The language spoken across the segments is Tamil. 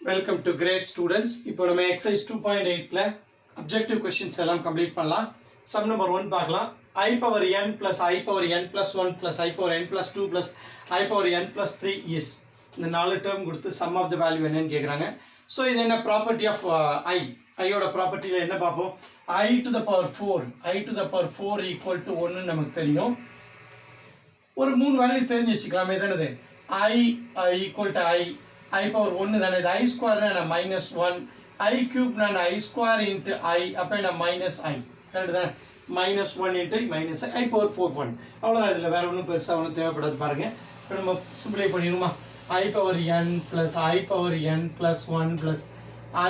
Welcome to great students. இப்போ நம்ம exercise 2.8ல objective questions எல்லாம் complete பண்ணலாம். Sum number 1 பார்க்கலாம். I power n plus I power n plus 1 plus I power n plus 2 plus I power n plus 3 is இந்த 4 term கொடுத்து sum of the value என்னன்னு கேக்குறாங்க. So இது என்ன property of I யோட ப்ராப்பர்ட்டில என்ன பார்ப்போம். I to the power 4 equal to 1 நமக்கு தெரியும். ஒரு மூணு வேல்யூ தெரிஞ்சு வச்சுக்கலாம். எதனது I equal to I power 1 தானே. இது I square னா minus 1, I cube னா I square into I அப்ப என்ன minus I கரெக்ட் தானே. minus 1 into minus I power 4 1 அவ்வளவுதான். இதுல வேற ஒன்றும் பெருசா ஒன்றும் தேவைப்படாது பாருங்க. இப்போ நம்ம சிம்பிளை பண்ணிடுமா. I power n plus I power n plus 1 plus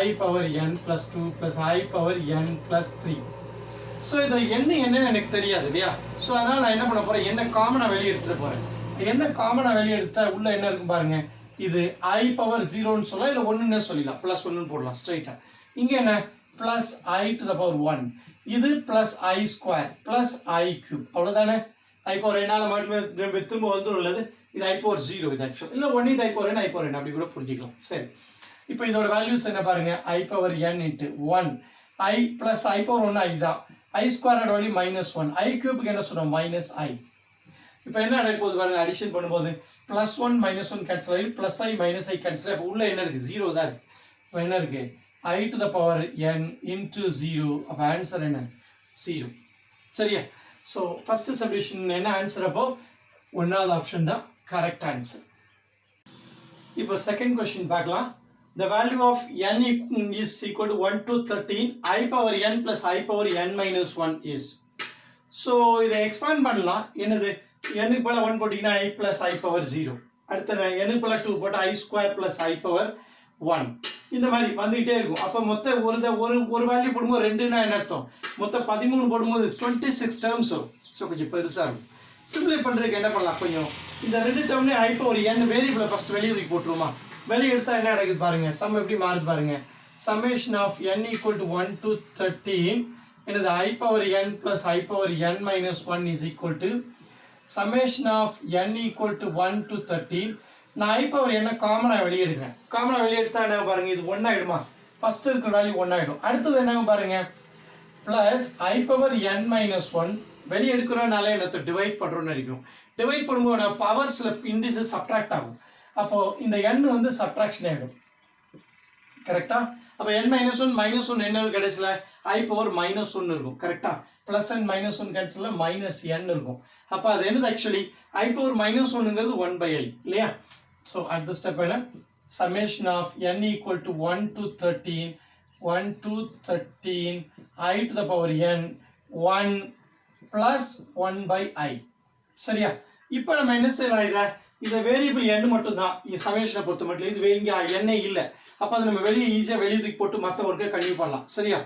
I power n plus 2 plus I power n plus 3. So இதில் என்னன்னு எனக்கு தெரியாது இல்லையா. ஸோ அதனால் நான் என்ன பண்ண போகிறேன், என்ன காமனாக வெளியே எடுத்துகிட்டு போகிறேன். என்ன காமனாக வெளியே எடுத்தா உள்ள என்ன இருக்கும் பாருங்க. இது I பவர் 0ன்னு சொல்லலாம், இல்லை ஒன்றுன்னே சொல்லிடலாம். ப்ளஸ் 1ன்னு போடலாம் ஸ்ட்ரைட்டாக. இங்கே என்ன plus I to the power 1, இது plus I square plus I cube அவ்வளோதானே. I பவர் என்னால் மட்டுமே திரும்ப வந்து உள்ளது. இது I பவர் 0 இது ஆக்சுவல் இல்லை 1 into I பவர் n அப்படி கூட புரிஞ்சிக்கலாம். சரி, இப்போ இதோட வேல்யூஸ் என்ன பாருங்க. I power n into 1 I plus I power 1 I தான். I ஸ்கொயர் வழி மைனஸ் 1, I கியூபுக்கு என்ன சொல்கிறோம் மைனஸ் I. இப்போ என்ன நடக்க போகுது பாருங்க. அடிஷன் பண்ணும்போது ப்ளஸ் 1 மைனஸ் 1 கேன்சல் ஆகி plus I minus I cancel ஆகி உள்ள என்ன இருக்குது 0 தான் இருக்குது. இப்போ என்ன இருக்குது I to the power n into 0. அப்போ ஆன்சர் என்ன 0. சரியா. ஸோ ஃபர்ஸ்ட் சப்டிஷன் என்ன ஆன்சர், அப்போ ஒன்றாவது ஆப்ஷன் தான் கரெக்ட் ஆன்சர். இப்போ செகண்ட் கொஸ்டின் பார்க்கலாம். The value of n is equal to 1 to 13 I power n plus I power n minus 1 is. So இதை எக்ஸ்பேண்ட் பண்ணலாம். என்னது n போல 1 போட்டிங்கன்னா I plus I power 0. அடுத்த n போல 2 போட்டு I square plus I power 1. இந்த மாதிரி வந்துகிட்டே இருக்கும். அப்போ மொத்த ஒரு வேல்யூ போடும்போது ரெண்டுன்னா என்ன அர்த்தம், மொத்தம் 13 போடும்போது 26 டேர்ம்ஸ் வரும். ஸோ கொஞ்சம் பெருசாக இருக்கும். சிம்பிளை பண்ணுறதுக்கு என்ன பண்ணலாம், கொஞ்சம் இந்த ரெண்டு டேர்ம்லேயே I power n வேரியபிளை ஃபஸ்ட் வெளியே தூக்கி போட்டுருமா. வெளியே எடுத்தால் என்ன நடக்குது பாருங்க. சம் எப்படி மாறுது பாருங்க. Summation of n equal to 1 to 13 என்னது I power n plus I power n minus 1 is equal to summation of n equal to 1 to 13. நான் I power n காமனாக வெளியே எடுக்கிறேன். காமனாக வெளியே எடுத்தால் என்ன பாருங்க, இது 1 ஆகிடுமா. ஃபர்ஸ்ட் இருக்கிற வேல்யூ 1 ஆகிடும். அடுத்தது என்ன பாருங்க plus I power n minus 1 வெளியே எடுக்கிறோம்னால என்னத்தை டிவைட் பண்ணுறோன்னு நினைக்கணும். டிவைட் பண்ணும்போது நான் பவர்ஸில் இண்டிசஸ் சப்ட்ராக்ட் ஆகும். அப்போ இந்த n வந்து சப்ட்ராக்ஷன் ஆகிடும். கரெக்டா. அப்போ n minus 1 minus 1 என்ன இருக்கும் கடைசியில் I பவர் minus 1 இருக்கும். கரெக்டா. ப்ளஸ் n minus 1 கேன்சலில் மைனஸ் n இருக்கும். அப்போ அது என்னது ஆக்சுவலி I பவர் minus 1ங்கிறது 1 by I இல்லையா. ஸோ அடுத்த ஸ்டெப் என்ன, summation of n equal to 1 to 13 I to the power n 1 plus 1 by I. சரியா. இப்போ நம்ம என்ன செய்யலாம், இதை வேரியபிள் n மட்டும் தான் சமேஷனை பொறுத்த மட்டும். இது இங்கே n இல்லை. அப்போ அதை நம்ம வெளியே ஈஸியாக வெளியே தூக்கி போட்டு மற்ற ஒர்க்கை கன்டினியூ பண்ணலாம். சரியா.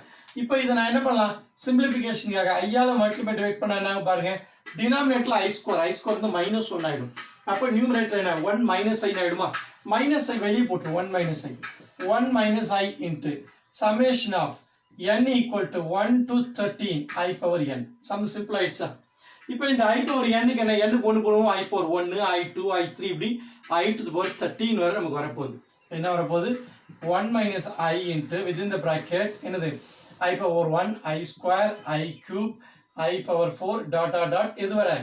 இப்போ இதை நான் என்ன பண்ணலாம், சிம்பிளிஃபிகேஷனுக்காக ஐயால் மல்டிப்ளை டிவைட் பண்ண என்ன பாருங்க. டினாமினேட்டில் I ஸ்கொயர் வந்து minus 1 ஆகிடும். அப்போ நியூமரேட்டர் என்ன 1 minus I ஆகிடுமா. மைனஸ் I வெளியே போட்டு 1 minus I into summation of n equal to 1 to 13 I power n. Sum simple ஆயிடுச்சா. இப்போ இந்த I power n-க்கு என்ன, n-க்கு 1 போடுவோம். I power 1 I2 I3 இப்படி I to the power 13 வரை நமக்கு வரப்போகுது. என்ன வரப்போகுது 1 minus I into within the bracket என்னது I power 1 I square I cube I power 4 dot இது வரை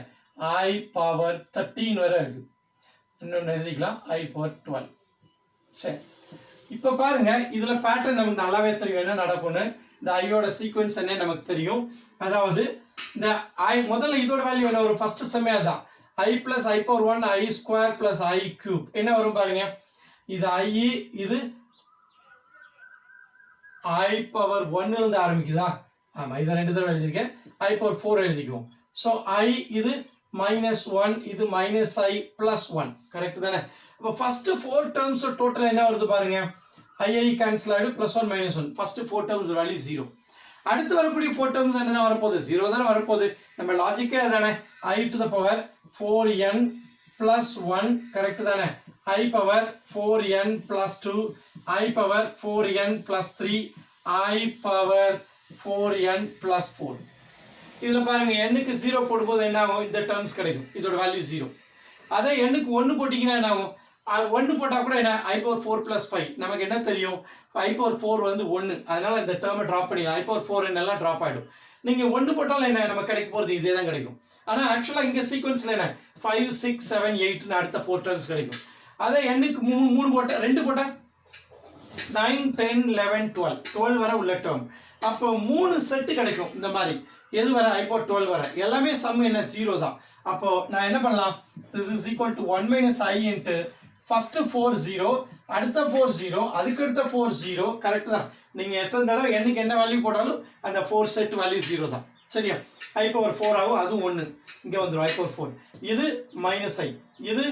I power 13 வரை இருக்கு. இன்னொன்று எழுதிக்கலாம் I power 12. சரி, இப்போ பாருங்க இதில் பேட்டர்ன் நமக்கு நல்லாவே தெரியும் என்ன நடக்கும்னு. இந்த ஐயோட சீக்வன்ஸ் என்ன நமக்கு தெரியும். அதாவது இந்த I முதல்ல இதோட வேல்யூ என்ன வரும், ஃபர்ஸ்ட் செம்மே அதான் I plus I power 1 I square plus I cube என்ன வரும் பாருங்க. இது I, இது I power 1 இருந்து ஆரம்பிக்குதா. ஆமாம், இதை ரெண்டு தடவை எழுதியிருக்கேன். I power 4 எழுதிக்குவோம். ஸோ I இது minus 1 இது minus I plus 1 கரெக்ட் தானே. அப்போ ஃபர்ஸ்ட் 4 டேர்ம்ஸ் டோட்டல் என்ன வருது பாருங்க. I கேன்சல் ஆகிடும் +1 -1. First 4 terms value 0. அடுத்து வரக்கூடிய 4 டேர்ம்ஸ் என்ன தான் வரப்போகுது, 0 தானே வரப்போகுது. நம்ம லாஜிக்கே தானே. I to the power 4n plus 1 correct தானே. I power 4n plus 2 I power 4n plus 3 I power 4n plus 4. இதில் பாருங்க n-க்கு 0 போடும்போது என்ன ஆகும், இந்த டேர்ம்ஸ் கிடைக்கும். இதோட வேல்யூ 0. அதே n-க்கு 1 போட்டிங்கன்னா என்ன ஆகும், 1 போட்டால் கூட என்ன I power 4 plus 5 நமக்கு என்ன தெரியும் I power 4 வந்து 1 அதனால இந்த டேர்மை ட்ராப் பண்ணிடலாம் I power 4 என்னெல்லாம் ட்ராப் ஆகிடும் நீங்கள் 1 போட்டாலும் என்ன நமக்கு கிடைக்க போகிறது இதே தான் கிடைக்கும் ஆனால் ஆக்சுவலாக இங்கே சீக்வன்ஸில் என்ன 5 6 7 8ன்னு அடுத்த 4 டேர்ம்ஸ் கிடைக்கும் அதே எண்ணுக்கு 3 போட்டால் 2 போட்டால் 9 10 11 12 வரை உள்ள டேர்ம் அப்போ 3 செட்டு கிடைக்கும் இந்த மாதிரி எது வர I power 12 வர எல்லாமே சம் என்ன 0 தான் அப்போ நான் என்ன பண்ணலாம் this is equal to 1 minus I into first 4 0 அடுத்த 4 0 அதுக்கு அடுத்த 4 0 கரெக்ட் தான் நீங்க எத்தனை தடவை என்னைக்கு என்ன வேல்யூ போட்டாலும் அந்த 4 செட் வேல்யூ 0 தான் சரியா I power 4 ஆகும் அது 1 இங்க வந்துரும் I power 4 இது minus I இது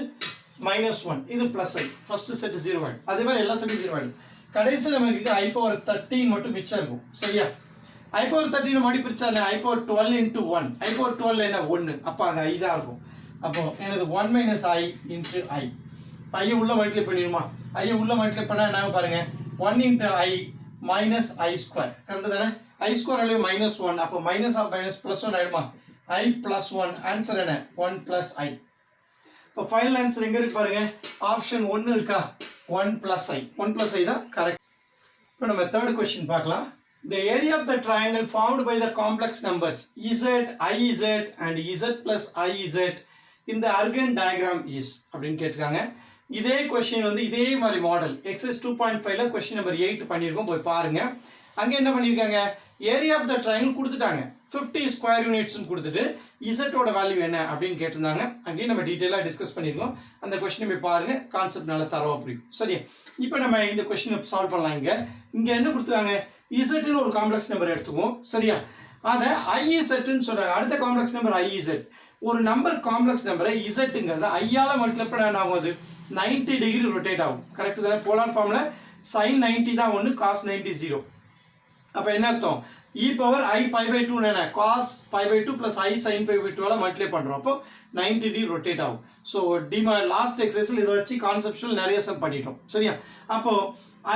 minus 1 இது plus I first செட் 0 ஆகும் அதே மாதிரி எல்லா செட்டும் 0 ஆகும் கடைசி நமக்கு I power 13 மட்டும் மிச்சம் இருக்கும் சரியா I power 13 மடி பிரிச்சால I power 12 into 1 I power 12 என்ன 1 அப்ப அங்க I தான் இருக்கும் அப்போ என்னது 1 minus I into I I உள்ள மல்டிப்ளை பண்ணிடுமா I உள்ள மல்டிப்ளை பண்ணா என்ன பாருங்க 1 into I minus I square correct தானே I square வேல்யூ -1 அப்போ minus of minus plus 1 ஆயிடுமா I plus 1 ஆன்சர் என்ன 1 plus I இப்போ ஃபைனல் ஆன்சர் எங்க இருக்கு பாருங்க ஆப்ஷன் 1 இருக்கா 1 plus I 1 plus I தான் கரெக்ட் இப்போ நம்ம third question பார்க்கலாம் the area of the triangle formed by the complex numbers z iz and z plus iz in the Argand diagram is அப்படினு கேட்டிருக்காங்க இதே क्वेश्चन வந்து இதே மாதிரி மாடல் exercise 2.5 ல क्वेश्चन நம்பர் 8 பண்ணிருக்கோம் போய் பாருங்க அங்க என்ன பண்ணிருக்காங்க ஏரியா ஆஃப் த ட்ரையாங்கிள் கொடுத்துட்டாங்க 50 ஸ்கொயர் யூனிட்ஸ் னு கொடுத்துட்டு z ஓட வேல்யூ என்ன அப்படினு கேட்டிருந்தாங்க அங்கே நம்ம டீடைலா டிஸ்கஸ் பண்ணிருக்கோம் அந்த क्वेश्चन போய் பாருங்க கான்செப்ட் நல்லா தரவா புரியும் சரியா இப்போ நம்ம இந்த क्वेश्चन சால்வ் பண்ணலாம் இங்க என்ன கொடுத்துறாங்க z னு ஒரு காம்ப்ளெக்ஸ் நம்பர் எடுத்துக்குவோம் சரியா அத iz னு சொல்றாங்க அடுத்த காம்ப்ளெக்ஸ் நம்பர் iz ஒரு நம்பர் காம்ப்ளெக்ஸ் நம்பரை zங்கிறத i ஆல மல்டிப்ளை பண்ணா என்ன ஆகும் அது 90 டிகிரி ரொட்டேட் ஆகும் கரெக்ட் தானே போலார் ஃபார்ம்ல sin 90 தான் 1 cos 90 0 அப்ப என்ன அர்த்தம் e power I pi by 2 என்ன cos pi by 2 plus I sin pi by 2 ஆல மல்டிப்ளை பண்றோம் அப்போ 90 டிகிரி ரொட்டேட் ஆகும் சோ லாஸ்ட் எக்ஸர்சைஸ்ல இத வச்சு கான்செப்சுவல் நிறைய சம் பண்ணிட்டோம் சரியா அப்போ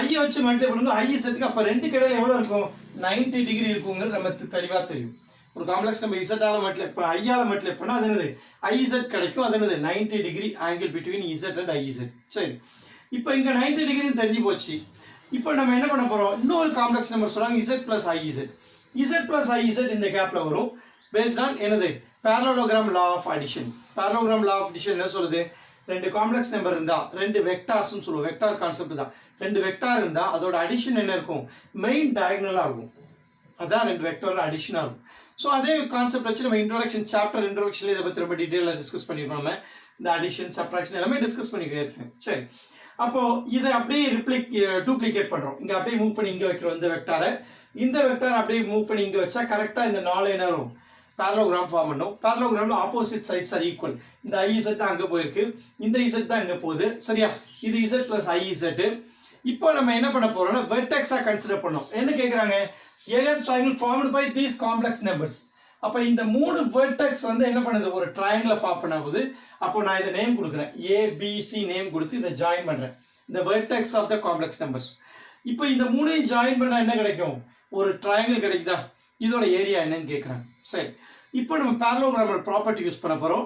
I வச்சு மல்டிப்ளை பண்ணுங்க I செட்க்கு அப்ப ரெண்டு கடையில எவ்வளவு இருக்கும் 90 டிகிரி இருக்கும்ங்கறது நமக்கு தெளிவா தெரியும் ஒரு காம்ப்ளெக்ஸ் நம்ம z ஆல மல்டிப்ளை பண்ணா I ஆல மல்டிப்ளை பண்ணா அது என்னது IZ கிடைக்கும் அது என்னது 90 degree angle between Z and IZ சரி இப்போ இங்க 90 டிகிரி தெரிஞ்சு போச்சு இப்போ நம்ம என்ன பண்ண போறோம் இன்னொரு காம்ப்ளெக்ஸ் நம்பர் சொல்றாங்க Z plus IZ Z plus IZ இந்த கேப்ல வரும் based on என்னது parallelogram law of addition parallelogram law of addition என்ன சொல்லுது ரெண்டு காம்ப்ளெக்ஸ் நம்பர் இருந்தா ரெண்டு வெக்டார்ஸ் னு சொல்லுவோம் வெக்டார் கான்செப்ட் தான் ரெண்டு வெக்டார் இருந்தா அதோட அடிஷன் என்ன இருக்கும் மெயின் டயகனலா இருக்கும் அதான் ரெண்டு வெக்டாரோட அடிஷனா இருக்கும் சோ அதே கான்செப்ட் வச்சு நம்ம இன்ட்ரோடக்ஷன் சாப்டர் இன்ட்ரோடக்ஷன்ல இத பத்தி ரொம்ப டீடைலா டிஸ்கஸ் பண்ணிருக்கோம் நம்ம இந்த அடிஷன் சப்ட்ராக்ஷன் எல்லாமே டிஸ்கஸ் பண்ணிருக்கோம் சரி அப்போ இத அப்படியே டூப்ளிகேட் பண்றோம் இங்க அப்படியே மூவ் பண்ணி இங்க வைக்கிறோம் இந்த வெக்டார் அப்படியே மூவ் பண்ணி இங்க வச்சா கரெக்ட்டா இந்த நாலு என்ன வரும் parallelogram ஃபார்ம் பண்ணும் parallelogramல ஆப்போசிட் சைட்ஸ் ஆர் ஈக்குவல் இந்த IZ தான் அங்க போயிருக்கு இந்த Z தான் அங்க போகுது சரியா இது Z plus IZ இப்போ நம்ம என்ன பண்ண போறோம்னா வெர்டெக்ஸா கன்சிடர் பண்ணோம் என்ன கேக்குறாங்க area of triangle formed by these complex numbers அப்ப இந்த மூணு வெர்டெக்ஸ் வந்து என்ன பண்ணுது ஒரு ட்ரையாங்கிளை ஃபார்ம் பண்ணும்போது அப்போ நான் இத நேம் கொடுக்கிறேன் ABC நேம் கொடுத்து இத ஜாயின் பண்றேன் இந்த vertex of the complex numbers இப்போ இந்த மூணையும் ஜாயின் பண்ணா என்ன கிடைக்கும் ஒரு ட்ரையாங்கிள் கிடைக்குதா இதோட ஏரியா என்னன்னு கேக்குறாங்க சரி இப்போ நம்ம parallelogram ப்ராப்பர்ட்டி யூஸ் பண்ண போறோம்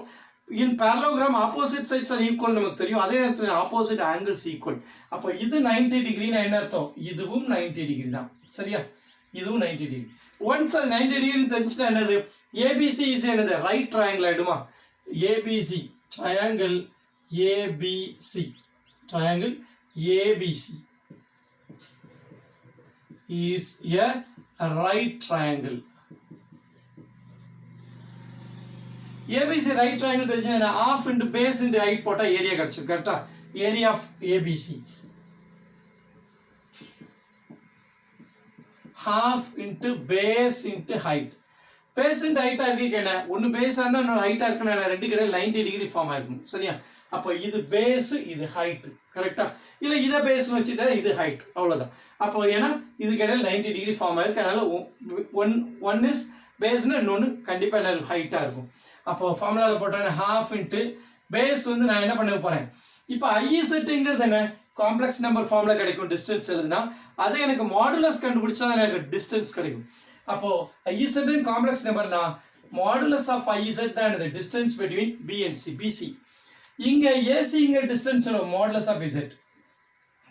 in parallelogram opposite sides are equal நமக்கு தெரியும் அதே நேரத்துல opposite angles equal அப்ப இது 90 டிகிரி னா என்ன அர்த்தம் இதுவும் 90 டிகிரி தான் சரியா இதுவும் 90 டிகிரி once அது 90 டிகிரி தெரிஞ்சிட்டா என்னது ABC is என்னது ரைட் ட்ரையாங்கிள் ஆயிடுமா ABC triangle ABC is a right triangle ABC right triangle தெரிஞ்சா half into base into height போட்டா ஏரியா கிடைச்சிரும் கரெக்ட்டா area of ABC half into base into height base and height அதுக்கு என்ன ஒன்னு பேஸ் ஆனா இன்னொரு ஹைட்டா இருக்குனா ரெண்டு கிட்ட 90 டிகிரி ஃபார்ம் ஆயிருக்கும் சரியா அப்ப இது பேஸ் இது ஹைட் கரெக்ட்டா இல்ல இத பேஸ் வச்சிட்டா இது ஹைட் அவ்வளவுதான் அப்போ ஏனா இதுக்கு இடையில 90 டிகிரி ஃபார்ம் ஆயிருக்கு அதனால one is பேஸ்னா இன்னொன்னு கண்டிப்பா என்ன ஹைட்டா இருக்கும் அப்போ ஃபார்முலால போட்டானே half into base வந்து நான் என்ன பண்ண போறேன் இப்போ IZங்கிறது என்ன காம்ப்ளெக்ஸ் நம்பர் ஃபார்முலா கிடைக்கும் டிஸ்டன்ஸ் எழுதுனா அது எனக்கு மாடுலஸ் கண்டுபிடிச்சா எனக்கு டிஸ்டன்ஸ் கிடைக்கும் அப்போ IZ இன் காம்ப்ளெக்ஸ் நம்பர்னா மாடுலஸ் ஆஃப் IZ தான் the distance between B and C BC இங்க ஏசிங்க டிஸ்டன்ஸ் மாடுலஸ் ஆஃப் இசட்.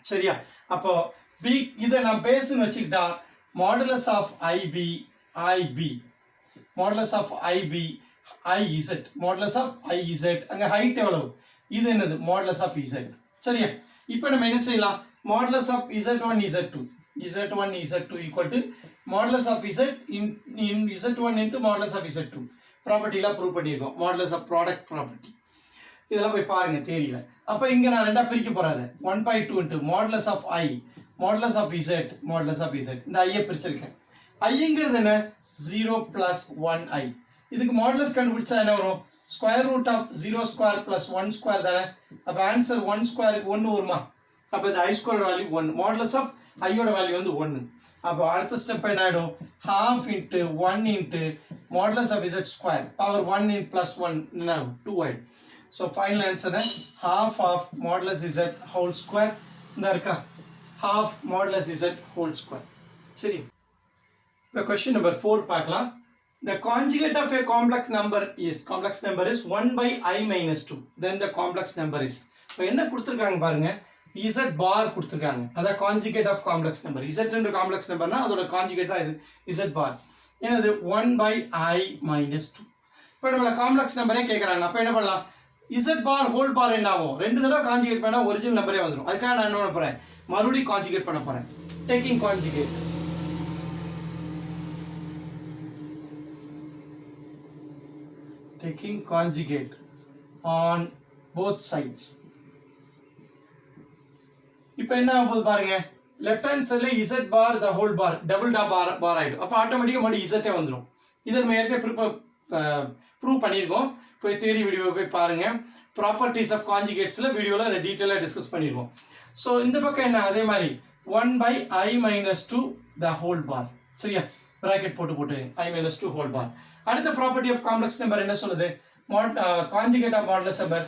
சரியா? அப்போ பி இதை நான் பேசுன்னு வச்சுக்கிட்டா modulus of IB IB modulus of IB IZ modulus of IZ. அங்கே ஹைட் எவ்வளவு? இது என்னது? Modulus of z. சரியா? இப்போ நம்ம என்ன செய்யலாம்? Modulus of z1 z2 z1 z2 equal to modulus of z in z1 into modulus of z2 ப்ராப்பர்ட்டிலாம் ப்ரூவ் பண்ணியிருக்கோம். மாடுலஸ் ஆஃப் ப்ராடக்ட் ப்ராப்பர்ட்டி இதெல்லாம் போய் பாருங்க தேரியில. அப்போ இங்கே நான் ரெண்டா பிரிக்க போறாது 1/2 into modulus of I modulus of z modulus of z. இந்த ஐயை பிரிச்சிருக்கேன். ஐங்கிறது என்ன? 0 plus 1i. இதுக்கு மாடுலஸ் கண்டுபிடிச்சா என்ன வரும்? Square root of 0 square plus 1 square தானே. அப்போ ஆன்சர் 1 ஸ்கொயருக்கு 1 வருமா? அப்போ இந்த i square value 1. Modulus of ஐயோட வேல்யூ வந்து 1. அப்போ அடுத்த ஸ்டெப் என்ன ஆகிடும்? half into 1 into modulus of z square power 1 in plus 1 என்ன 2 ஆயிடும். So final answer half of modulus z whole square இந்த இருக்கா half modulus z whole square. சரி, இப்போ கொஸ்டின் நம்பர் 4 பார்க்கலாம். The conjugate of a complex number is 1 by I minus 2. Then the complex number is. இப்போ என்ன கொடுத்துருக்காங்க பாருங்க, z பார் கொடுத்துருக்காங்க. அதான் conjugate of complex number. z என்ற காம்ப்ளெக்ஸ் நம்பர்னா அதோட கான்ஜுகேட் தான் இது z பார். என்னது? 1 by I minus 2. இப்போ நம்மள காம்ப்ளெக்ஸ் நம்பரே கேட்குறாங்க. அப்போ என்ன பண்ணலாம்? z பார் ஹோல் பார் என்ன ஆகும்? ரெண்டு தடவை கான்ஜுகேட் பண்ணால் ஒரிஜினல் நம்பரே வந்துடும். அதுக்காக நான் என்ன பண்ண போகிறேன்? மறுபடியும் கான்ஜுகேட் பண்ண போகிறேன். Taking conjugate. Taking conjugate on both sides. இப்போ என்ன ஆகுது பாருங்க, லெஃப்ட் ஹேண்ட் சைடுல z bar the whole bar double டா பார் ஆயிடும். அப்போ ஆட்டோமேட்டிக்கா மறுபடியும் z வந்துடும். இதை நம்ம ஏற்கனவே ப்ரூவ் பண்ணியிருக்கோம். போய் தியரி வீடியோ போய் பாருங்க. ப்ராப்பர்ட்டிஸ் ஆஃப் கான்ஜுகேட்ஸ்ல வீடியோல டீட்டெயிலாக டிஸ்கஸ் பண்ணியிருக்கோம். ஸோ இந்த பக்கம் என்ன? அதே மாதிரி 1 by I minus 2 the whole bar. சரியா? பிராக்கெட் போட்டு I minus 2 whole bar. அடுத்த ப்ராப்பர்ட்டி ஆஃப் காம்ப்ளெக்ஸ் நம்பர் என்ன சொல்லுது? Conjugate of modulus number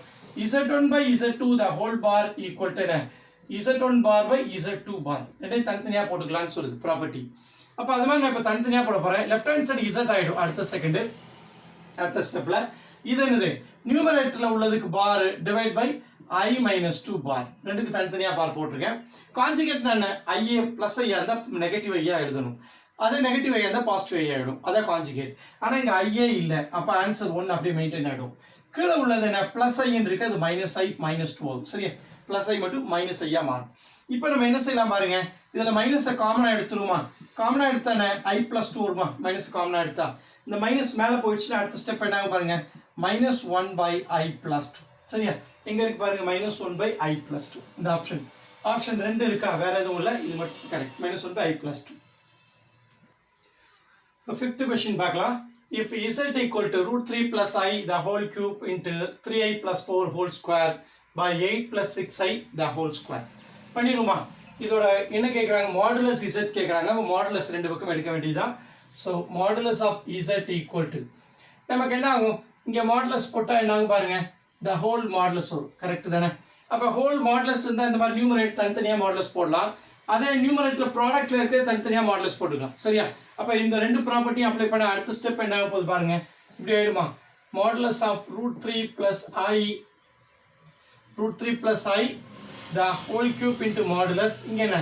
z1 by z2 the whole bar equal to என்ன? z1 bar by z2 bar. ரெண்டையும் தனித்தனியா போட்டுக்கலாம்னு சொல்லுது ப்ராப்பர்ட்டி. அப்போ அது மாதிரி நான் இப்போ தனித்தனியா போட போறேன். லெஃப்ட் ஹேண்ட் சைடு z ஆயிடும் அடுத்த செகண்ட். அடுத்த ஸ்டெப்ல இது என்னது? நியூமரேட்டர்ல உள்ளதுக்கு பார் டிவைட் பை I minus 2 பார். ரெண்டுக்கு தனித்தனியா பார் போட்டிருக்கேன். கான்ஜுகேட் என்ன? ஐஏ பிளஸ் ஐயா இருந்தால் நெகட்டிவ் ஐயா எழுதணும். அதே நெகட்டிவ் ஐயா இருந்தால் பாசிட்டிவ் ஐயா ஆகிடும். அதான் கான்ஜுகேட். ஆனால் இங்கே ஐயே இல்லை. அப்போ ஆன்சர் 1 அப்படியே மெயின்டைன் ஆகிடும். கீழே உள்ளது என்ன? பிளஸ் ஐன்னு இருக்கு. அது மைனஸ் ஐ மைனஸ் 2 ஆகும். சரியா? பிளஸ் ஐ மட்டும் மைனஸ் ஐயா மாறும். இப்போ நம்ம என்ன செய்யலாம் பாருங்க, இதில் மைனஸை காமனாக எடுத்துருமா? காமனாக எடுத்தானே I plus 2 வருமா? மைனஸ் காமனாக எடுத்தா இந்த மைனஸ் மேலே போயிடுச்சுன்னா அடுத்த ஸ்டெப் என்ன பாருங்க, மைனஸ் 1 by I plus 2. சரியா? எங்க இருக்கு பாருங்க, மைனஸ் 1 by I plus 2. இந்த ஆப்ஷன் 2 இருக்கா? வேற எதுவும் இல்லை, இது மட்டும் correct. Minus 1 by I plus 2. Fifth question பார்க்கலாம். If z equal to root 3 plus I the whole cube into 3i plus 4 whole square by 8 plus 6i the whole square. பண்ணிடுமா? இதோட என்ன கேட்குறாங்க? மாடுலஸ் z கேட்குறாங்க. மாடுலஸ் ரெண்டு பக்கம் எடுக்க வேண்டியதுதான். So modulus of z equal to நமக்கு என்ன ஆகும்? இங்கே மாடுலஸ் போட்டால் என்ன ஆகும் பாருங்க, த ஹோல் மாடுலஸ் வரும். கரெக்ட் தானே? அப்போ ஹோல் மாடுலஸ் இருந்தால் இந்த மாதிரி நியூமரேட் தனித்தனியாக மாடுலஸ் போடலாம். அதே நியூமரேட்டர் ப்ராடக்ட்ல இருக்க தனித்தனியாக மாடுலஸ் போட்டுக்கலாம். சரியா? அப்போ இந்த ரெண்டு ப்ராப்பர்ட்டியும் அப்ளை பண்ண அடுத்த ஸ்டெப் என்ன ஆக போகுது பாருங்க, இப்படி ஆயிடுமா? Modulus of root 3 plus I the whole cube into modulus. இங்கே என்ன?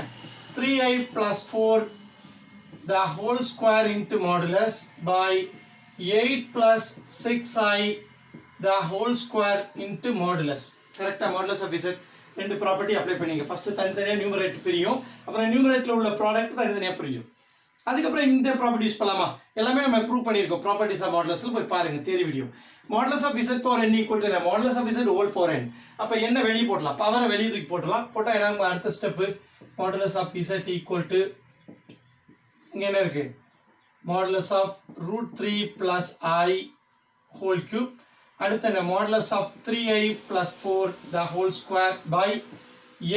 3i plus 4 the whole square into modulus by 8 plus 6i the whole square into modulus. கரெக்டாக? மாடுலஸ் ஆஃப் z ரெண்டு ப்ராப்பர்ட்டி அப்ளை பண்ணிங்க. ஃபர்ஸ்ட் தனித்தனியாக நியூமரேட்டர் பிரியும், அப்புறம் நியூமரேட்டரில் உள்ள ப்ராடக்ட் தனித்தனியாக பிரியும். அதுக்கப்புறம் இந்த ப்ராப்பர்ட்டி யூஸ் பண்ணலாமா? எல்லாமே நம்ம ப்ரூவ் பண்ணியிருக்கோம். ப்ராப்பர்ட்டிஸ் ஆஃப் மாடுலஸ்ல போய் பாருங்க theory video. Modulus of z power n equal to modulus of z whole power n. அப்போ என்ன வெளியே போடலாம்? பவரை வெளியே தூக்கி போடலாம். போட்டால் என்ன? அடுத்த step modulus of z equal to இங்கே என்ன இருக்கு? Modulus of root 3 plus I whole cube. அடுத்து என்ன? Modulus of 3i plus 4 the whole square by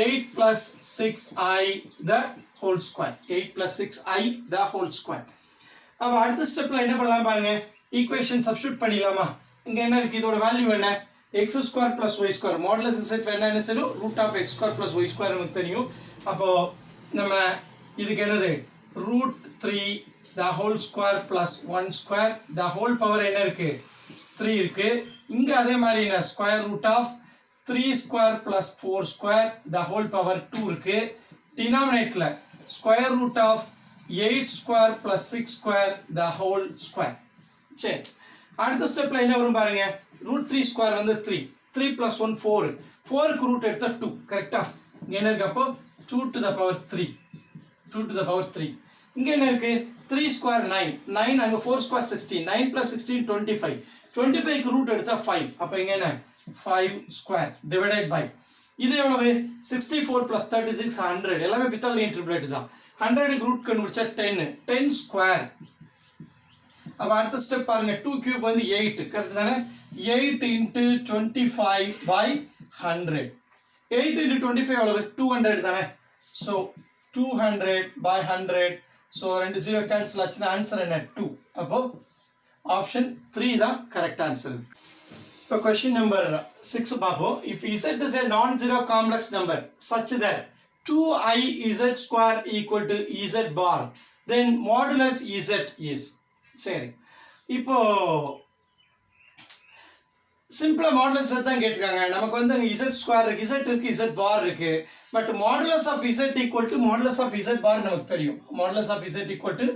8 plus 6i the whole square. 8 plus 6i the whole square. அப்போ அடுத்த ஸ்டெப்ல என்ன பண்ணலாம் பாருங்க, ஈக்குவேஷன் சப்ஸ்டிட்யூட் பண்ணிடலாமா? இங்கே என்ன இருக்கு? இதோட வேல்யூ என்ன? X square plus y square. Modulus z என்ன செய்யும்? Root of x square plus y square நமக்கு தெரியும். அப்போ நம்ம இதுக்கு என்னது? Root 3 the whole square plus 1 square the whole power என்ன இருக்கு? 3 இருக்கு. இங்க அதே மாதிரி என்ன? Square root of 3 square plus 4 square the whole power 2 இருக்கு. Denominator square root of 8 square plus 6 square the whole square. சரி, அடுத்த ஸ்டெப்ல என்ன வரும் பாருங்க. root 3 square வந்து 3. 3 plus 1 4. 4க்கு root எடுத்தா 2. கரெக்டா? இங்க என்ன இருக்கு அப்போ 2 to the power 3. 2 to the power 3. இங்க என்ன இருக்கு 3 square 9. 9 அங்க 4 square 16. 9 plus 16 25. 25க்கு root எடுத்தா 5. அப்ப இங்க என்ன 5 square divided by இது எவ்வளவு 64 plus 36 100. எல்லாமே பித்தாகோரியன் ட்ரிப்ளெட் தான். 100க்கு ரூட் கண்டுபிடிச்சா 10. 10 ஸ்கொயர். அப்ப அடுத்த ஸ்டெப் பாருங்க 2 கியூப் வந்து 8. கரெக்ட் தானே? 8 into 25 by 100. 8 into 25 எவ்வளவு 200 தானே? So 200 by 100. So 2 0 cancel ஆச்சுன்னா ஆன்சர் என்ன 2. அப்போ ஆப்ஷன் 3 தான் கரெக்ட் ஆன்சர். இப்போ question number 6 பாப்போம். If z is a non-zero complex number such that 2iz square equal to z bar, then modulus z is. சரி, இப்போ சிம்பிளா மாடுலஸ் தான் கேட்டிருக்காங்க. நமக்கு வந்து z ஸ்கொயர் இருக்கு, z இருக்கு, z பார் இருக்கு. But modulus of z equal to modulus of z bar நமக்கு தெரியும். Modulus of z equal to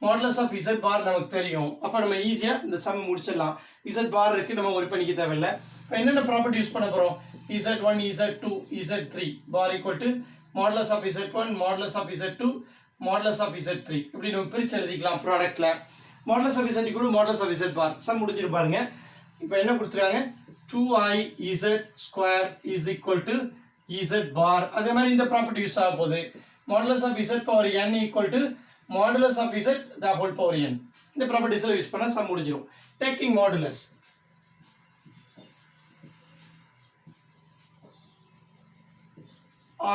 modulus of z bar நமக்கு தெரியும். அப்ப நம்ம ஈஸியா இந்த சம் முடிச்சிடலாம். z பார் இருக்கு, நம்ம ஒரி பண்ணிக்க தேவையில்லை. இப்போ என்னென்ன ப்ராப்பர்ட்டி யூஸ் பண்ண போறோம்? z1 z2 z3 bar equal to modulus of z1 modulus of z2 modulus of z3. இப்படி நம்ம பிரிச்சு எழுதிக்கலாம் ப்ராடக்ட்ல. Modulus of z equal to modulus of z bar. Sum முடிஞ்சிரும் பாருங்க. இப்போ என்ன கொடுத்துருக்காங்க 2iz square is equal to z bar. அதே மாதிரி இந்த ப்ராப்பர்ட்டி யூஸ் ஆக போகுது. Modulus of z power n equal to modulus of z the whole power n. இந்த ப்ராப்பர்ட்டிஸ்ல யூஸ் பண்ணா சம் முடிஞ்சிரும். Taking modulus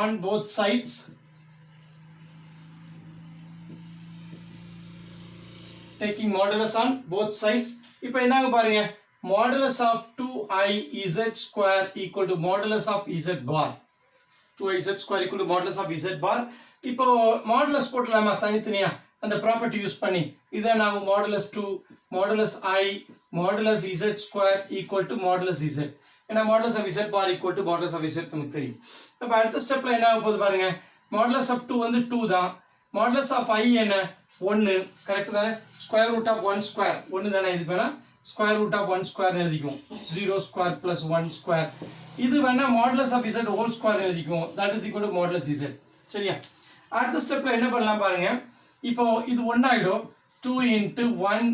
on both sides, taking modulus on both sides. இப்போ என்ன ஆகும் பாருங்க, modulus of 2iz square equal to modulus of z bar. 2iz square equal to modulus of z bar. இப்போ modulus போடலாமா தனித்தனியா அந்த ப்ராப்பர்ட்டி யூஸ் பண்ணி? இதை நாம modulus 2 modulus I modulus z square equal to modulus z. ஏன்னா modulus of z bar equal to modulus of z நமக்கு தெரியும். அப்ப அடுத்த ஸ்டெப்ல என்ன ஆக போகுது பாருங்க. modulus of 2 வந்து 2 தான். modulus of I என்ன 1. கரெக்ட் தானே? ஸ்கொயர் ரூட் ஆஃப் 1 ஸ்கொயர் 1 தானே? இது வேணா ஸ்கொயர் ரூட் ஆஃப் 1 ஸ்கொயர் எழுதிக்கும். 0 ஸ்கொயர் பிளஸ் 1 ஸ்கொயர். இது வேணா modulus of z whole square எழுதிக்கும். that is equal to modulus z. சரியா? அடுத்த ஸ்டெப்ல என்ன பண்ணலாம் பாருங்க. இப்போ இது 1 ஆயிடும். 2 into 1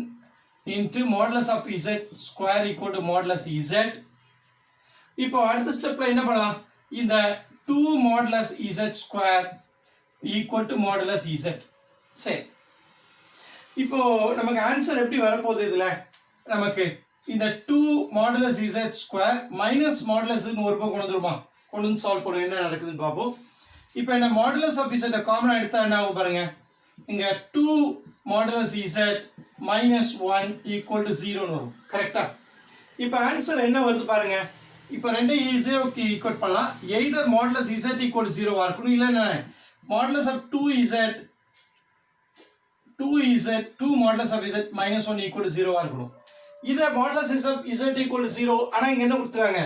into modulus of z square equal to modulus z. இப்போ அடுத்த ஸ்டெப்ல என்ன பண்ணலாம்? இந்த 2 modulus z square equal to modulus z. சரி, இப்போ நமக்கு ஆன்சர் எப்படி வரப்போகுது? இதுல நமக்கு இந்த 2 modulus z square minus modulus ன்னு ஒரு பக்கம் கொண்டு வந்துருமா? கொண்டு வந்து சால்வ் பண்ணுவோம். என்ன நடக்குதுன்னு பார்ப்போம். இப்போ இந்த modulus of z காமனா எடுத்தா என்ன ஆகும் பாருங்க. இங்க 2 modulus z minus 1 equal to 0 ன்னு வரும். கரெக்டா? இப்போ ஆன்சர் என்ன வருது பாருங்க. இப்போ ரெண்டே 0க்கு ஈக்குவல் பண்ணலாம். either modulus z equal to 0 ஆ இருக்கணும், இல்ல modulus of 2z 2 modulus of z minus 1 equal to 0 ஆ இருக்கணும். இத modulus of z equal to 0, ஆனா இங்க என்ன கொடுத்துறாங்க?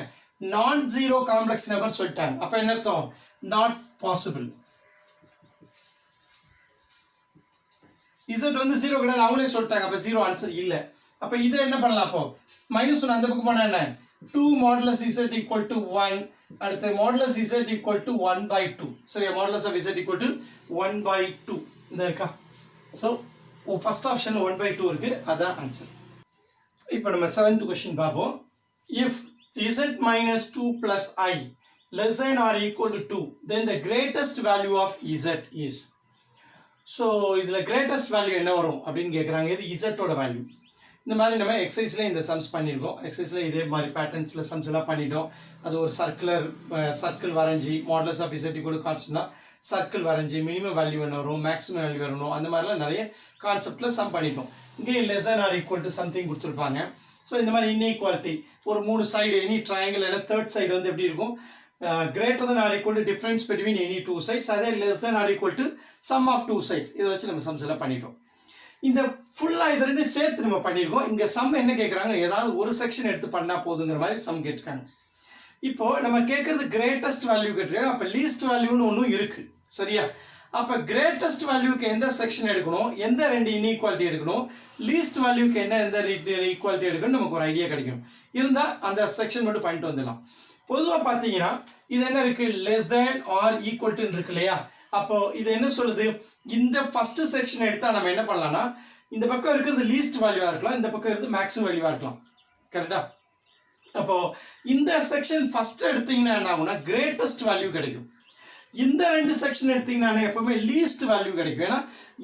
நான் ஜீரோ காம்ப்ளெக்ஸ் நம்பர் சொல்லிட்டாங்க. அப்ப என்ன அர்த்தம்? Not possible. z வந்து 0 கிடையாது அவங்களே சொல்லிட்டாங்க. அப்ப 0 ஆன்சர் இல்ல. அப்ப இத என்ன பண்ணலாம்? அப்போ மைனஸ் 1 அந்த பக்கம் போனா என்ன? 2 modulus z equal to 1. அடுத்து modulus z equal to 1 by 2. சரியா? modulus of z equal to 1 by 2 இந்த இருக்கா? So ஃபர்ஸ்ட் ஆப்ஷன்ல 1 by 2 இருக்கு. அதான் ஆன்சர். இப்போ நம்ம 7th क्वेश्चन பாப்போம். if z minus 2 plus I less than or equal to 2, then the greatest value of z is. So இதுல greatest value என்ன வரும் அப்படின்னு கேக்குறாங்க. இது z ஓட வேல்யூ. இந்த மாதிரி நம்ம எக்ஸசைஸ்ல இந்த சம்ஸ் பண்ணிருக்கோம். எக்ஸசைஸ்ல இதே மாதிரி பேட்டர்ன்ஸ்ல சம்ஸ் எல்லாம் பண்ணிட்டோம். அது ஒரு சர்க்கிள் வரைஞ்சி modulus of z equal to கான்ஸ்டன்ட்னா சர்க்கிள் வரைஞ்சி மினிமம் வேல்யூ என்ன வரும், மேக்ஸிமம் வேல்யூ வரணும், அந்த மாதிரிலாம் நிறைய கான்செப்ட்ல சம் பண்ணிட்டோம். இங்கே less than or equal to something கொடுத்துருப்பாங்க. ஸோ இந்த மாதிரி இன்இக்வாலிட்டி ஒரு 3 சைடு எனி ட்ரையாங்கிள் இல்லை தேர்ட் சைடு வந்து எப்படி இருக்கும்? greater than or equal to difference between any two sides. அதே less than or equal to sum of two sides. இதை வச்சு நம்ம சம்ஸ் எல்லாம் பண்ணிட்டோம். இந்த ஃபுல்லா இது ரெண்டு சேர்த்து நம்ம பண்ணிருக்கோம். இங்க சம் என்ன கேட்கறாங்க? ஏதாவது ஒரு செக்ஷன் எடுத்து பண்ணா போதுங்கிற மாதிரி சம் கேட்டிருக்காங்க. இப்போ நம்ம கேட்கறது கிரேட்டஸ்ட் வேல்யூ கேட்டிருக்காங்க. அப்போ லீஸ்ட் வேல்யூன்னு ஒன்றும் இருக்கு. சரியா? அப்போ கிரேட்டஸ்ட் வேல்யூக்கு எந்த செக்ஷன் எடுக்கணும், எந்த ரெண்டு இன்இக்வாலிட்டி எடுக்கணும், லீஸ்ட் வேல்யூக்கு எந்த ஈக்குவாலிட்டி எடுக்கணும் நமக்கு ஒரு ஐடியா கிடைக்கும். இருந்தால் அந்த செக்ஷன் மட்டும் பண்ணிட்டு வந்துடலாம். பொதுவாக பார்த்தீங்கன்னா இது என்ன இருக்கு, less than or equal to இருக்கு இல்லையா? அப்போ இது என்ன சொல்லுது, இந்த ஃபர்ஸ்ட் செக்ஷன் எடுத்தால் நம்ம என்ன பண்ணலாம்னா இந்த பக்கம் இருக்கிறது லீஸ்ட் வேல்யூவாக இருக்கலாம், இந்த பக்கம் இருக்கிறது மேக்ஸிமம் வேல்யூவாக இருக்கலாம். கரெக்டா? அப்போ இந்த செக்ஷன் ஃபர்ஸ்ட் எடுத்தீங்கன்னா என்ன ஆகும்னா கிரேட்டஸ்ட் வேல்யூ கிடைக்கும். இந்த ரெண்டு செக்ஷன் எடுத்தீங்கன்னா எப்பவுமே லீஸ்ட் வேல்யூ கிடைக்கும். ஏன்னா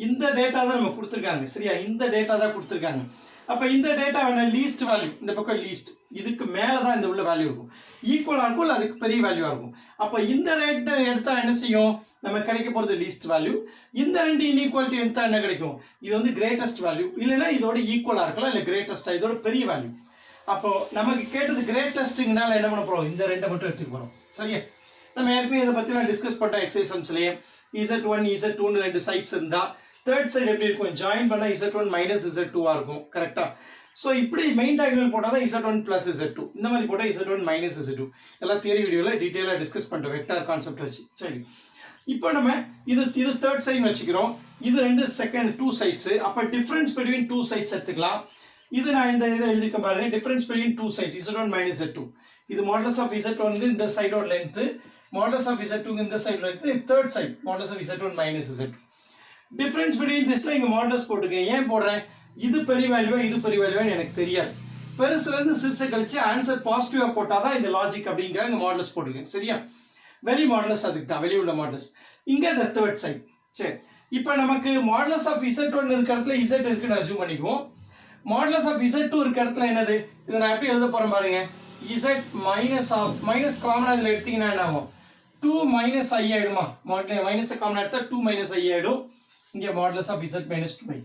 இந்த டேட்டா தான் நம்ம கொடுத்துருக்காங்க. சரியா? இந்த டேட்டா தான் கொடுத்துருக்காங்க. அப்போ இந்த டேட்டா வேணா லீஸ்ட் வேல்யூ, இந்த பக்கம் லீஸ்ட், இதுக்கு மேலே தான் இந்த உள்ள வேல்யூ இருக்கும். ஈக்குவலாக இருக்கும் இல்லை அதுக்கு பெரிய வேல்யூவாக இருக்கும். அப்போ இந்த ரேட்டை எடுத்தால் என்ன செய்யும், நம்ம கிடைக்க போகிறது லீஸ்ட் வேல்யூ. இந்த ரெண்டு இன்இக்வாலிட்டி எடுத்தால் என்ன கிடைக்கும், இது வந்து கிரேட்டஸ்ட் வேல்யூ, இல்லைன்னா இதோட ஈக்குவலாக இருக்கலாம், இல்லை கிரேட்டஸ்டாக இதோட பெரிய வேல்யூ. அப்போ நமக்கு கேட்டது கிரேட்டஸ்ட்டுங்கனால என்ன பண்ண போகிறோம், இந்த ரெண்டை மட்டும் எடுத்துக்க போகிறோம். சரியா? நம்ம ஏற்கனவே இதை பற்றிலாம் டிஸ்கஸ் பண்ணுறோம். எக்ஸைஸ் சம்ஸ்லேயே Z1 Z2 ரெண்டு சைட்ஸ் இருந்தால் தேர்ட் சைடு எப்படி இருக்கும், ஜாயின் பண்ணால் Z1 மைனஸ் Z2 இருக்கும். கரெக்டாக? ஸோ இப்படி மெயின் டயகனல் போட்டால் தான் Z1 ப்ளஸ் Z2, இந்த மாதிரி போட்டால் Z1 மைனஸ் Z2. எல்லாம் தியரி வீடியோவில் டீட்டெயிலாக டிஸ்கஸ் பண்ணுறோம் வெக்டார் கான்செப்ட் வச்சு. சரி, இப்போ நம்ம இது தேர்ட் சைடு வச்சுக்கிறோம். இது ரெண்டு செகண்ட் டூ சைட்ஸு. அப்போ டிஃப்ரென்ஸ் பிட்வீன் டூ சைட்ஸ் எடுத்துக்கலாம். இது நான் இந்த இதை எழுதிக்க பாருங்க, difference between two sides Z1 minus Z2. இது மாடலஸ் ஆஃப் Z1 இந்த சைடோட லென்த், மாடலஸ் ஆஃப் Z2 இந்த side length, third side modulus of Z1 minus Z2. Difference between திஸ்ல இங்க மாடலஸ் போட்டுருக்கேன். ஏன் போடுறேன், இது பெரிய வேல்யூவா இது பெரிய வேல்யூவான்னு எனக்கு தெரியாது. பெருசுலேருந்து சிறுசை கழிச்சு ஆன்சர் பாசிட்டிவாக போட்டால் தான் இந்த லாஜிக் அப்படிங்கிற இங்கே மாடலஸ் போட்டிருக்கேன். சரியா? வெளி மாடலஸ் அதுக்கு தான், வெளியுள்ள மாடலஸ். இங்கே இந்த தேர்ட் சைடு. சரி, இப்போ நமக்கு மாடலஸ் ஆஃப் Z1 இருக்க இடத்துல Z இருக்குன்னு அஸ்யூம் பண்ணிக்குவோம். மாடலஸ் ஆஃப் Z2 இருக்க இடத்துல என்னது, இதை நான் எப்படி எழுத போகிறேன் பாருங்க. Z மைனஸ் ஆஃப் மைனஸ் காமனாக இதில் எடுத்தீங்கன்னா என்ன ஆகும், 2 மைனஸ் ஐ ஆகிடுமா, மைனஸ் காமனாக எடுத்தால் 2 மைனஸ் ஐ ஆகிடும். இங்கே modulus of Z minus 2i.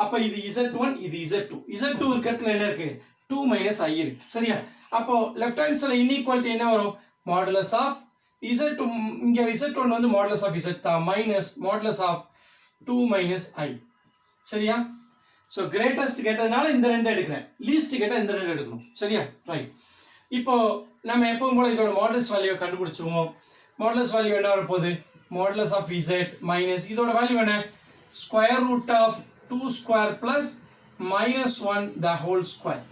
அப்போ இது Z1 இது Z2. Z2 இருக்க இடத்துல என்ன இருக்கு, 2 மைனஸ் ஐ இருக்கு. சரியா? அப்போ லெஃப்ட் ஹேண்ட் சைடில் இன்இக்வாலிட்டி என்ன வரும், மாடலஸ் ஆஃப் Z2, இங்கே Z1 வந்து மாடலஸ் ஆஃப் Z தான், மைனஸ் மாடலஸ் ஆஃப் 2 மைனஸ் ஐ. சரியா? ஸோ கிரேட்டஸ்ட் கேட்டதுனால இந்த ரெண்டு எடுக்கிறேன், லீஸ்ட் கேட்டால் இந்த ரெண்டு எடுக்கணும். சரியா? ரைட். இப்போ நம்ம எப்பவும் போல இதோட மாடலஸ் வேல்யூவை கண்டுபிடிச்சிருவோம். மாடலஸ் வேல்யூ என்ன வரப்போகுது, மாடலஸ் ஆஃப் Z மைனஸ் இதோட வேல்யூ என்ன, square root of 2 square plus minus 1 the whole square.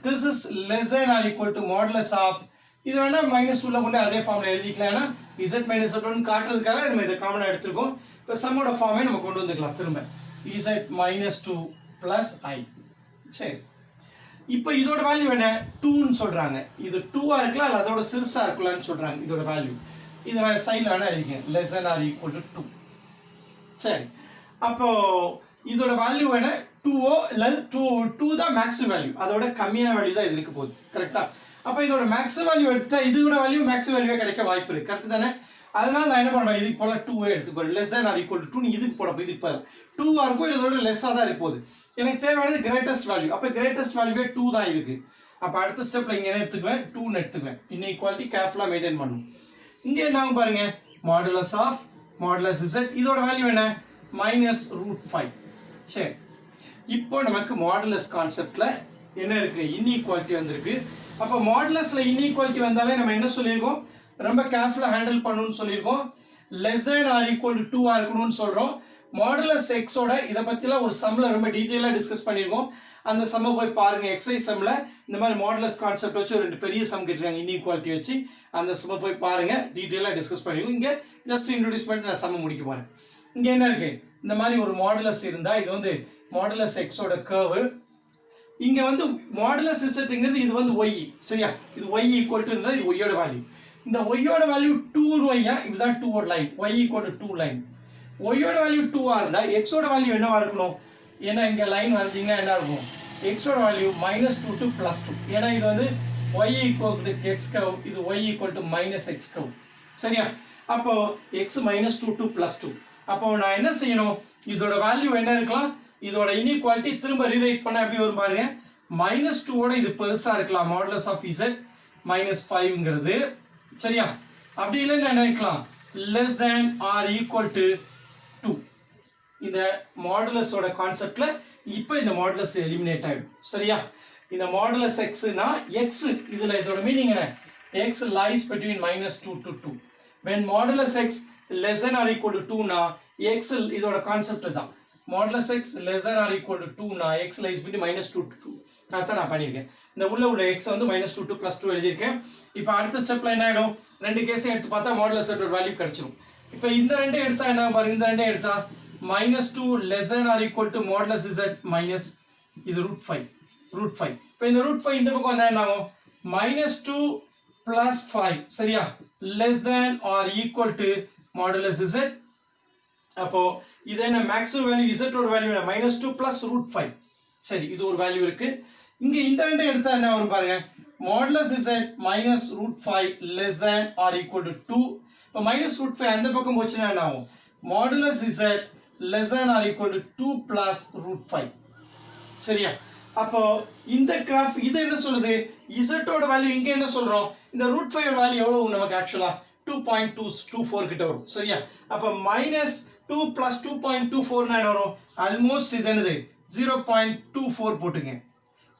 This is less than or equal to modulus of, இது வேணா மைனஸ் உள்ள கொண்டு அதே ஃபார்ம்ல எழுதிக்கலாம். ஏன்னா Z மைனஸ் Z1 காட்டுறதுக்காக நம்ம இதை காமனாக எடுத்துருக்கோம். இப்போ சம்மோட ஃபார்மே நம்ம கொண்டு வந்துக்கலாம் திரும்ப. Z மைனஸ் 2 பிளஸ் ஐ. சரி, இப்போ இதோட வேல்யூ என்ன, 2ன்னு சொல்றாங்க. இது 2ஆ இருக்கலாம் இல்லை அதோட சிறுசா இருக்கலாம்னு சொல்றாங்க. இதோட வேல்யூ இதை சைடில் வேணா எழுதிக்கேன், less than or equal to 2. சரி, அப்போ இதோட வேல்யூ என்ன, 2ஓ இல்லை 2 தான் மேக்ஸிமம் வேல்யூ, அதோட கம்மியான வேல்யூ தான் இது இருக்க போகுது. கரெக்டா? அப்போ இதோட மேக்ஸிமம் வேல்யூ எடுத்துட்டா இதோட வேல்யூ மேக்ஸிமம் வேல்யூவே கிடைக்க வாய்ப்பு இருக்கு. கரெக்ட் தானே? அதனால நான் என்ன பண்ணுவேன், இதுக்கு போல 2 எடுத்து போறேன். Less than or equal to 2 இதுக்கு போட இதுக்கு போகிறேன். 2ஆ இருக்கும், இதோட லெஸ்ஸாக தான் இருக்க போகுது. எனக்கு தேவையானது கிரேட்டஸ்ட் வேல்யூ. அப்போ கிரேட்டஸ்ட் வேல்யூவே 2 தான் இதுக்கு. அப்போ அடுத்த ஸ்டெப்ல இங்கே என்ன எடுத்துக்குவேன், 2ன்னு எடுத்துக்குவேன். இன்இக்வாலிட்டி கேர்ஃபுல்லாக மெயின்டைன் பண்ணணும். இங்கே என்ன பாருங்க, மாடுலஸ் ஆஃப் மாடுலஸ் Z இதோட வேல்யூ என்ன, மைனஸ் ரூட் 5. சரி, இப்போ நமக்கு மாடுலஸ் கான்செப்ட்ல என்ன இருக்கு, இன்இக்வாலிட்டி வந்திருக்கு. அப்போ மாடுலஸ்ல இன்இக்வாலிட்டி வந்தாலே நம்ம என்ன சொல்லியிருக்கோம், ரொம்ப கேர்ஃபுல்லாக ஹேண்டில் பண்ணணும்னு சொல்லியிருக்கோம். Less than or equal to 2 இருக்கணும்னு சொல்கிறோம். மாடுலஸ் எக்ஸோட இதை பற்றிலாம் ஒரு சம்மில் ரொம்ப டீட்டெயிலாக டிஸ்கஸ் பண்ணியிருக்கோம். அந்த சம்மை போய் பாருங்க. எக்ஸைஸ் சம்மில் இந்த மாதிரி மாடுலஸ் கான்செப்ட் வச்சு ஒரு 2 பெரிய சம் கேட்டிருக்காங்க இன்இக்வாலிட்டி வச்சு. அந்த சம்மை போய் பாருங்க, டீட்டெயிலாக டிஸ்கஸ் பண்ணிருக்கோம். இங்கே ஜஸ்ட் இன்ட்ரோடியூஸ் பண்ணிட்டு நான் சம்மை முடிக்க போகிறேன். இங்கே என்ன இருக்கு, இந்த மாதிரி ஒரு மாடுலஸ் இருந்தால் இது வந்து மாடுலஸ் எக்ஸோட கர்வு. இங்கே வந்து மாடுலஸ் இசட்டுங்கிறது இது வந்து ஒய். சரியா? இது ஒய் ஈக்குவல் டுன்றது இது ஒய்யோட வேல்யூ. இந்த ஒய்யோட வேல்யூ 2 ஒய்யா, இதுதான் 2 line, y equal to 2 line. ஒய்யோட வேல்யூ 2ஆ இருந்தால் எக்ஸோட வேல்யூ என்னவா இருக்கணும், ஏன்னா இங்கே லைன் வரைஞ்சிங்கன்னா என்ன இருக்கும், எக்ஸோட வேல்யூ -2 to +2. ஏன்னா இது வந்து y equal to x curve, இது y equal to minus x curve. சரியா? அப்போ எக்ஸ் -2 to +2. அப்போ நான் என்ன செய்யணும், இதோட வேல்யூ என்ன இருக்கலாம், இதோட இன்இக்வாலிட்டி திரும்ப ரீரைட் பண்ண எப்படி வரும் பாருங்க. -2ஓட இது பெருசா இருக்கலாம், மாடுலஸ் ஆஃப் Z -5ங்கிறது. சரியா? அப்படி இல்லைன்னு நினைக்கலாம், less than or equal to 2. இந்த மாடுலஸோட கான்செப்ட்ல இப்போ இந்த மாடுலஸ் எலிமினேட் ஆகிடும். சரியா? இந்த மாடுலஸ் எக்ஸ்னா எக்ஸ் இதில் இதோட மீனிங் என்ன X lies between -2 to 2 when modulus x less than or equal to 2 னா x இதோட கான்செப்ட் தான் modulus x less than or equal to 2 னா x lies between -2 to 2 அதான் நான் பண்ணியிருக்கேன் இந்த உள்ள x வந்து -2 to +2 எழுதியிருக்கேன் இப்போ அடுத்த ஸ்டெப்ல என்ன ஆகிடும் ரெண்டு கேஸையும் எடுத்து பார்த்தா மாடுலஸ் ஒரு வேல்யூ கிடைச்சிடும் இப்போ இந்த ரெண்டே எடுத்தா என்ன பாருங்க இந்த ரெண்டே எடுத்தா -2 less than or equal to modulus z minus இது √5 இப்போ இந்த √5 இந்த பக்கம் வந்தா என்ன ஆகும் -2 plus 5 சரியா less than or equal to modulus z அப்போ இது என்ன மேக்ஸிமம் வேல்யூ z ஓட வேல்யூ என்ன -2 plus √5 சரி இது ஒரு வேல்யூ இருக்கு இங்க இந்த ரெண்டை எடுத்தா என்ன வரும் பாருங்க modulus z minus √5 less than or equal to 2 இப்போ -√5 அந்த பக்கம் போச்சுன்னா என்ன ஆகும் modulus z less than or equal to 2 plus √5 சரியா அப்போ இந்த கிராஃப் இது என்ன சொல்லுது z ஓட வேல்யூ இங்க என்ன சொல்றோம் இந்த √5 ஓட வேல்யூ எவ்வளவு நமக்கு ஆக்சுவலா 2.224 கிட்ட வரும் சரியா அப்ப -2 plus 2.24 னா என்ன வரும் ஆல்மோஸ்ட் இது என்னது 0.24 போட்டுங்க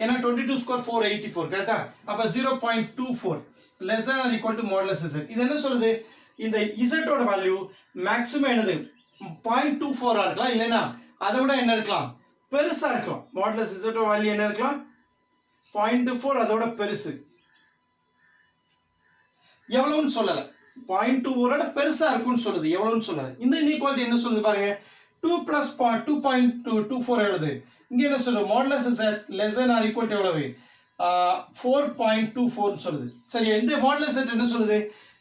ஏன்னா 22 ஸ்கொயர் 484 கரெக்ட்டா அப்ப 0.24 less than or equal to modulus z இது என்ன சொல்லுது இந்த z ஓட வேல்யூ மேக்ஸிமம் என்னது 0.24 இருக்கலாம் இல்லனா அதை விட என்ன இருக்கலாம் பெருசா இருக்கலாம் modulus z ஓட வேல்யூ என்ன இருக்கலாம் 0.24 அதோட பெருசு எவ்வளவுன்னு சொல்லல 0.2 ஓட பெருசா இருக்கும்னு சொல்லுது எவ்வளவுன்னு சொல்லல இந்த இன்இக்வாலிட்டி என்ன சொல்லுது பாருங்க 2 plus 2.24 எழுது இங்க என்ன சொல்லுது modulus z less than or equal to எவ்வளவு 4.24 சொல்லுது சரி இந்த modulus z என்ன சொல்லுது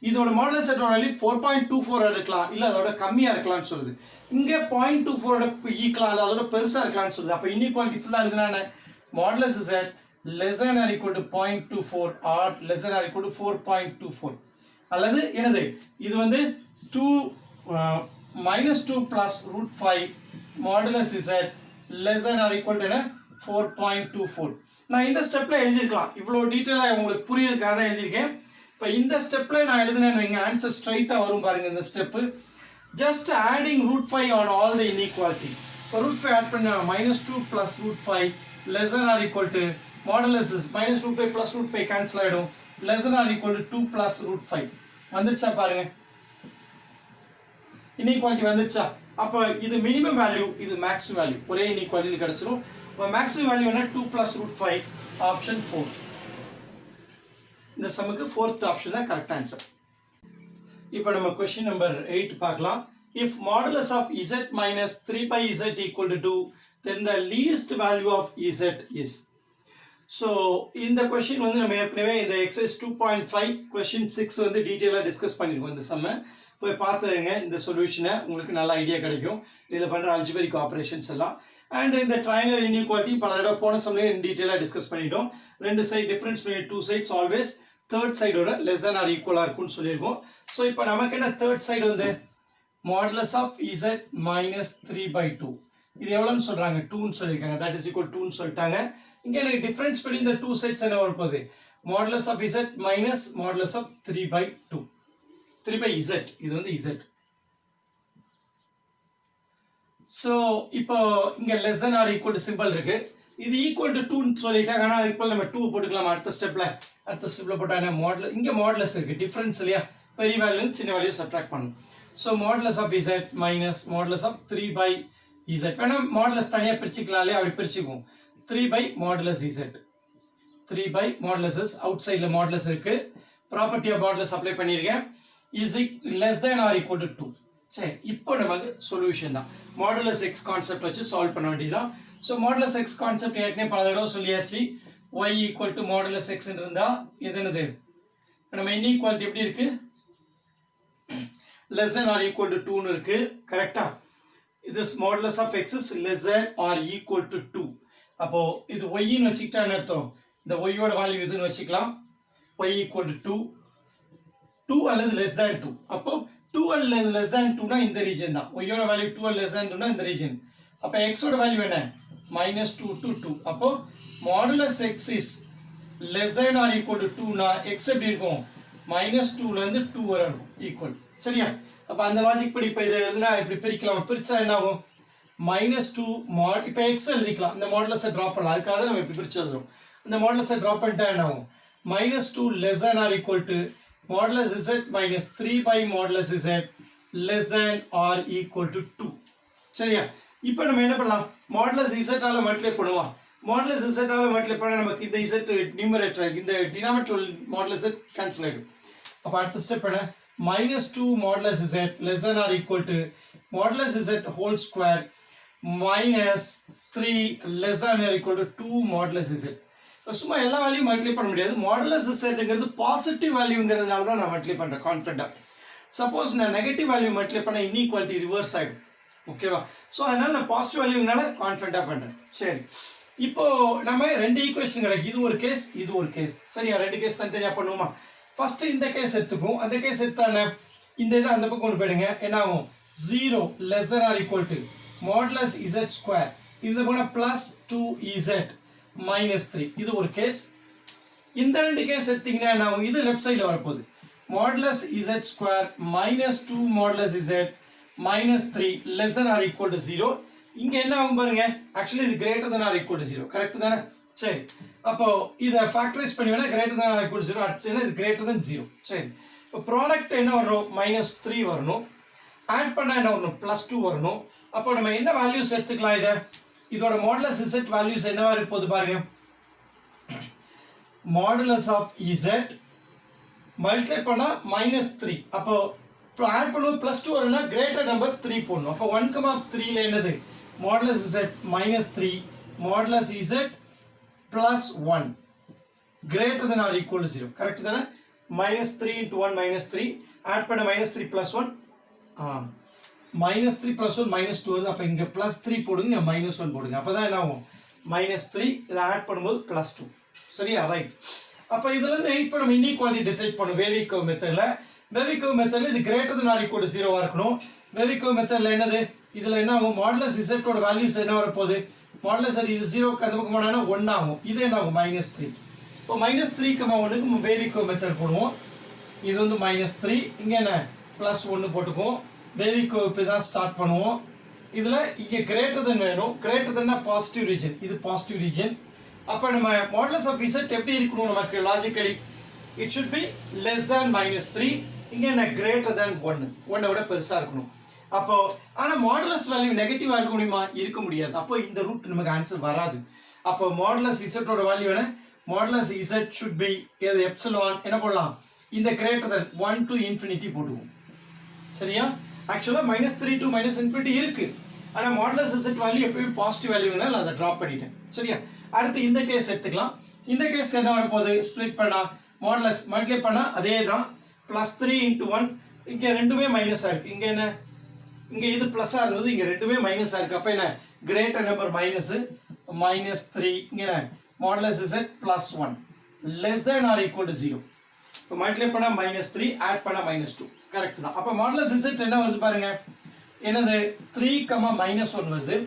இதோட modulus z ஓட வேல்யூ 4.24 இருக்கலாம் இல்ல அதோட கம்மியா இருக்கலாம்னு சொல்லுது இங்க 0.24 ஓட ஈக்குவலா இல்ல அதோட பெருசா இருக்கலாம்னு சொல்லுது அப்ப இன்இக்வாலிட்டி ஃபுல்லா எழுதுனா என்ன modulus z less than or equal to 0.24 or less than or equal to 4.24 அல்லது என்னது இது வந்து 2 plus √5 modulus z less than or equal to 4.24 நான் இந்த ஸ்டெப்ல எழுதிருக்கலாம் இவ்வளவு டீடைலா உங்களுக்கு புரியறதுக்காக தான் எழுதிருக்கேன் இப்போ இந்த ஸ்டெப்ல நான் எழுதுனேன்னு வைங்க ஆன்சர் ஸ்ட்ரைட்டா வரும் பாருங்க இந்த step just adding √5 on all the inequality இப்போ √5 ஆட் பண்ணா -2 plus √5 less than or equal to modulus -√5 plus √5 cancel ஆயிடும் less than or equal to 2 plus √5 வந்துருச்சா பாருங்க இன்இக்வாலிட்டி வந்துருச்சா அப்ப இது மினிமம் வேல்யூ இது மேக்ஸிமம் வேல்யூ ஒரே இன்இக்வாலிட்டி கிடைச்சிரும் அப்ப மேக்ஸிமம் வேல்யூ என்ன 2 plus √5 ஆப்ஷன் 4 இந்த சம்முக்கு 4th ஆப்ஷன் தான் கரெக்ட் ஆன்சர் இப்போ நம்ம क्वेश्चन நம்பர் 8 பார்க்கலாம் if modulus of z minus 3 by z equal to 2 then the least value of z is so இந்த क्वेश्चन வந்து நம்ம ஏற்கனவே இந்த எக்சர்சைஸ் 2.5 क्वेश्चन 6 வந்து டீடைலா டிஸ்கஸ் பண்ணிருக்கோம் இந்த சம்ம போய் பார்த்துங்க இந்த சொல்யூஷனை உங்களுக்கு நல்ல ஐடியா கிடைக்கும் இதுல பண்ற அல்ஜிபிரிக் ஆபரேஷன்ஸ் எல்லாம் and இந்த ட்ரையாங்கிள் இன்இக்வாலிட்டி பல தடவை போன சம்ல டீடைலா டிஸ்கஸ் பண்ணிட்டோம் ரெண்டு side difference between two sides always third side ஓட less than or equal ஆ இருக்கும்னு சொல்லிருக்கோம் சோ இப்போ நமக்கு என்ன third side வந்து modulus of z minus 3/2 இது எவ்வளவுன்னு சொல்றாங்க 2 ன்னு சொல்லிருக்காங்க that is equal to 2 ன்னு சொல்லிட்டாங்க இங்க எனக்கு difference between the two sides என்ன வர போகுது modulus of z minus modulus of 3/2 3/z இது வந்து z சோ இப்போ இங்க less than or equal to symbol இருக்கு இது equal to 2 ன்னு சொல்லிட்டாங்க ஆனா இப்போ நம்ம 2 போட்டுக்கலாம் அடுத்த ஸ்டெப்ல போட்டா என்ன மாடுலஸ் இங்க மாடுலஸ் இருக்கு டிஃபரன்ஸ் இல்லையா பெரிய வேல்யூ சின்ன வேல்யூ சப்ட்ராக்ட் பண்ணனும் so modulus of z minus modulus of 3/z வேணா மாடுலஸ் தனியா பிரிச்சுக்கலாம்ல அப்படி பிரிச்சுக்குவோம் 3/modulus z 3/modulus அவுட் சைடுல மாடுலஸ் இருக்கு ப்ராப்பர்ட்டி ஆஃப் மாடுலஸ் அப்ளை பண்ணிருக்கேன் is less than or equal to 2 சரி இப்போ நமக்கு சொல்யூஷன் தான் மாடுலஸ் x கான்செப்ட் வச்சு சால்வ் பண்ண வேண்டியதுதான் சோ மாடுலஸ் x கான்செப்ட் ஏற்கனவே பல தடவை சொல்லியாச்சு y equal to modulus x ன்னு இருந்தா இது என்னது நம்ம இன்இக்வாலிட்டி எப்படி இருக்கு less than or equal to 2 ன்னு இருக்கு கரெக்ட்டா இது modulus of x is less than or equal to 2 அப்போ இது y ன்னு வச்சிட்டா என்ன அர்த்தம் இந்த y ஓட வேல்யூ இதுன்னு வச்சுக்கலாம் y equal to 2 அல்லது less than 2 அப்போ 2 அல்லது less than 2 னா இந்த ரீஜன் தான் y ஓட வேல்யூ 2 அல்லது less than 2 னா இந்த ரீஜன் அப்ப x ஓட வேல்யூ என்ன -2 to 2 அப்போ modulus x is less than or equal to 2 னா x எப்படி இருக்கும் -2 ல இருந்து 2 வரை இருக்கும் ஈக்குவல் சரியா அப்ப அந்த லாஜிக் படி இப்ப இத எழுதுனா இப்படி பிரிக்கலாம் பிரிச்சா என்ன ஆகும் -2 mod இப்ப x எழுதிக்கலாம் இந்த மாடுலஸை டிராப் பண்ணலாம் அதுக்காக நம்ம இப்படி பிரிச்சு எழுதுறோம் இந்த மாடுலஸை ட்ராப் பண்ணிட்டா என்ன ஆகும் -2 less than or equal to modulus z minus 3 by modulus z less than or equal to 2. சரியா? இப்போ நம்ம என்ன பண்ணலாம் மாடுலஸ் z ஆல மல்டிப்ளை பண்ணுவோம். மாடுலஸ் z ஆல மல்டிப்ளை பண்ணா நமக்கு இந்த z நியூமரேட்டர் இந்த டினாமினேட்டர் மாடுலஸ் z கேன்சல் ஆயிடும். அப்ப அடுத்த ஸ்டெப் என்ன -2 modulus z less than or equal to modulus z whole square minus 3 less than or equal to 2 modulus z. சும்மா எல்லா வேல்யூ மல்டிப்ளை பண்ண முடியாது. மாடுலஸ் zங்கிறது பாசிட்டிவ் வேல்யூங்கிறதுனால தான் நான் மல்டிப்ளை பண்றேன் கான்ஃபிடென்ட்டா. சப்போஸ் நான் நெகட்டிவ் வேல்யூ மல்டிப்ளை பண்ணா இன்இக்வாலிட்டி ரிவர்ஸ் ஆயிடும். ஓகேவா? சோ அதனால நான் பாசிட்டிவ் வேல்யூங்கனால கான்ஃபிடென்ட்டா பண்றேன். சரி. இப்போ நம்ம ரெண்டு ஈக்குவேஷன் கிடைக்கு. இது ஒரு கேஸ், இது ஒரு கேஸ். சரியா? ரெண்டு கேஸ் தனித்தனியா பண்ணுவோமா? ஃபர்ஸ்ட் இந்த கேஸ் எடுத்துக்கும். அந்த கேஸ் எடுத்தானே இந்த இதை அந்த பக்கம் கொண்டு போயிடுங்க. என்ன ஆகும் 0 less than or equal to modulus z square இது போனா plus 2z minus 3 இது ஒரு கேஸ். இந்த ரெண்டு கேஸ் எடுத்தீங்கன்னா என்ன ஆகும் இது லெஃப்ட் சைடுல வரப்போகுது modulus z square minus 2 modulus z minus 3 less than or equal to 0. இங்க என்ன ஆகும் பாருங்க ஆக்சுவலி இது greater than or equal to 0 correct தானே? சரி அப்போ இதை ஃபேக்டரைஸ் பண்ணினா greater than or equal to 0 அடுத்து இது greater than 0. சரி இப்போ ப்ராடக்ட் என்ன வரும் -3 வரணும். ஆட் பண்ணா என்ன வரணும் +2 வரணும். அப்போ நம்ம என்ன வேல்யூஸ் எடுத்துக்கலாம் இதை இதோட மாடுலஸ் z வேல்யூஸ் என்னவா இருக்க போகுது பாருங்க மாடுலஸ் ஆஃப் z மல்டிப்ளை பண்ணா -3 அப்போ ஆட் பண்ணும்போது +2 வரும்னா கிரேட்டர் நம்பர் 3 போடணும். அப்போ 1,3 ல என்னது modulus z -3 modulus z plus 1 greater than or equal to 0 correct தானே? -3 into 1 -3 ஆட் பண்ண -3 plus 1 -3 plus 1 -2 வருது. அப்போ இங்க +3 போடுங்க இங்க -1 போடுங்க. அப்பதான் என்ன ஆகும் -3 இதை ஆட் பண்ணும்போது +2. சரியா? ரைட். அப்போ இதுல இருந்து இப்போ நம்ம இன்இக்வாலிட்டி டிசைட் பண்ணும் வேவிகோ மெத்தட்ல. வேவிகோ மெத்தட்ல இது greater than or equal to 0 இருக்கணும். வேவிகோ மெத்தட்ல என்னது இதுல என்ன ஆகும் மாடுலஸ் z ஓட வேல்யூஸ் என்ன வர போகுது மாடுலஸ் இது 0 க்கு அந்த பக்கம் போனா 1 ஆகும். இது என்ன ஆகும் -3. இப்போ -3, 1 க்கு வேவிகோ மெத்தட் போடுவோம். இது வந்து -3 இங்க என்ன +1 போட்டுக்குவோம். வேவிகோ இப்ப தான் ஸ்டார்ட் பண்ணுவோம். இதுல இங்க greater than வேணும். greater than positive region. இது பாசிட்டிவ் ரீஜன். அப்ப நம்ம மாடுலஸ் ஆஃப் z எப்படி இருக்கணும் நமக்கு logically it should be less than -3 இங்க என்ன greater than 1 1 விட பெருசா இருக்கணும். அப்போ ஆனா மாடுலஸ் வேல்யூ நெகட்டிவா இருக்க முடியுமா இருக்க முடியாது. அப்போ இந்த ரூட் நமக்கு ஆன்சர் வராது. அப்போ மாடுலஸ் z ஓட வேல்யூ என்ன மாடுலஸ் z should be இது எப்சிலான் என்ன போடலாம் இந்த greater than 1 to infinity போடுவோம். சரியா? ஆக்சுவலா -3 to −infinity இருக்கு. ஆனா மாடுலஸ் z வேல்யூ எப்பவும் பாசிட்டிவ் வேல்யூங்கனால அதை டிராப் பண்ணிட்டேன். சரியா? அடுத்து இந்த கேஸ் எடுத்துக்கலாம். இந்த கேஸ் என்ன வர போகுது ஸ்ப்ளிட் பண்ணா மாடுலஸ் மல்டிப்ளை பண்ணா அதே தான் +3 into 1 இங்க ரெண்டுமே மைனஸா இருக்கு. இங்க என்ன இங்க இது பிளஸ்ஸா இருந்தது இங்க ரெண்டுமே மைனஸா இருக்கு. அப்ப என்ன கிரேட்டர் நம்பர் -3 இங்க என்ன modulus z +1 less than or equal to 0. இப்போ மல்டிப்ளை பண்ணா -3 ஆட் பண்ணா -2 கரெக்ட் தான். அப்ப மாடுலஸ் z என்ன வருது பாருங்க என்னது 3, -1 வருது.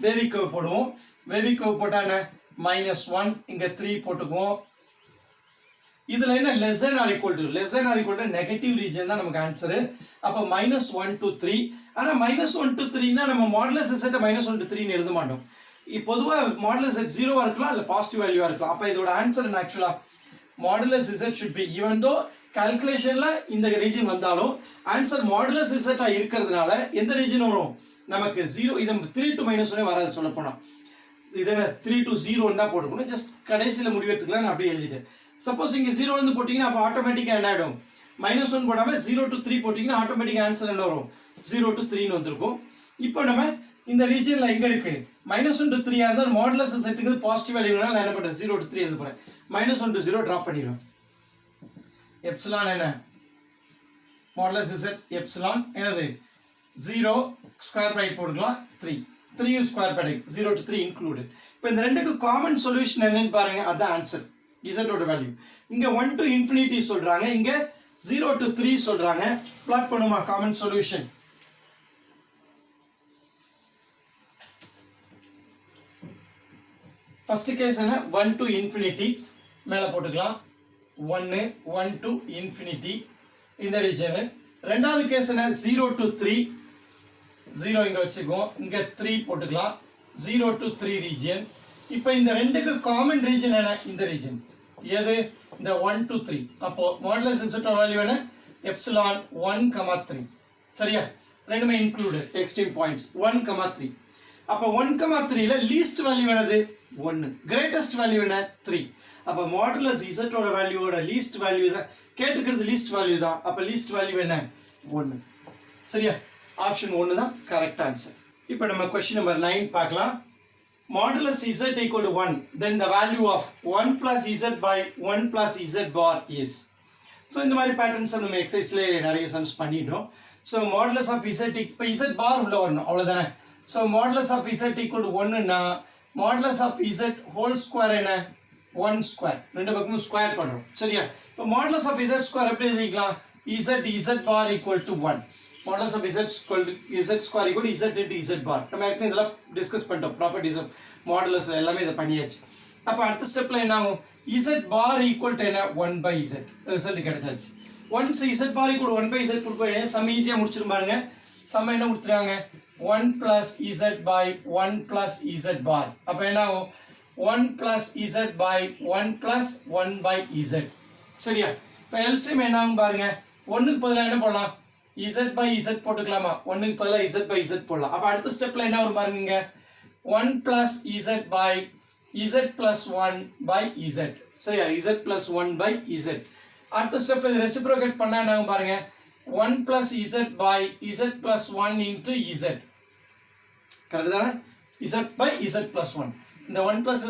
வேவிகோ போடுவோம். வேவிகோ போட்டா என்ன -1 இங்க 3 போட்டுக்குவோம். இதுல என்ன less than or equal to negative region தான் நமக்கு ஆன்சர். அப்ப -1 to 3 ஆனா -1 to 3 னா நம்ம மாடுலஸ் z -1 to 3 ன்னு எழுத மாட்டோம். பொதுவா மாடுலஸ் z 0 இருக்கலாம் இல்ல பாசிட்டிவ் வேல்யூவா இருக்கலாம். அப்ப இதோட ஆன்சர் என்ன ஆக்சுவலா modulus z should be even though கால்குலேஷன்ல இந்த ரீஜன் வந்தாலும் ஆன்சர் மாடுலஸ் z ஆ இருக்கிறதுனால எந்த ரீஜன் வரும் நமக்கு 0 இது 3 to -1 வராது சொல்ல போனா. இத 3 to 0 ன்னு தான் போட்டுக்கணும். ஜஸ்ட் கடைசில முடிவு எடுத்துக்கலாம் நான் அப்படியே எழுதிட்டேன். சப்போஸ் இங்க 0 ல இருந்து போடிங்கனா அப்ப ஆட்டோமேட்டிக்கா என்ன ஆயிடும் -1 போடாம 0 to 3 போடிங்கனா ஆட்டோமேட்டிக் ஆன்சர் என்ன வரும் 0 to 3 ன்னு வந்திருக்கும். இப்போ நம்ம இந்த ரீஜன்ல எங்க இருக்கு -1 to 3 ஆ இருந்தா மாடுலஸ் z க்கு பாசிட்டிவ் வேல்யூனால நான் என்ன பண்றேன் 0 to 3 எழுத போறேன். -1 to 0 டிராப் பண்ணிடுவேன். எப்சிலான் என்ன மாடுலஸ் z எப்சிலான் என்னது 0 ஸ்கொயர் பிராக்கெட் போட்டுக்கலாம் 3 ஸ்கொயர் பிராக்கெட் 0 to 3 இன்க்ளூடட். இப்போ இந்த ரெண்டுக்கு காமன் சொல்யூஷன் என்னன்னு பாருங்க அதான் ஆன்சர் z ஓட வேல்யூ. இங்க 1 to infinity சொல்றாங்க இங்க 0 to 3 சொல்றாங்க. பிளாட் பண்ணுமா காமன் சொல்யூஷன். ஃபர்ஸ்ட் கேஸ் என்ன 1 to infinity மேல போட்டுக்கலாம் 1 to infinity இந்த ரீஜன். ரெண்டாவது கேஸ் என்ன 0 to 3 0 இங்க வச்சுக்கோ இங்க 3 போட்டுக்கலாம் 0 to 3 ரீஜன். இப்போ இந்த ரெண்டுக்கு காமன் ரீஜன் என்ன இந்த ரீஜன் எது இந்த 1 to 3 அப்போ மாடுலஸ் இசட்டோட வேல்யூ என்ன எப்சிலான் 1, 3 சரியா ரெண்டுமே இன்க்ளூடட் எக்ஸ்ட்ரீம் பாயிண்ட்ஸ் 1, 3 அப்போ 1, 3 ல லீஸ்ட் வேல்யூ என்னது 1 கிரேட்டஸ்ட் வேல்யூ என்ன 3 அப்போ மாடுலஸ் இசட்டோட வேல்யூவோட லீஸ்ட் வேல்யூ தான் கேட்டுக்கிறது லீஸ்ட் வேல்யூ தான் அப்போ லீஸ்ட் வேல்யூ என்ன 1 சரியா ஆப்ஷன் 1 தான் கரெக்ட் ஆன்சர் இப்போ நம்ம क्वेश्चन நம்பர் 9 பார்க்கலாம் modulus z equal to 1 then the value of 1 plus z by 1 plus z bar is so இந்த மாதிரி பேட்டர்ன்ஸ் நம்ம எக்ஸசைஸ்ல நிறைய சம்ஸ் பண்ணிட்டோம் so modulus of z இப்போ z bar உள்ள வரணும் அவ்வளவுதானே so modulus of z equal to 1 னா modulus of z whole square என்ன 1 square ரெண்டு பக்கமும் ஸ்கொயர் பண்றோம் சரியா இப்போ modulus of z square எப்படி எழுதிக்கலாம் z bar equal to 1 modulus of z square equal to z into z bar நம்ம ஏற்கனவே இதெல்லாம் டிஸ்கஸ் பண்ணிட்டோம் ப்ராப்பர்ட்டிஸ் ஆஃப் மாடுலஸ் எல்லாமே இதை பண்ணியாச்சு அப்போ அடுத்த ஸ்டெப்ல என்ன ஆகும் z bar equal to என்ன 1 by z ரிசல்ட் கிடைச்சாச்சு once z bar equal to 1 by z கொடுப்போம் சம் ஈஸியாக முடிச்சிரும் பாருங்க சம் என்ன கொடுத்துருக்காங்க 1 plus z by 1 plus z bar அப்போ என்ன ஆகும் 1 plus z by 1 plus 1 by z சரியா இப்போ எல்சிஎம் என்ன ஆகும் பாருங்க 1க்கு பதிலாக என்ன போடலாம் z by z போட்டுக்கலாமா 1க்கு பதிலாக z by z போடலாம் அப்போ அடுத்த ஸ்டெப்ல என்ன வரும் பாருங்க 1 plus z by z plus 1 by z சரியா z plus 1 by z அடுத்த ஸ்டெப்ல இது ரெசிப்ரோகேட் பண்ணா என்ன ஆகும் பாருங்க 1 plus z by z plus 1 into z correct தானே z by z plus 1 இந்த 1 plus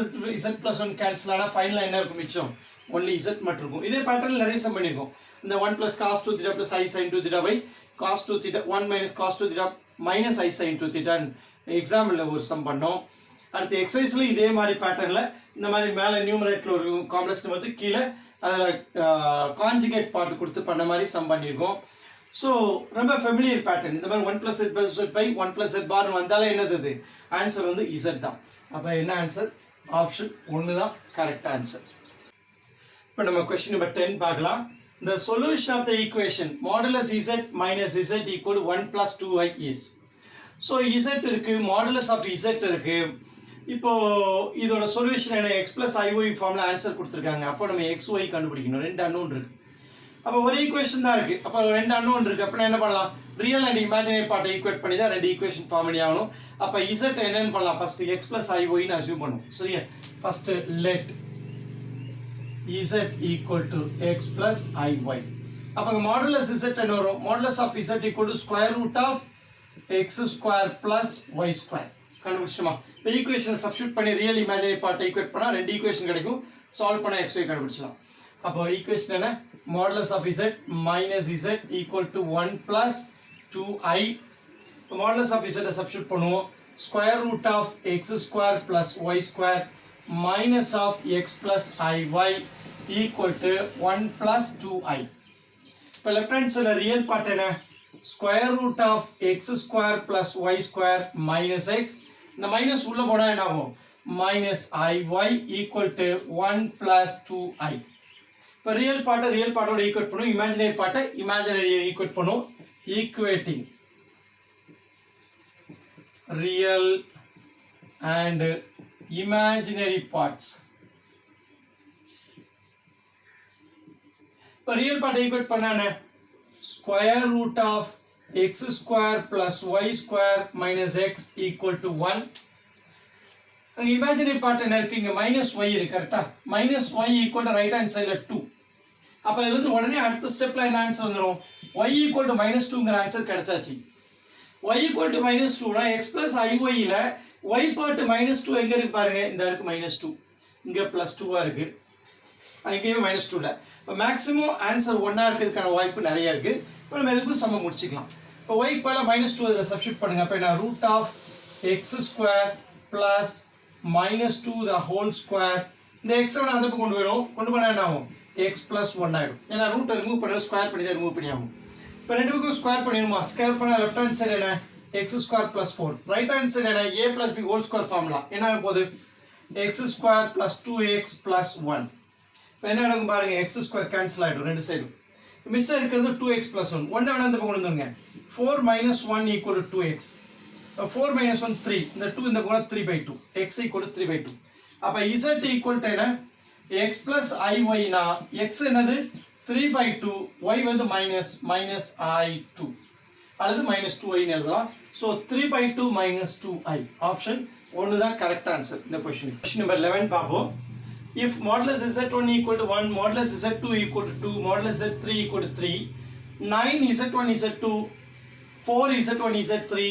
z plus 1 கேன்சல் ஆனா ஃபைனலா என்ன இருக்கும் மிச்சம் only z மட்டும் இருக்கும் இதே பேட்டர்ன்ல நிறைய சம் பண்ணிருக்கோம் இந்த 1 plus cos 2 theta plus i sin 2 theta by cos 2 theta 1 minus cos 2 theta minus i sin 2 theta எக்ஸாம்பிள்ல ஒரு சம் பண்ணோம் அடுத்து எக்ஸசைஸ்ல இதே மாதிரி பேட்டர்ன்ல இந்த மாதிரி மேல நியூமரேட்டர்ல ஒரு காம்ப்ளெக்ஸ் நம்பருக்கு கீழே அதுல கான்ஜுகேட் பார்ட் கொடுத்து பண்ண மாதிரி சம் பண்ணிருக்கோம் ஸோ ரொம்ப ஃபெமிலியர் பேட்டர்ன் இந்த மாதிரி 1 plus z by 1 plus z bar வந்தாலே என்னது ஆன்சர் வந்து z தான் அப்போ என்ன ஆன்சர் ஆப்ஷன் 1 தான் கரெக்ட் ஆன்சர் இப்போ நம்ம क्वेश्चन நம்பர் 10 பார்க்கலாம் the solution of the equation modulus z minus z equal to 1 plus 2i is so z இருக்கு modulus of z இருக்கு இப்போ இதோட சொல்யூஷன் என்ன x plus iy ஃபார்ம்ல ஆன்சர் கொடுத்திருக்காங்க அப்போ நம்ம xy கண்டுபிடிக்கணும் ரெண்டு அன்னோன் இருக்கு அப்போ ஒரு ஈக்குவேஷன் தான் இருக்கு அப்போ ரெண்டு அன்னோன் இருக்கு அப்ப என்ன பண்ணலாம் ரியல் அண்ட் இமேஜினரி பார்ட்டை ஈக்குவேட் பண்ணி தான் ரெண்டு ஈக்குவேஷன் ஃபார்ம் பண்ணி ஆகணும் அப்போ z என்னன்னு பண்ணலாம் ஃபர்ஸ்ட் x plus iy ன்னு அஸ்யூம் பண்ணுவோம் சரியா first let z equal to x plus iy அப்போ modulus z என்ன வரும் modulus of z equal to square root of x square plus y square கண்டுபிடிச்சோமா இப்போ ஈக்குவேஷனை சப்ஸ்டிட்யூட் பண்ணி ரியல் இமேஜினரி பார்ட்டை ஈக்குவேட் பண்ணா ரெண்டு ஈக்குவேஷன் கிடைக்கும் சால்வ் பண்ணா xy கண்டுபிடிச்சலாம் அப்போ ஈக்குவேஷன் என்ன modulus of z minus z equal to 1 plus 2i modulus of z substitute பண்ணுவோம் square root of x square plus y square minus of x plus iy equal to 1 plus 2i இப்போ left hand side real part என்ன square root of x square plus y square minus x இந்த மைனஸ் உள்ள போனா என்ன ஆகும் minus iy equal to 1 plus 2i இப்போ ரியல் பார்ட்டோட ஈக்குவேட் பண்ணும் இமேஜினரி பார்ட்டை இமேஜினரி ஈக்குவேட் பண்ணும் equating real and imaginary parts இப்போ ரியல் பார்ட் ஈக்குவேட் பண்ணானே square root of x square plus y square minus x equal to 1 அங்க இமேஜினரி பார்ட் என்ன இருக்கு இங்க -y இருக்கு கரெக்ட்டா -y equal to right hand side 2 அப்ப இதுல இருந்து உடனே அடுத்த ஸ்டெப்ல என்ன ஆன்சர் வந்துரும் y equal to -2ங்கற ஆன்சர் கிடைச்சாச்சு y equal to -2 னா x plus iy ல y part -2 எங்க இருக்கு பாருங்க இந்த இருக்கு -2 இங்க +2 ஆ இருக்கு அங்கேயும் -2 இல்ல இப்போ மேக்ஸिमम ஆன்சர் 1 ஆ இருக்கிறதுக்கான வாய்ப்பு நிறைய இருக்கு இப்போ நம்ம இதுக்கு சம முடிச்சுக்கலாம் இப்போ y பதிலா -2 இத சப்ஸ்டிட்யூட் பண்ணுங்க அப்ப என்ன √(x square plus -2 the whole square இந்த x ஓட அந்த பக்கம் கொண்டு போனா என்ன ஆகும் x plus 1 ஆயிடும் ஏனா ரூட் ரிமூவ் பண்ணி ஸ்கொயர் பண்ணி ரிமூவ் பண்ணி ஆகும் இப்போ ரெண்டு பக்கம் ஸ்கொயர் பண்ணிடுமா ஸ்கொயர் பண்ணா லெஃப்ட் ஹேண்ட் சைடு என்ன x square plus 4 right hand side என்ன a plus b whole square formula என்ன ஆக போகுது x square plus 2x plus 1 இப்போ என்ன நடக்கும் பாருங்க x square கேன்சல் ஆயிடும் ரெண்டு சைடும் மிச்சம் இருக்கிறது 2x plus 1 ஒண்ணே வேணா இந்த பக்கம் கொண்டு வந்துங்க 4 minus 1 equal to 2x 4 minus 1 3 இந்த 2 இந்த பக்கம் 3/2 x equal to 3/2 அப்போ z equal to என்ன x plus iy னா x என்னது 3/2 y வந்து minus i2 அல்லது -2i எழுதலாம். ஸோ 3/2 -2i ஆப்ஷன் ஒன்று தான் கரெக்ட் ஆன்சர் இந்த கொஸ்டின். கொஸ்டின் நம்பர் 11 பார்ப்போம். If modulus z1 equal to 1, modulus z2 equal to 2, modulus z3 equal to 3, 9 z1 z2, 4 z1 z3,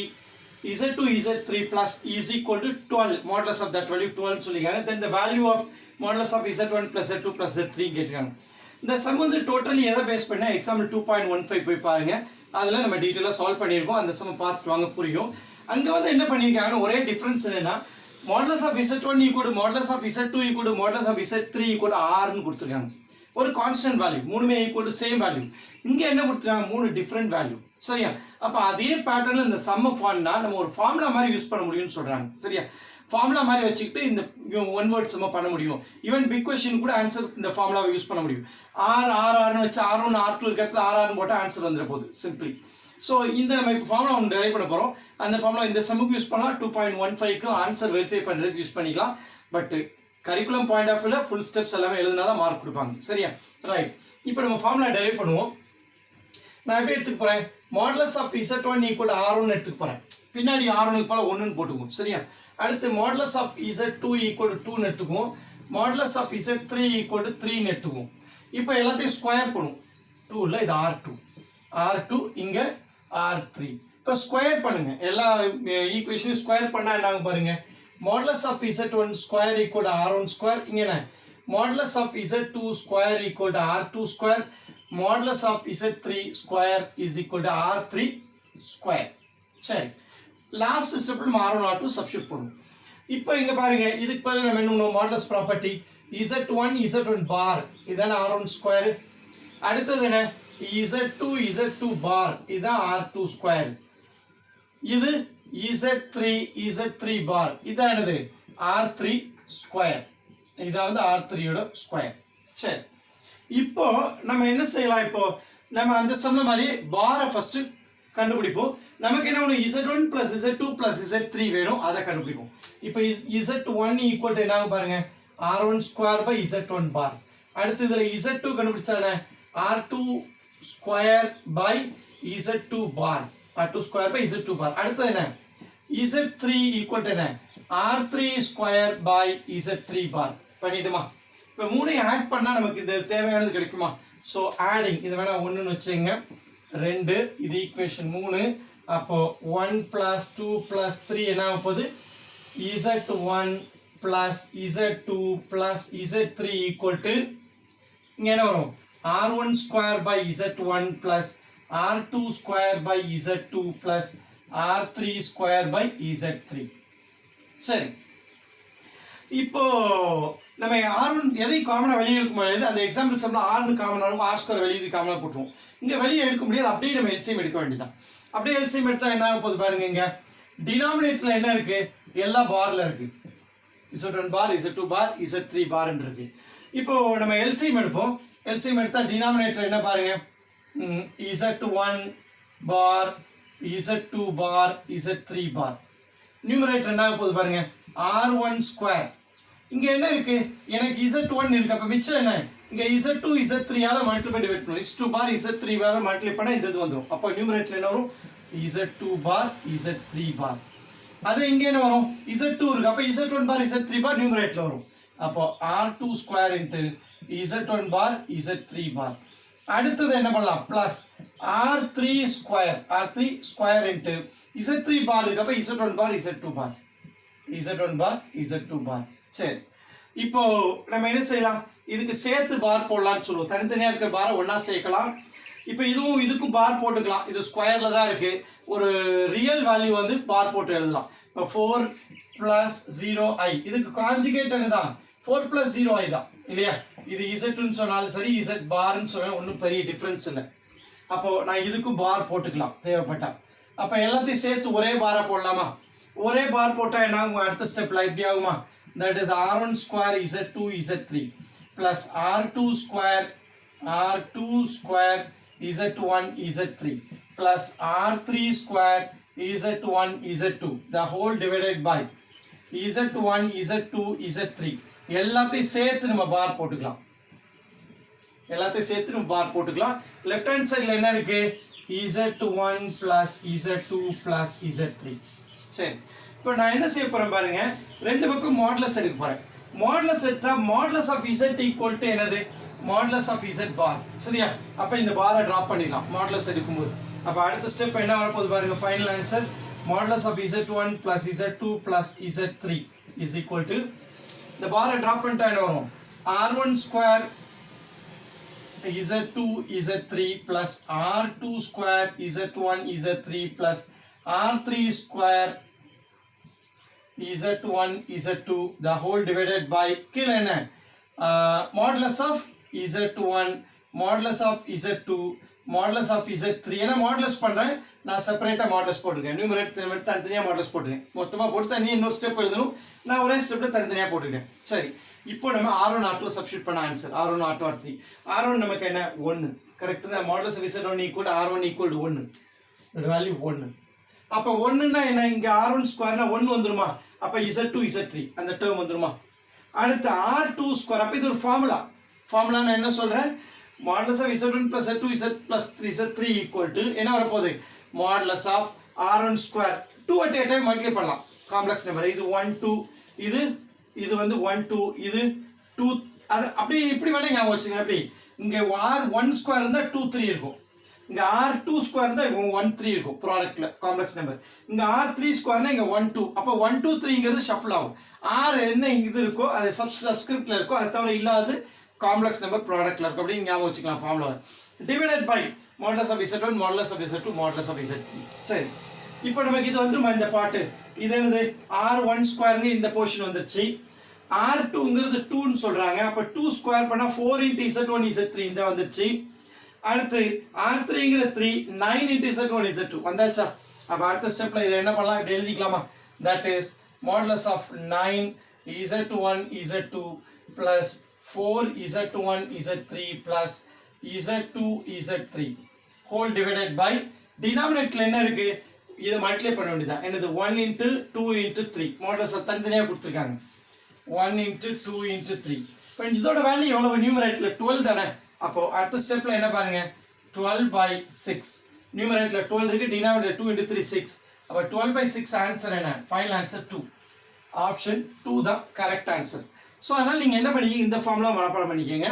z2 z3 plus is equal to 12, modulus of that value 12 சொல்லிருக்காங்க. Then the value of modulus of z1 plus z2 plus z3 கேட்டிருக்காங்க. இந்த சம் வந்து டோட்டலி எதை பேஸ் பண்ண எக்ஸாம்பிள் 2.15 போய் பாருங்க, அதில் நம்ம டீட்டெயிலாக சால்வ் பண்ணியிருக்கோம். அந்த சம் பார்த்துட்டு வாங்க புரியும். அங்கே வந்து என்ன பண்ணியிருக்காங்கன்னா ஒரே டிஃப்ரென்ஸ் என்னன்னா modulus of z1 equal to modulus of z2 equal to modulus of z3 equal to r ன்னு கொடுத்துருக்காங்க. ஒரு கான்ஸ்டன்ட் வேல்யூ, மூணுமே ஈக்குவல் டு சேம் வேல்யூ. இங்கே என்ன கொடுத்துருக்காங்க, மூணு டிஃப்ரெண்ட் வேல்யூ. சரியா? அப்போ அதே பேட்டர்னில் இந்த சம் ஃபார்ம்னா நம்ம ஒரு ஃபார்முலா மாதிரி யூஸ் பண்ண முடியும்னு சொல்கிறாங்க. சரியா? ஃபார்முலா மாதிரி வச்சுக்கிட்டு இந்த ஒன் வேர்ட் சம்ம பண்ண முடியும். ஈவன் பிக் கொஸ்டின் கூட ஆன்சர் இந்த ஃபார்முலாவை யூஸ் பண்ண முடியும். ஆர்னு வச்சு R1 R2 இருக்கிறதுல ஆர்னு போட்டால் ஆன்சர் வந்துட போகுது சிம்பிளி. ஸோ இந்த நம்ம இப்போ ஃபார்முலா ஒன்று டெரைவ் பண்ண போகிறோம். அந்த ஃபார்முலா இந்த சம்முக்கு யூஸ் பண்ணலாம், 2.15க்கு ஆன்சர் வெரிஃபை பண்ணுறதுக்கு யூஸ் பண்ணிக்கலாம். பட் கரிக்குலம் பாயிண்ட் ஆஃப் வியூவில் ஃபுல் ஸ்டெப்ஸ் எல்லாமே எழுதுனா தான் மார்க் கொடுப்பாங்க. சரியா? ரைட். இப்போ நம்ம ஃபார்முலா டெரைவ் பண்ணுவோம். நான் எப்படி எடுத்துக்க போகிறேன், modulus of z1 equal to R1 எடுத்துக்க போகிறேன். பின்னாடி R1க்கு போல 1ன்னு போட்டுக்குவோம். சரியா? அடுத்து modulus of z2 equal to 2ன்னு எடுத்துக்குவோம். Modulus of z3 equal to 3ன்னு எடுத்துக்குவோம். இப்போ எல்லாத்தையும் ஸ்கொயர் பண்ணுவோம். 2ல இது R2 இங்கே R3. இப்போ ஸ்கொயர் பண்ணுங்க, எல்லா ஈக்குவேஷனையும் ஸ்கொயர் பண்ணால் என்ன ஆகும் பாருங்க. Modulus of z1 square equal to R1 square. இங்கே என்ன, modulus of z2 square equal to R2 square. Modulus of z3 square is equal to R3 square. சரி, லாஸ்ட் ஸ்டெப்பில் நம்ம R1 R2 சப்ஸ்டியூட் பண்ணுவோம். இப்போ இங்கே பாருங்க, இதுக்கு பதில் நம்ம என்ன பண்ணுவோம், மாடுலஸ் ப்ராப்பர்ட்டி z1 பார் இதான R1 ஸ்கொயர். அடுத்தது என்ன, z2 பார் இதான் R2 ஸ்கொயர். இது z3 பார் இதான் என்னது R3 ஸ்கொயர். இதான் வந்து R3யோட ஸ்கொயர். சரி, இப்போ நம்ம என்ன செய்யலாம், இப்போ நம்ம அந்த சொன்ன மாதிரி பாரை ஃபர்ஸ்ட் கண்டுபிடிப்போம். நமக்கு என்ன வேணும், z1 plus z2 plus z3 வேணும், அதை கண்டுபிடிப்போம். இப்போ z1 ஈக்குவல் டு என்ன பாருங்க, R1 ஸ்கொயர் பை z1 பார். அடுத்து இதில் z2 கண்டுபிடிச்சானே R2 ஸ்கொயர் பை z2 பார். R2 ஸ்கொயர் பை z2 பார். அடுத்து என்ன, z3 ஈக்குவல் டு என்ன, R3 ஸ்கொயர் பை z3 பார். பண்ணிட்டுமா? இப்போ மூணையும் ஆட் பண்ணால் நமக்கு இது தேவையானது கிடைக்குமா? ஸோ ஆடிங், இது வேணா 1ன்னு வச்சுங்க, 2, இது ஈக்குவேஷன் 3. அப்போ 1 + 2 + 3 என்ன ஆக போகுது, z1 + z2 + z3 equal to இங்கே என்ன வரும், R1 square by z1 plus R2 square by z2 plus R3 square by z3. சரி, இப்போ நம்ம R1 எதை காமனாக வெளியே எடுக்க முடியாது. அந்த எக்ஸாம்பிள் சம்மில் R காமனாக இருக்கும், R ஸ்கொயர் வெளியே காமனாக போட்டுருவோம். இங்கே வெளியே எடுக்க முடியாது, அப்படியே நம்ம எல்சிஎம் எடுக்க வேண்டியதான். அப்படியே எல்சிஎம் எடுத்தால் என்ன ஆக போகுது பாருங்க, இங்கே டினாமினேட்டரில் என்ன இருக்குது, எல்லா பாரில் இருக்குது. z1 பார், z2 பார், z3 பார்ன்னு இருக்குது. இப்போ நம்ம எல்சிஎம் எடுப்போம். எல்சிஎம் எடுத்தால் டினாமினேட்டர் என்ன பாருங்க, z1 பார், z2 பார், z3 பார். நியூமரேட்டர் என்ன ஆக போகுது பாருங்க, R1 ஸ்கொயர். இங்கே என்ன இருக்கு, எனக்கு z1 இருக்கு. அப்போ மிச்சம் என்ன, இங்கே z2 z3ஆல மல்டிப்ளை டிவைட் பண்ணுவோம். z2 பார் z3 பார் மல்டிப்ளை பண்ணால் இது வந்துடும். அப்போ நியூமரேட்டர் என்ன வரும், z2 பார் z3 பார். அது இங்கே என்ன வரும், z2 இருக்கு. அப்போ z1 பார் z3 பார் நியூமரேட்டர் வரும். அப்போ R2 ஸ்கொயர் இன்ட்டு z1 பார் z3 பார். அடுத்தது என்ன பண்ணலாம், plus R3 square into z3 பார் இருக்கு. அப்போ z1 பார் z2 பார், z1 பார் z2 பார். சரி, இப்போ நம்ம என்ன செய்யலாம், இதுக்கு சேர்த்து பார் போடலாம்னு சொல்லுவோம். தனித்தனியாக இருக்கிற பாரை ஒன்றா சேர்க்கலாம். இப்போ இதுவும் இதுக்கும் பார் போட்டுக்கலாம். இது ஸ்கொயரில் தான் இருக்குது. ஒரு ரியல் வேல்யூ வந்து பார் போட்டு எழுதலாம். இப்போ 4 + 0i, இதுக்கு கான்ஜுகேட் என்னதான் 4 + 0i தான் இல்லையா. இது இசட்னு சொன்னாலும் சரி, இசட் பார்ன்னு சொன்னாலும் ஒன்றும் பெரிய டிஃப்ரென்ஸ் இல்லை. அப்போது நான் இதுக்கும் பார் போட்டுக்கலாம் தேவைப்பட்டா. அப்போ எல்லாத்தையும் சேர்த்து ஒரே பாரை போடலாமா? ஒரே பார் போட்டால் என்ன ஆகும், அடுத்த ஸ்டெப்பில் எப்படி ஆகுமா, that is R1 square Z2 Z3 plus R2 square Z1 Z3 plus R3 square Z1 Z2 the whole divided by z1 z2 z3 எல்லாத்தையும் சேர்த்து நம்ம பார் போட்டுக்கலாம். எல்லாத்தையும் சேர்த்து நம்ம பார் போட்டுக்கலாம். லெஃப்ட் ஹேண்ட் சைடுல என்ன இருக்கு? z1 plus z2 plus z3. சரி, இப்போ நான் என்ன செய்ய போறேன் பாருங்க, ரெண்டு பக்கம் மாடுலஸ் எடுக்க போறேன். மாடுலஸ் எடுத்தா modulus of z equal to என்னது? மாடுலஸ் ஆஃப் z பார். சரியா? அப்ப இந்த பாரை டிராப் பண்ணிடலாம் மாடுலஸ் எடுக்கும்போது. அப்ப அடுத்த ஸ்டெப் என்ன வரப்போகுது பாருங்க, final answer modulus of z1 plus z2 plus z3 is equal to, இந்த பாரை டிராப் பண்ணிட்டா என்ன வரும்? r1 square z2 z3 plus r2 square z1 z3 plus r3 square z1 z2 the whole divided by கீழ என்ன? modulus of z1 modulus of z2 modulus of z3. ஏன்னா மாடுலஸ் பண்றேன் நான் செப்பரேட்டா மாடுலஸ் போட்டுருக்கேன். நியூமரேட்டர் தனித்தனியா மாடுலஸ் போட்டுருக்கேன். மொத்தமா போட்டு தனியா இன்னொரு ஸ்டெப் எழுதணும். நான் ஒரே ஸ்டெப்ல தனித்தனியா போட்டுருக்கேன். சரி, இப்போ நம்ம r1 r2 சப்ஸ்டிட்யூட் பண்ண answer r1 r2 r3. r1 நமக்கு என்ன? 1. கரெக்ட் தான். Modulus of z1 equal r1 equal 1. இதோட வேல்யூ 1. அப்ப 1ன்னா என்ன? இங்க r1 ஸ்கொயர்னா 1 வந்துருமா? அப்ப z2 z3 அந்த டேர்ம் வந்துருமா? அடுத்து r2 ஸ்கொயர். அப்ப இது ஒரு ஃபார்முலா நான் என்ன சொல்றேன்? Modulus of z1 plus z2 z plus z3 equal to என்ன வர போகுது? Modulus of r1 square. 2 at a time multiply பண்ணலாம். காம்ப்ளெக்ஸ் நம்பர் இது 1 2 இது வந்து 1 2 இது 2 அது அப்படி இப்படி வேணா ஞாபகம் வச்சுங்க. அப்படி இங்க r1 ஸ்கொயர் இருந்தா 2 3 இருக்கும். இங்க r2 ஸ்கொயர் இருந்தா 1 3 இருக்கும் ப்ராடக்ட்ல காம்ப்ளெக்ஸ் நம்பர். இங்க r3 ஸ்கொயர்னா இங்க 1 2. அப்ப 1 2 3ங்கிறது ஷஃபிள் ஆகும். r என்ன இங்க இது இருக்கோ அது சப்ஸ்கிரிப்ட்ல இருக்கோ அது தவிர இல்லாத காம்ப்ளெக்ஸ் நம்பர் ப்ராடக்ட்ல இருக்கும். அப்படி ஞாபகம் வச்சுக்கலாம் formula. Divided by modulus of z1 modulus of z2 modulus of z3. சரி, இப்போ நமக்கு இது வந்துருமா இந்த பாட்டு? இது என்னது? r1 ஸ்கொயர்ங்க இந்த போர்ஷன் வந்துருச்சு. r2ங்கிறது 2 ன்னு சொல்றாங்க. அப்ப 2 ஸ்கொயர் பண்ணா 4 into z1 z3 இந்த வந்துருச்சு. அடுத்து r3ங்கிற 3 9 into z1 z2 வந்தாச்சா? அப்ப அடுத்த ஸ்டெப்ல இத என்ன பண்ணலாம்? இப்படி எழுதிக்கலாமா? that is modulus of 9 z1 z2 plus 4 z1 z3 plus z2 z3 whole divided by denominator என்ன இருக்கு? இத மல்டிப்ளை பண்ண வேண்டியதா. என்னது? 1 into 2 into 3 மாடுலஸ் தனித்தனியா கொடுத்திருக்காங்க. 1 into 2 into 3. இப்போ இதோட வேல்யூ எவ்வளவு? நியூமரேட்டர்ல 12 தானே. அப்போ அடுத்த ஸ்டெப்ல என்ன பாருங்க? 12 by 6. நியூமரேட்டர்ல 12 இருக்கு, டினாமினேட்டர் 2 into 3 6. அப்ப 12 by 6 ஆன்சர் என்ன? Final answer 2. ஆப்ஷன் 2 தான் கரெக்ட் ஆன்சர். சோ அதனால நீங்க என்ன பண்ணீங்க? இந்த ஃபார்முலா மனப்பாடம் பண்ணிக்கங்க.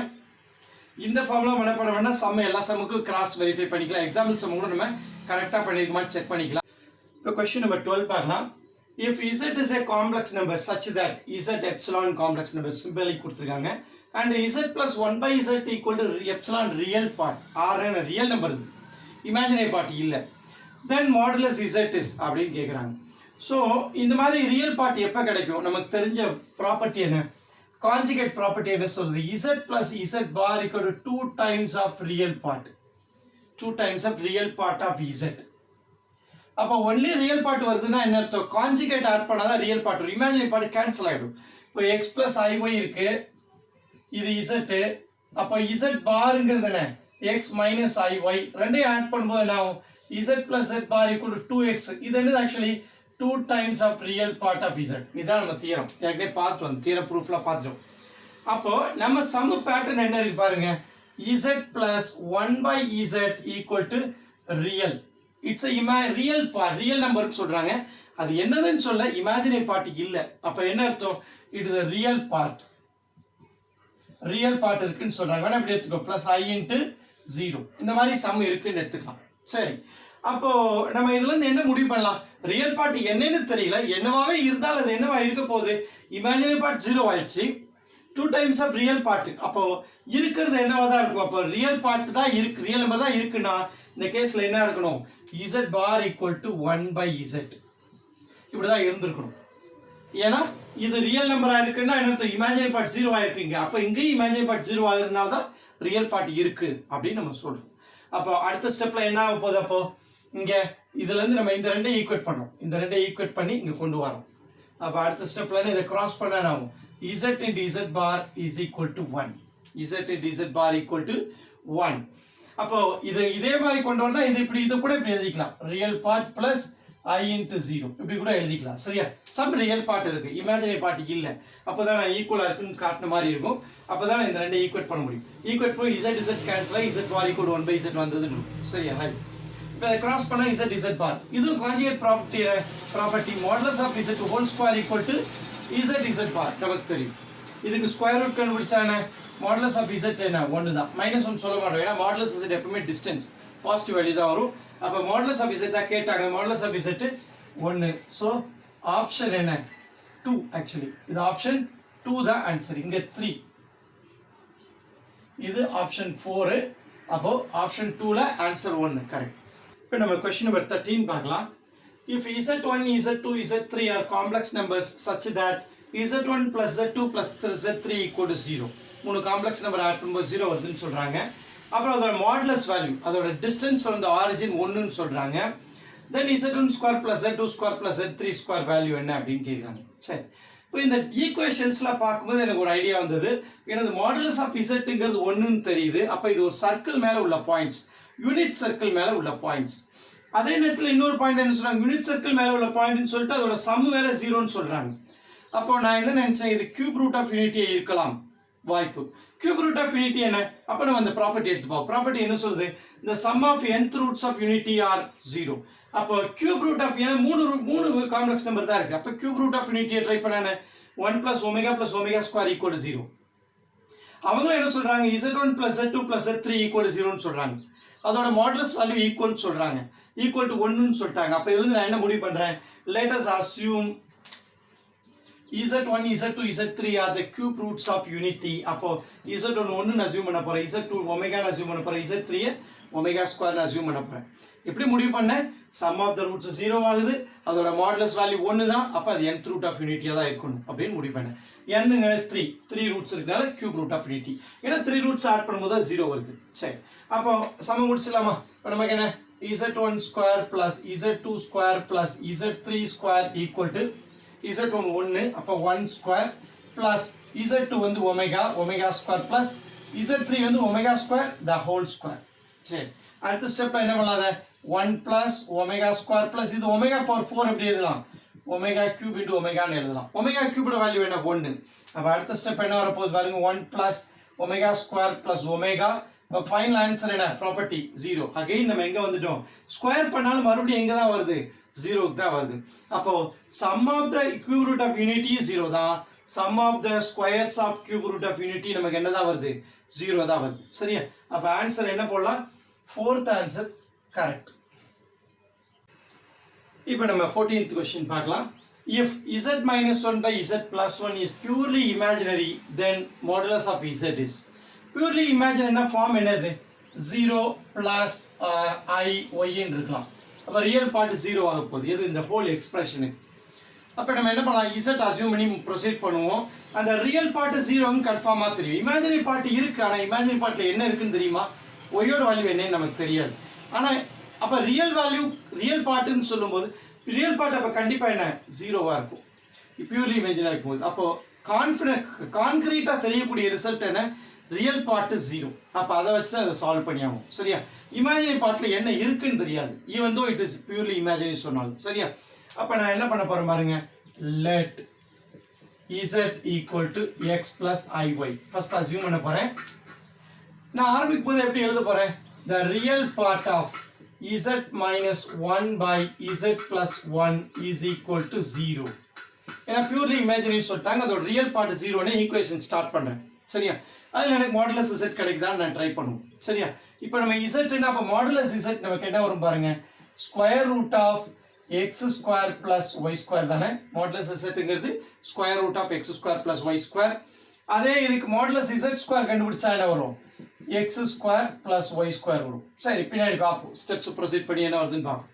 இந்த ஃபார்முலா மனப்பாடம் பண்ணா சம் எல்லா சம்முக்கும் கிராஸ் வெரிஃபை பண்ணிக்கலாம். எக்ஸாம்பிள் சம் கூட நம்ம கரெக்ட்டா பண்ணிருக்கோமான்னு செக் பண்ணிக்கலாம். இப்போ क्वेश्चन நம்பர் 12 பார்க்கலாம். If z is a complex number such that z epsilon complex number symbolic கொடுத்திருக்காங்க and z plus 1 by z equal to epsilon real part r a real number இது imaginary part இல்ல, then modulus z is அப்படினு கேக்குறாங்க. சோ இந்த மாதிரி ரியல் பார்ட் எப்ப கிடைக்கும்? நமக்கு தெரிஞ்ச ப்ராப்பர்ட்டி என்ன? கான்ஜுகேட் ப்ராப்பர்ட்டி என்ன சொல்லுது? z plus z bar equal to 2 times of real part. 2 times of real part of z. அப்ப ஒன்லி ரியல் பார்ட் வருதுன்னா என்ன அர்த்தம்? கான்ஜுகேட் ஆட் பண்ணாதான் ரியல் பார்ட் வரும். இமேஜினரி பார்ட் கேன்சல் ஆயிடும். இப்போ x plus iy இருக்கு, இது z. அப்ப z பார்ங்கிறது என்ன? x minus iy ரெண்டையும் ஆட் பண்ணும்போது என்ன ஆகும்? z plus z bar equal to 2x. இது என்னது? Actually 2 times of real part of z. இதான் நம்ம தியரம். ஏற்கனவே பார்த்து வந்து தியரம் ப்ரூஃப்ல பார்த்துட்டோம். அப்போ நம்ம சம் பேட்டர்ன் என்ன இருக்கு பாருங்க. z plus 1 by z equal to real. It's a real part, real number சொல்றாங்க. அது என்னதுன்னு சொல்ல இமேஜினரி பார்ட் இல்ல. அப்ப என்ன அர்த்தம்? it is a real part. real part இருக்குன்னு சொல்றாங்க. வேணா இப்படி எடுத்துக்கோ plus I into 0. இந்த மாதிரி சம் இருக்குன்னு எடுத்துக்கலாம். சரி, அப்போ நம்ம இதுல இருந்து என்ன முடிவு பண்ணலாம்? ரியல் பார்ட் என்னன்னு தெரியல, என்னவாவே இருந்தால் அது என்னவா இருக்க போகுது? இமேஜினரி பார்ட் 0 ஆயிடுச்சு. 2 times of real part. அப்போ இருக்கிறது என்னவா தான் இருக்கும்? அப்போ ரியல் பார்ட் தான் இருக்கு, ரியல் நம்பர் தான் இருக்குன்னா இந்த கேஸ்ல என்ன இருக்கணும்? z bar equal to 1 by z. இப்படிதான் இருந்திருக்கணும். ஏன்னா இது ரியல் நம்பரா இருக்குன்னா என்ன? Imaginary part 0 ஆயிருக்குங்க. அப்ப இங்க இமேஜினரி பார்ட் 0 ஆகிறதுனால தான் ரியல் பார்ட் இருக்கு அப்படின்னு நம்ம சொல்றோம். அப்போ அடுத்த ஸ்டெப்ல என்ன ஆக போகுது? அப்போ இங்க இதுல இருந்து நம்ம இந்த ரெண்டையும் ஈக்குவேட் பண்றோம். இந்த ரெண்டையும் ஈக்குவேட் பண்ணி இங்க கொண்டு வரோம். அப்ப அடுத்த ஸ்டெப்ல இதை கிராஸ் பண்ணா என்ன ஆகும்? z into z bar is equal to 1. z into z bar equal to 1. அப்போ இதே மாதிரி கொண்டு வந்தா இது இப்படி இது கூட இப்படி எழுதிக்கலாம். Real part plus I into 0 இப்படி கூட எழுதிக்கலாம் சரியா சம் ரியல் பார்ட் இருக்கு இமேஜினரி பார்ட் இல்ல அப்பதான் நான் ஈக்குவலா இருக்குன்னு காட்டுன மாதிரி இருக்கும் அப்பதான் இந்த ரெண்டை ஈக்குவேட் பண்ண முடியும் ஈக்குவேட் பண்ணி z z கேன்சல் ஆகி z bar equal 1 by z வந்ததுன்னு சரியா ரைட் இப்போ இதை கிராஸ் பண்ணா z z bar இதுவும் conjugate property modulus of z whole square equal to z z bar நமக்கு தெரியும் இதுக்கு ஸ்கொயர் ரூட் கண்டுபிடிச்சா என்ன மாடுலஸ் ஆஃப் z என்ன 1 தான் -1 சொல்ல மாட்டோம் ஏன்னா மாடுலஸ் z எப்பவுமே டிஸ்டன்ஸ் பாசிட்டிவ் வேல்யூ தான் வரும் அப்ப மாடுலஸ் ஆஃப் z தான் கேட்டாங்க modulus of z 1 so option என்ன 2 एक्चुअली இது ஆப்ஷன் 2 தான் ஆன்சர் இங்க 3 இது ஆப்ஷன் 4 அப்போ ஆப்ஷன் 2 ல ஆன்சர் 1 கரெக்ட் இப்போ நம்ம क्वेश्चन நம்பர் 13 பார்க்கலாம் if z1 z2 z3 are complex numbers such that z1 plus z2 plus z3 equal to 0 மூணு காம்ப்ளெக்ஸ் நம்பர் ஆட் பண்ணும்போது 0 வருதுன்னு சொல்றாங்க அப்புறம் அதோட மாடுலஸ் வேல்யூ அதோட டிஸ்டன்ஸ் ஃப்ரம் தி ஆரிஜின் 1 ன்னு சொல்றாங்க then z1 square plus z2 square plus z3 square value என்ன அப்படினு கேக்குறாங்க சரி இப்போ இந்த ஈக்குவேஷன்ஸ்ல பாக்கும்போது எனக்கு ஒரு ஐடியா வந்தது எனது மாடுலஸ் ஆஃப் zங்கிறது 1 ன்னு தெரியுது அப்ப இது ஒரு சர்க்கிள் மேல உள்ள பாயிண்ட்ஸ் யூனிட் சர்க்கிள் மேல உள்ள பாயிண்ட்ஸ் அதே நேரத்துல இன்னொரு பாயிண்ட் என்ன சொல்றாங்க யூனிட் சர்க்கிள் மேல உள்ள பாயிண்ட்னு சொல்லிட்டு அதோட சம் வேற 0 ன்னு சொல்றாங்க அப்போ நான் என்ன நினைச்சேன் இது கியூப் ரூட் ஆஃப் யூனிட்டியே இருக்கலாம் வாய்ப்பு கியூப் ரூட் ஆஃப் யூனிட்டி என்ன அப்ப நம்ம அந்த ப்ராப்பர்ட்டி எடுத்துப்போம் ப்ராப்பர்ட்டி என்ன சொல்லுது the sum of nth roots of unity are 0 அப்போ கியூப் ரூட் ஆஃப் ஏன்னா மூணு காம்ப்ளெக்ஸ் நம்பர் தான் இருக்கு அப்ப கியூப் ரூட் ஆஃப் யூனிட்டியை ட்ரை பண்ணானே 1 plus omega square equal to 0 அவங்க என்ன சொல்றாங்க z1 plus z2 plus z3 equal to 0 ன்னு சொல்றாங்க அதோட மாடுலஸ் வேல்யூ ஈக்குவல் சொல்றாங்க ஈக்குவல் டு 1 ன்னு சொல்லிட்டாங்க அப்ப இதுல நான் என்ன முடிவு பண்றேன் let us assume z1 z2 z3 are the cube roots of unity அப்போ z1 1 ன்னு அஸ்யூம் பண்ண போறேன் z2 ஒமேகா ன்னு அஸ்யூம் பண்ண போறேன் z3 ஒமேகா ஸ்கொயர் ன்னு அஸ்யூம் பண்ண போறேன் எப்படி முடிவு பண்ணேன் sum of the roots 0 ஆகுது அதோட மாடுலஸ் வேல்யூ 1 தான் அப்ப அது nth root of unity தான் இருக்கணும் அப்படினு முடிவு பண்ணேன் n ங்க 3 ரூட்ஸ் இருக்கனால cube root of unity ஏனா 3 ரூட்ஸ் ஆட் பண்ணும்போது 0 வருது சரி அப்போ சமம் முடிச்சலாமா இப்போ நமக்கு என்ன z1 square plus z2 square plus z3 square equal to z1 1 அப்ப 1 square plus z2 வந்து omega square plus z3 வந்து omega square the whole square சரி அடுத்த ஸ்டெப்ல என்ன பண்ணலாத 1 plus omega square plus இது omega power 4 எப்படி எழுதலாம் omega cube into omega ன்னு எழுதலாம் omega cube ஓட வேல்யூ என்ன 1 அப்ப அடுத்த ஸ்டெப் என்ன வர போகுது பாருங்க 1 plus omega square plus omega அப்ப ஃபைனல் ஆன்சர் என்ன ப்ராப்பர்ட்டி 0 அகைன் நம்ம எங்க வந்துட்டோம் ஸ்கொயர் பண்ணாலும் மறுபடியும் எங்க தான் வருது 0 க்கு தான் வருது அப்போ sum of the cube root of unity 0 தான் sum of the squares of cube root of unity நமக்கு என்ன தான் வருது 0 தான் வருது சரியா அப்ப ஆன்சர் என்ன போடலாம் fourth answer correct இப்போ நம்ம 14th question பார்க்கலாம் if z minus 1 by z plus 1 is purely imaginary then modulus of z is purely imaginary form என்னது 0 plus I y ன்னு இருக்கலாம் அப்ப ரியல் பார்ட் 0 ஆக போகுது இது இந்த ஹோல் எக்ஸ்பிரஷன் அப்ப நம்ம என்ன பண்ணலாம் z அஸ்யூம் பண்ணி ப்ரோசீட் பண்ணுவோம் அந்த ரியல் பார்ட் 0 ன்னு கன்ஃபார்மா தெரியும் இமேஜினரி பார்ட் இருக்கு ஆனா இமேஜினரி பார்ட்ல என்ன இருக்குன்னு தெரியுமா y யோட வேல்யூ என்னன்னு நமக்கு தெரியாது ஆனா அப்ப ரியல் வேல்யூ ரியல் பார்ட்னு சொல்லும்போது ரியல் பார்ட் அப்ப கண்டிப்பா என்ன 0வா இருக்கும் பியூர்லி இமேஜினரி இருக்கும்போது அப்போ கான்கிரீட்டா தெரியக்கூடிய ரிசல்ட் என்ன ரியல் பார்ட் 0 அப்ப அத வச்சு அதை சால்வ் பண்ணியாகும் சரியா இமேஜினரி பார்ட்ல என்ன இருக்குன்னு தெரியாது even though it is purely imaginary சொன்னாலும் சரியா அப்ப நான் என்ன பண்ண போறேன் பாருங்க let z equal to x plus iy first assume பண்ண போறேன் நான் ஆரம்பிக்கும் போது எப்படி எழுத போறேன் the real part of z minus 1 by z plus 1 is equal to 0 ஏன்னா பியூர்லி இமேஜினரி சொல்லிட்டாங்க அதோட ரியல் பார்ட் 0 னே ஈக்குவேஷன் ஸ்டார்ட் பண்றேன் சரியா அதுல எனக்கு மாடுலஸ் z கிடைக்குதான்னு நான் ட்ரை பண்ணுவோம் சரியா இப்போ நம்ம z னா அப்ப மாடுலஸ் z நமக்கு என்ன வரும் பாருங்க square root of x square plus y square தானே மாடுலஸ் zங்கிறது square root of x square plus y square அதே இதுக்கு மாடுலஸ் z ஸ்கொயர் கண்டுபிடிச்சா என்ன வரும் x square plus y square வரும் சரி பின்னாடி பாப்போம் ஸ்டெப்ஸ் ப்ரோசீட் பண்ணி என்ன வருதுன்னு பாப்போம்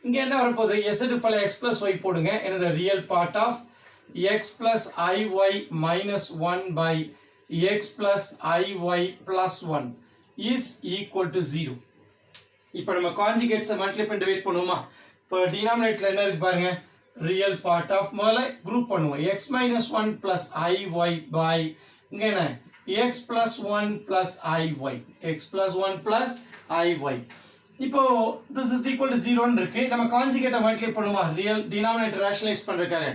இங்க என்ன வர போகுது z பல x plus y போடுங்க என்னது real part of x plus iy minus 1 by x plus iy plus 1 is equal to 0 இப்போ நம்ம கான்ஜுகேட்ஸை மல்டிப்ளை பண்ணி டிவைட் பண்ணுவோமா இப்போ டினாமினேட்டர்ல என்ன இருக்கு பாருங்க ரியல் பார்ட் ஆஃப் முதல்ல குரூப் பண்ணுவோம் x minus 1 plus iy by இங்க என்ன x plus 1 plus iy x plus 1 plus iy இப்போ this is equal to 0 ன்னு இருக்கு. நம்ம கான்ஜுகேட்டை மல்டிப்ளை பண்ணுமா? ரியல் டினாமினேட்டர் ரேஷனலைஸ் பண்றதுக்காக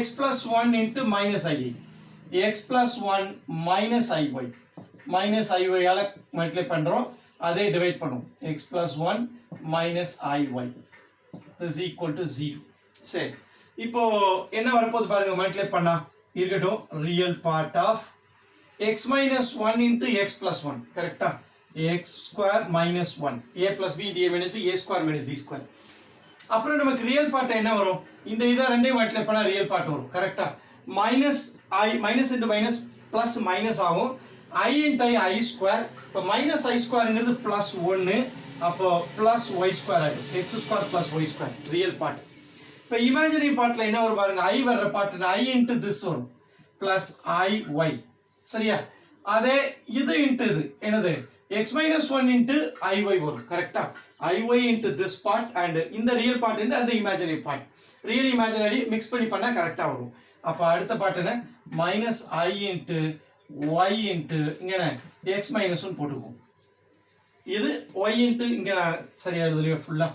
x plus 1 into minus i. x plus 1 minus iy. minus iy ஆல மல்டிப்ளை பண்றோம். அதை டிவைட் பண்ணுவோம். x plus 1 minus iy is equal to 0. சரி. இப்போ என்ன வரப்போகுது பாருங்க மல்டிப்ளை பண்ணா. இருக்கட்டும். Real part of x minus 1 into x plus 1. கரெக்ட்டா? x square minus 1 a plus b into a minus b a square minus b square. அப்புறம் நமக்கு ரியல் பார்ட் என்ன வரும்? இந்த இத ரெண்டையும் மல்டிப்ளை பண்ணா ரியல் பார்ட் வரும். கரெக்ட்டா? minus i minus into minus plus minus ஆகும். i into i square. இப்போ minus i squareங்கிறது plus 1 அப்போ plus y square ஆகும். x square plus y square real part. இப்போ இமேஜினரி பார்ட்ல என்ன வரும் பாருங்க. i வர்ற பார்ட் i into this வரும் plus iy. சரியா? அதே இது into இது என்னது? x minus 1 into iy வரும். கரெக்ட்டா? iy into this part and இந்த ரியல் பார்ட் into அந்த imaginary part. Real imaginary mix பண்ணி பண்ணா கரெக்ட்டா வரும். அப்ப அடுத்த பார்ட் என்ன? minus I into y into இங்க என்ன? x minus 1 போட்டுக்குவோம். இது y into இங்க சரியா எழுதலையோ ஃபுல்லா.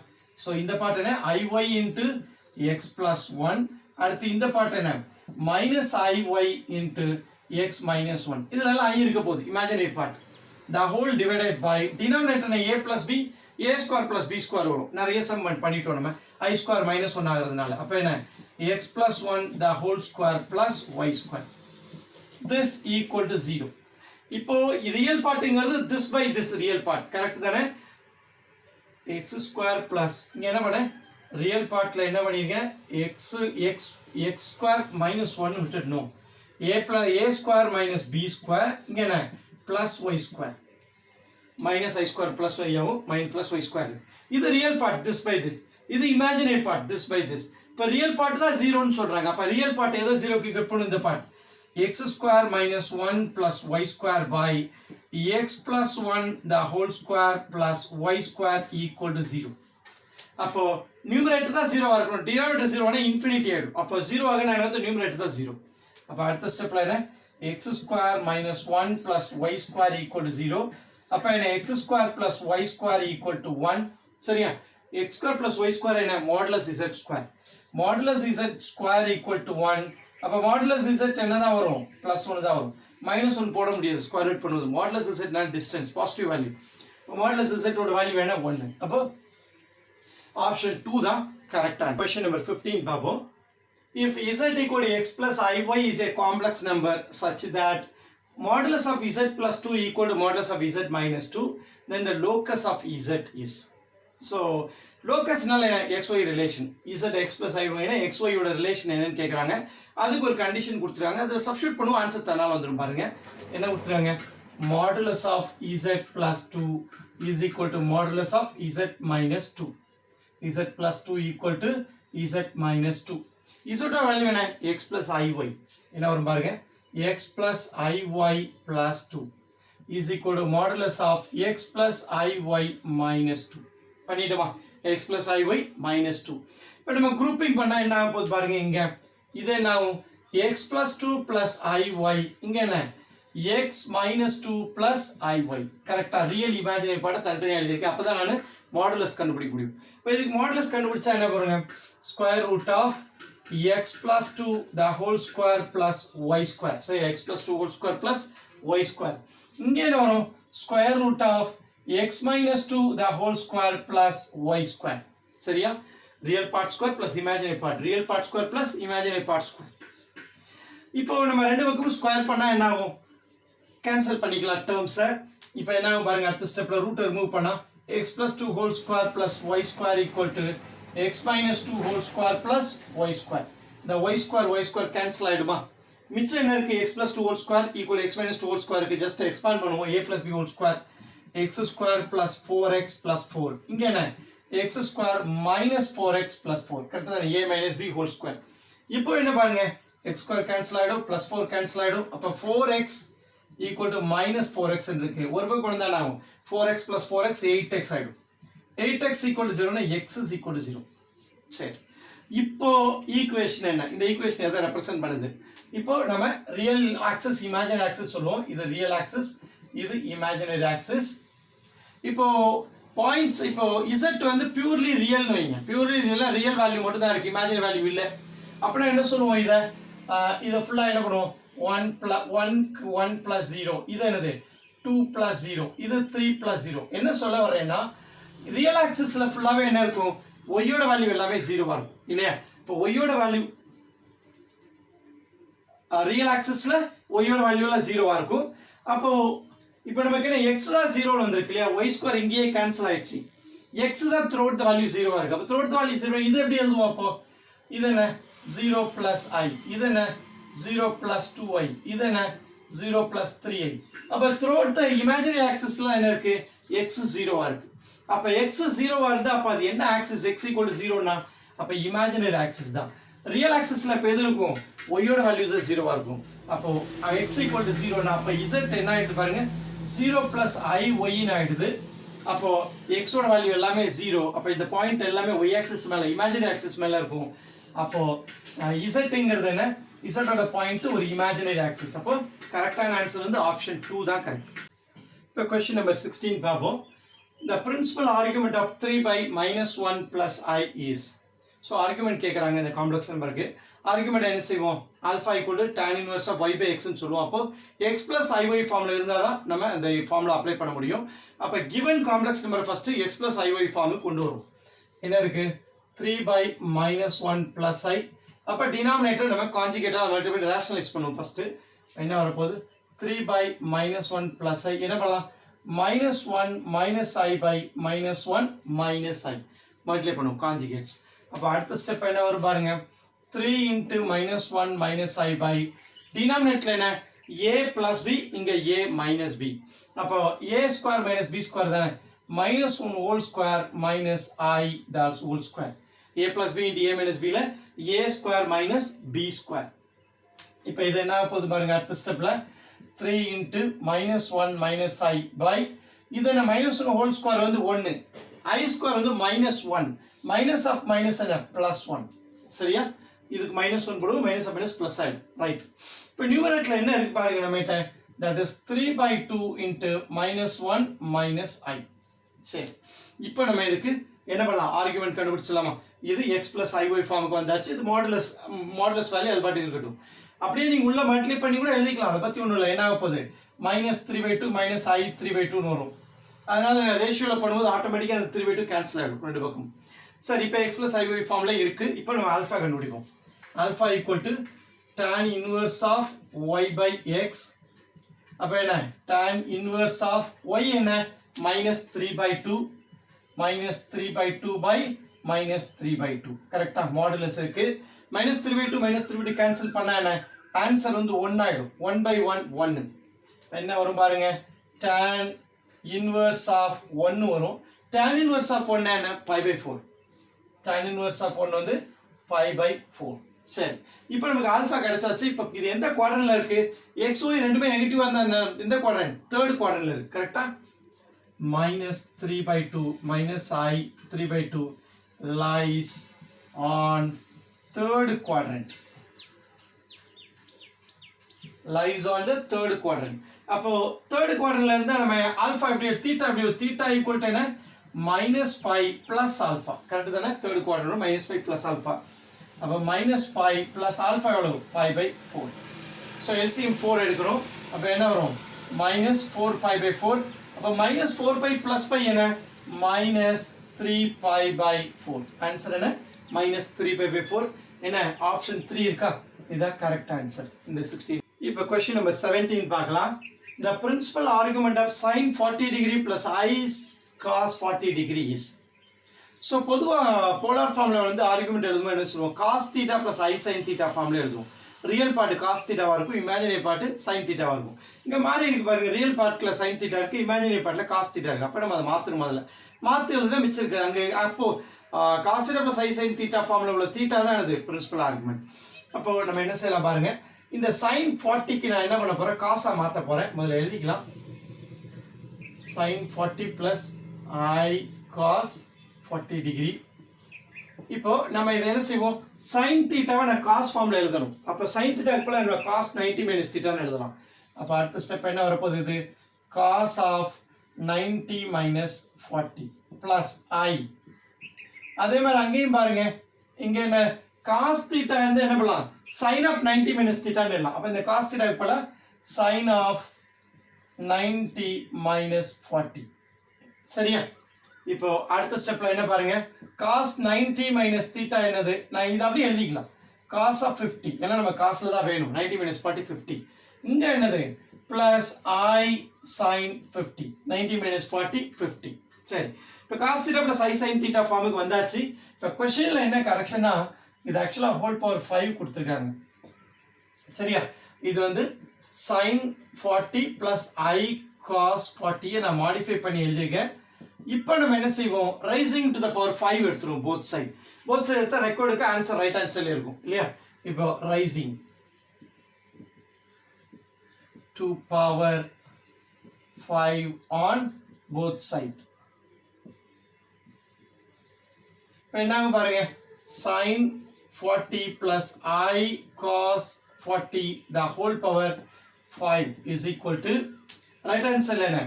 சோ இந்த பார்ட் என்ன? iy into x plus 1. அடுத்து இந்த பார்ட் என்ன? minus iy into x minus 1. இதனால i இருக்க போகுது imaginary part. the whole divided by denominator a plus b a square plus b square வரும். நிறைய சம் பண்ணிட்டோம் நம்ம. i square minus 1 ஆகிறதுனால. அப்ப என்ன? x plus 1 the whole square plus y square. this equal to 0. இப்போ ரியல் பார்ட்ங்கிறது this by this real part. Correct தானே? x square plus இங்க என்ன பண்ண? ரியல் பார்ட்ல என்ன பண்ணிருக்கேன்? x square minus 1 விட்டுடணும். a square minus b square இங்க என்ன? plus y square minus i square plus y ஆகும் minus plus y square. இது real part this by this. இது imaginary part this by this. இப்போ ரியல் பார்ட் தான் 0 ன்னு சொல்றாங்க. அப்ப ரியல் பார்ட் எதை 0 க்கு கட் பண்ணும்? இந்த part x square minus 1 plus y square by x plus 1 the whole square plus y square equal to 0. அப்போ நியூமரேட்டர் தான் 0 ஆ இருக்கணும். டினாமினேட்டர் 0 ஆனா இன்ஃபினிட்டி ஆயிடும். அப்போ 0 ஆக நான் வந்து நியூமரேட்டர் தான் 0. அப்ப அடுத்த ஸ்டெப்ல என்ன? x square minus 1 plus y square equal to 0. அப்ப என்ன? x square plus y square equal to 1. சரியா? x square plus y square என்ன? modulus z square. modulus z square equal to 1. அப்ப modulus z என்னதான் வரும்? plus 1 தான் வரும். minus 1 போட முடியாது ஸ்கொயர் ரூட் பண்ணுவது. modulus z னா distance positive value. modulus z ஓட வேல்யூ என்ன? 1. அப்போ ஆப்ஷன் 2 தான் கரெக்ட்டா. क्वेश्चन நம்பர் 15 பாப்போம். If z equal to x plus iy is a complex number such that modulus of z plus 2 equal to modulus of z minus 2, then the locus of z is. So, locus நால xy relation. z x plus iy னா xy ஓட ரிலேஷன் என்னன்னு கேக்குறாங்க. அதுக்கு ஒரு கண்டிஷன் கொடுத்துறாங்க. அதை சப்ஸ்டிட்யூட் பண்ணுவோம் ஆன்சர் தன்னால வந்துரும் பாருங்க. என்ன கொடுத்துறாங்க? modulus of z plus 2 is equal to modulus of z minus 2. z plus 2 equal to z minus 2. இசோட value என்ன? x plus iy. என்ன வரும் பாருங்க? x plus iy plus 2 is equal to modulus of x plus iy minus 2. பண்ணிடுமா? x plus iy minus 2. இப்போ நம்ம குரூப்பிங் பண்ணா என்ன ஆகும் போது பாருங்க. இங்க இது என்ன ஆகும்? x plus 2 plus iy. இங்க என்ன? x minus 2 plus iy. கரெக்ட்டா? ரியல் இமேஜினரி பார்ட் தனித்தனியா எழுதிருக்கேன். அப்பதான் நான் மாடுலஸ் கண்டுபிடிக்க முடியும். இப்போ இதுக்கு மாடுலஸ் கண்டுபிடிச்சா என்ன பாருங்க? Square root of x plus 2 the whole square plus y square. Say x plus 2 whole square plus y square. இங்க என்ன வரும்? square root of x minus 2 the whole square plus y square. சரியா? real part square plus imaginary part. real part square plus imaginary part square. இப்போ நம்ம ரெண்டு பக்கமும் ஸ்கொயர் பண்ணா என்ன ஆகும்? கேன்சல் பண்ணிக்கலாம் டேர்ம்ஸை. இப்போ என்ன ஆகும் பாருங்க. அடுத்த ஸ்டெப்ல ரூட் ரிமூவ் பண்ணா x plus 2 whole square plus y square equal to x minus 2 whole square plus y square. The y square cancel ஆயிடுமா? மிச்சம் என்ன இருக்கு? x plus 2 whole square equal to x minus 2 whole square இருக்கு. just expand பண்ணுவோம். a plus b whole square x square plus 4x plus 4. இங்க என்ன? x square minus 4x plus 4. கரெக்ட்டா? a minus b whole square. இப்போ என்ன பாருங்க? x square cancel ஆயிடும் plus 4 cancel ஆயிடும். அப்ப 4x equal to minus 4x இருக்கு. ஒரு பக்கம் கொண்டு வந்தா ஆகும் 4x plus 4x 8x ஆயிடும். 8x equal to 0 னா x is equal to 0. சரி. இப்போ ஈக்குவேஷன் என்ன? இந்த ஈக்குவேஷன் எதை ரெப்ரசன்ட் பண்ணுது? இப்போ நம்ம ரியல் ஆக்சிஸ் இமேஜினரி ஆக்சிஸ் சொல்லுவோம். இது ரியல் ஆக்சிஸ், இது இமேஜினரி ஆக்சிஸ். இப்போ பாயிண்ட்ஸ் இப்போ இசட் வந்து பியூர்லி ரியல்னு வைங்க. பியூர்லி ரியல் வேல்யூ மட்டும் தான் இருக்குது, இமேஜினரி வேல்யூ இல்லை. அப்படின்னா என்ன சொல்லுவோம், இதை ஃபுல்லாக என்ன பண்ணுவோம், 1 + 0, இது என்னது 2 + 0, இது 3 + 0. என்ன சொல்ல வரேன்னா ரியல் ஆக்சிஸில் ஃபுல்லாகவே என்ன இருக்கும், ஒய்யோட வேல்யூ எல்லாமே 0வாக இருக்கும் இல்லையா. இப்போ ஒய்யோட வேல்யூ ரியல் ஆக்சிஸில் ஒய்யோட வேல்யூவில் 0வாக இருக்கும். அப்போது இப்போ நமக்கு என்ன எக்ஸ் தான் 0ன்னு வந்திருக்கு இல்லையா, y² இங்கேயே கேன்சல் ஆயிடுச்சு. எக்ஸ் தான் த்ரோட் த வேல்யூ 0வாக இருக்குது. அப்போ த்ரோட் த வேல்யூ 0, இது எப்படி எழுதுவோம், அப்போ இது என்ன 0 + i, இது என்ன 0 + 2i, இது என்ன 0 + 3i. அப்போ த்ரோட் த இமேஜினரி ஆக்சிஸ்ல என்ன இருக்கு, எக்ஸ் 0வாக இருக்கு. அப்போ எக்ஸ் 0வாக இருந்தால் அப்போ அது என்ன ஆக்சிஸ், எக்ஸ் = 0னா அப்போ இமேஜினரி ஆக்சிஸ் தான். ரியல் ஆக்சிஸ்ல இப்போ எது இருக்கும், ஒய்யோட வேல்யூஸ் 0வாக இருக்கும். அப்போ எக்ஸ் = 0னா அப்போ இசட் என்ன ஆயிடுது பாருங்க, 0 + i y ஆயிடுது. அப்போ எக்ஸோட வேல்யூ எல்லாமே 0. அப்போ இந்த பாயிண்ட் எல்லாமே y ஆக்சிஸ் மேலே, இமேஜினரி ஆக்சிஸ் மேலே இருக்கும். அப்போ இசட்ங்கிறது என்ன, இசட்டோட பாயிண்ட் ஒரு இமேஜினரி ஆக்சிஸ். அப்போ கரெக்டான ஆன்சர் வந்து ஆப்ஷன் 2 தான் கரெக்ட். இப்போ கொஸ்டின் நம்பர் 16 பார்ப்போம். The principal argument of 3/-1 + i is. So argument கேட்குறாங்க இந்த காம்ப்ளெக்ஸ் நம்பருக்கு. ஆர்குமெண்ட் என்ன செய்வோம், alpha = tan inverse of y by xன்னு சொல்லுவோம். அப்போ x + iy ஃபார்மில் இருந்தால் தான் நம்ம அந்த ஃபார்மில் அப்ளை பண்ண முடியும். அப்போ given complex number first x + iy ஃபார்முக்கு கொண்டு வரும். என்ன இருக்குது, 3/-1 + i. அப்போ டினாமினேட்டர் நம்ம கான்ஜுகேட்டாக மல்டிபிள் ரேஷனலைஸ் பண்ணுவோம். ஃபஸ்ட்டு என்ன வரப்போகுது, 3/-1 + i. என்ன பண்ணலாம், -1 - i/-1 - i மல்டிப்ளை பண்ணுவோம் கான்ஜுகேட்ஸ். அப்போ அடுத்த ஸ்டெப் என்ன வரும் பாருங்க, 3 × -1 - i/, டினாமினேட்டர் என்ன a + b, இங்க a - b. அப்போ a² - b² தானே, -1 whole square - i whole square. a + b × a - b ல a² - b². இப்போ இது என்ன போகுது பாருங்க, அடுத்த ஸ்டெப்ல 3 × -1 - i/, இது என்ன -1 whole square வந்து 1, i² வந்து -1, மைனஸ் ஆஃப் மைனஸ் என்ன +1. சரியா, இதுக்கு -1 போடுவோம், மைனஸ் ஆஃப் மைனஸ் ப்ளஸ் ஆகிடும். ரைட். இப்போ நியூமரேட்டரில் என்ன இருக்கு பாருங்க நம்மகிட்ட, தட் இஸ் 3/2 × -1 - i. சரி, இப்போ நம்ம இதுக்கு என்ன பண்ணலாம், ஆர்குமெண்ட் கண்டுபிடிச்சலாமா. இது x + iy ஃபார்முக்கு வந்தாச்சு. இது மாடுலஸ் வேல்யூ அது பாட்டு இருக்கட்டும். அப்படியே நீங்கள் உள்ள மல்டிப்ளை பண்ணி கூட எழுதிக்கலாம், அதை பற்றி ஒன்றும் இல்லை. என்ன ஆக போகுது, -3/2 - i 3/2ன்னு வரும். அதனால ரேஷியோவில் பண்ணும்போது ஆட்டோமேட்டிக்காக அந்த 3/2 கேன்சல் ஆகிடும் ரெண்டு பக்கம். சரி, இப்போ x + iy ஃபார்மில் இருக்குது. இப்போ நம்ம ஆல்ஃபா கண்டுபிடிப்போம். Alpha = tan inverse of y by x. அப்போ என்ன, tan inverse of y என்ன, -3/2 -3/2 கரெக்டாக மாடுலஸ் இருக்குது. -3/2 -3/2 கேன்சல் பண்ணால் என்ன, ஆன்சர் வந்து 1 ஆகிடும். 1/1 1. என்ன வரும் பாருங்க, tan inverse of 1 வரும். tan inverse of 1 என்ன, π/4. tan inverse of 1 வந்து π/4. சரி, இப்போ நமக்கு ஆல்ஃபா கிடைச்சாச்சு. இப்போ இது எந்த குவாட்ரன்ட்ல இருக்கு, எக்ஸ் ஒய் ரெண்டுமே நெகட்டிவா இருந்தா இந்த குவாட்ரன்ட், தேர்ட் குவாட்ரன்ட்ல இருக்கு. கரெக்டா, -3/2 - i 3/2 lies on third quadrant. lies on the third quadrant. அப்போ தேர்ட் குவாட்ரன்ட்ல இருந்தா நம்ம ஆல்ஃபா எப்படி, தீட்டா எப்படி, தீட்டா = என்ன, -π + ஆல்ஃபா. கரெக்ட் தானே, தேர்ட் குவாட்ரன்ட் -π + ஆல்ஃபா. அப்போ -π + ஆல்ஃபா எவ்வளவு, π/4. ஸோ எல்சிஎம் 4 எடுக்கிறோம். அப்போ என்ன வரும், -4π/4. அப்போ -4π + π என்ன, -3π/4. ஆன்சர் என்ன, -3π/4. என்ன, ஆப்ஷன் 3 இருக்கா, இதுதான் கரெக்ட் ஆன்சர் இந்த 16. இப்போ கொஸ்டின் நம்பர் 17 பார்க்கலாம். The principal argument of sin 40° plus I cos 40° is. So பொதுவாக போலார் ஃபார்மில் வந்து ஆர்குமெண்ட் எழுதும்போது என்ன சொல்லுவோம், cos θ plus I sin θ ஃபார்மில் எழுதுவோம். ரியல் பார்ட்டு cos θவாக இருக்கும், இமேஜினரி பார்ட்டு sin θவாக இருக்கும். இங்கே மாறி இருக்கு பாருங்க, ரியல் பார்ட்டில் sin θ இருக்குது, இமேஜினரி பார்ட்டில் cos θ இருக்குது. அப்போ நம்ம அதை மாற்றணும், முதல்ல மாற்றி எழுதுனா மிச்சம் இருக்குது அங்கே. அப்போது cos θ plus I sin θ ஃபார்மில் உள்ள θ தான் எனது பிரின்சிபல் ஆர்குமெண்ட். அப்போது நம்ம என்ன செய்யலாம் பாருங்க, இந்த sin 40க்கு நான் என்ன பண்ண போகிறேன், காசாக மாற்ற போகிறேன். முதல்ல எழுதிக்கலாம், sin 40 plus I cos 40°. இப்போ நம்ம இதை என்ன செய்வோம், sin θவை நான் cos ஃபார்மில் எழுதணும். அப்போ sin θக்கு போல நம்ம cos 90 - θன்னு எழுதலாம். அப்போ அடுத்த ஸ்டெப் என்ன வரப்போகுது, இது cos of 90 minus 40 plus I. அதே மாதிரி அங்கேயும் பாருங்க, இங்க என்ன cos theta வந்து என்ன பண்ணலாம், sin of 90 minus theta ன்னு எழுதலாம். அப்ப இந்த cos theta போல sin of 90 minus 40. சரியா? இப்போ அடுத்த ஸ்டெப்ல என்ன பாருங்க, cos 90 minus theta என்னது, நான் இத அப்படியே எழுதிக்கலாம், cos of 50, ஏன்னா நம்ம காஸ்ல தான் வேணும், 90 minus 40 50. இங்க என்னது plus I sin 50, 90 minus 40 50. சரி, இப்போ cos theta plus I sin theta ஃபார்முக்கு வந்தாச்சு. இப்போ क्वेश्चनல என்ன கரெக்ஷனா, இது ஆக்சுவலா ஹோல் பவர் 5 கொடுத்திருக்காங்க. சரியா? இது வந்து sin 40 plus I cos 40 நான் மாடிஃபை பண்ணி எழுதிருக்கேன். இப்போ நம்ம என்ன செய்வோம், raising to the power 5 எடுத்துருவோம் both side. both side எடுத்தா ரெக்கார்டுக்கு ஆன்சர் ரைட் ஹேண்ட் சைடுல இருக்கும் இல்லையா? இப்போ raising to power 5 on both side. இப்போ என்னங்க பாருங்க, sin 40 plus I cos 40 the whole power 5 is equal to right hand side என்ன,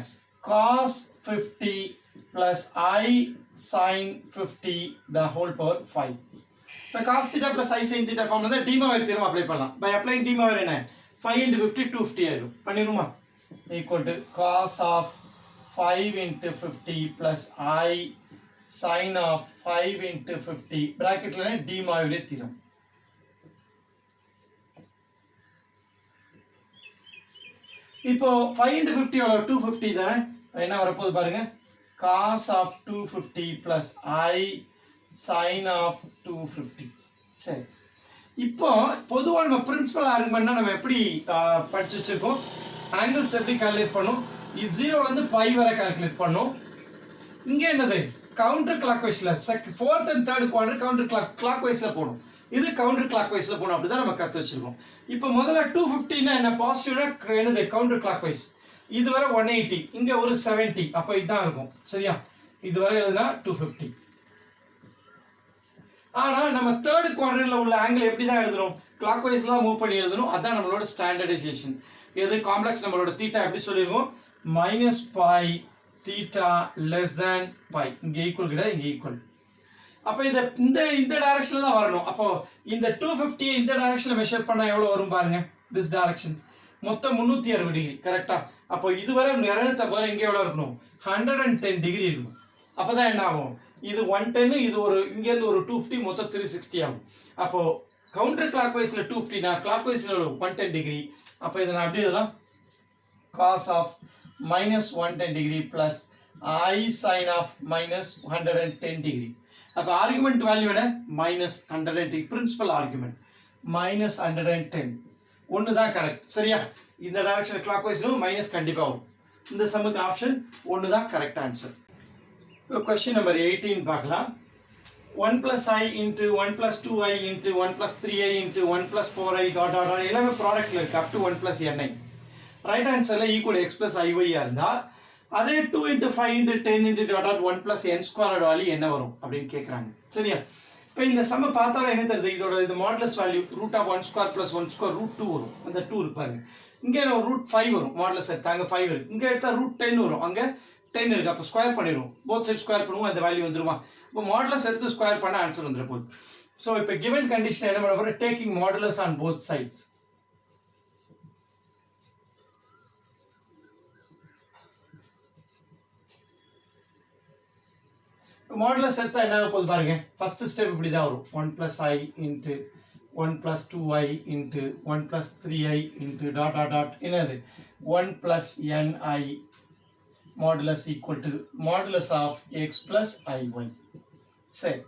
cos 50 plus I sin 50 the whole power 5. இப்போ cos theta plus I sin theta ஃபார்ம்ல தான் டிமாவர் தியரம் அப்ளை பண்ணலாம். by applying டிமாவர் என்ன, 5 into 50 250 ஆயிடும். பண்ணிருமா, equal to cos of 5 into 50 plus I sin of 5 into 50 bracketல டிமாவர் தியரம். இப்போ 5 into 50 எவ்வளவு, 250 தானே, என்ன வரப்போகுது பாருங்க, cos of 250 plus I sin of 250. சரி, இப்போ பொதுவா நம்ம பிரின்சிபல் ஆர்குமெண்ட்னா நம்ம எப்படி படிச்சு வச்சிருக்கோம், ஆங்கிள்ஸ் எப்படி கால்குலேட் பண்ணும், இது 0 ல இருந்து பை வரை கால்குலேட் பண்ணும். இங்க என்னது, கவுண்டர் கிளாக் வைஸ்ல, fourth and third quadrant counter clock வைஸ்ல போகணும், இது கவுண்டர் கிளாக் வைஸ்ல போகணும், அப்படிதான் நம்ம கத்து வச்சிருக்கோம். இப்போ முதல்ல 250 னா என்ன, பாசிட்டிவ்னா என்னது கவுண்டர் கிளாக் வைஸ், இது வரை 180, இங்க ஒரு 70, அப்ப இதுதான் இருக்கும். சரியா? இது வரை எழுதுனா 250. ஆனா நம்ம தேர்ட் குவாட்ரண்ட்ல உள்ள ஆங்கிள் எப்படி தான் எழுதணும், கிளாக் வைஸ்லாம் மூவ் பண்ணி எழுதணும். அதான் நம்மளோட ஸ்டாண்டர்டைசேஷன். எது காம்ப்ளெக்ஸ் நம்பரோட தீட்டா எப்படி சொல்லிருக்கோம், minus pi theta less than pi, இங்க ஈக்குவல் கிடையாது, இங்க ஈக்குவல். அப்ப இந்த டைரக்ஷன்ல தான் வரணும். அப்போ இந்த 250 இந்த டைரக்ஷன்ல மெஷர் பண்ணா எவ்வளவு வரும் பாருங்க, this direction மொத்தம் 360 டிகிரி. கரெக்டா? அப்போ இதுவரை 250, இங்க எவ்வளவு இருக்கணும், 110 டிகிரி இருக்கும். அப்பதான் என்ன ஆகும், இது 110, இது ஒரு இங்க இருந்து ஒரு 250, மொத்தம் 360 ஆகும். அப்போ கவுண்டர் கிளாக் வைஸ்ல 250 னா கிளாக் வைஸ்ல 110 டிகிரி. அப்போ இத நான் அப்படியே எழுதலாம், cos of minus 110 degree plus I sin of minus 110 degree. அப்ப ஆர்குமெண்ட் வேல்யூ என்ன, minus 110, பிரின்சிபல் ஆர்குமெண்ட் minus 110 ஒன்னு தான் கரெக்ட். சரியா? இந்த டைரக்ஷன் கிளாக் வைஸ்ல மைனஸ் கண்டிப்பா வரும். இந்த சம்முக்கு ஆப்ஷன் ஒன்னு தான் கரெக்ட் ஆன்சர். இப்போ क्वेश्चन நம்பர் 18 பார்க்கலாம். 1 plus I into 1 plus 2I into 1 plus 3I into 1 plus 4I dot dot dot எல்லாமே ப்ராடக்ட்ல இருக்கு up to 1 plus Ni. Right hand சைடுல ஈக்குவல் x plus Iy இருந்தா அதே 2 into 5 into 10 into dot dot 1 plus n squared value என்ன வரும் அப்படின்னு கேக்குறாங்க. சரியா? இப்போ இந்த சம்ம பார்த்தால என்ன தெரியுது, இதோட இது modulus value root of 1 square plus 1 square root 2 வரும். அந்த 2 இருக்கு பாருங்க. இங்க root 5 வரும். மாடுலஸ் எடுத்தாங்க 5 இருக்கு. இங்க எடுத்தா root 10 வரும். அங்க 10 இருக்கு. அப்ப ஸ்கொயர் பண்ணிடுவோம். போத் சைடு ஸ்கொயர் பண்ணுவோம், அந்த வேல்யூ வந்துருமா. இப்போ மாடுலஸ் எடுத்து ஸ்கொயர் பண்ணா ஆன்சர் வந்துற போகுது. சோ இப்போ given condition என்ன பண்ண போறோம், taking modulus on both sides. Modulus எடுத்தா என்ன ஆக போகுது பாருங்க. ஃபர்ஸ்ட் ஸ்டெப் இப்படி தான் வரும், 1 plus I into 1 plus 2I into 1 plus 3I into dot dot dot என்னது 1 plus Ni modulus equal to modulus of x plus Iy. சரி,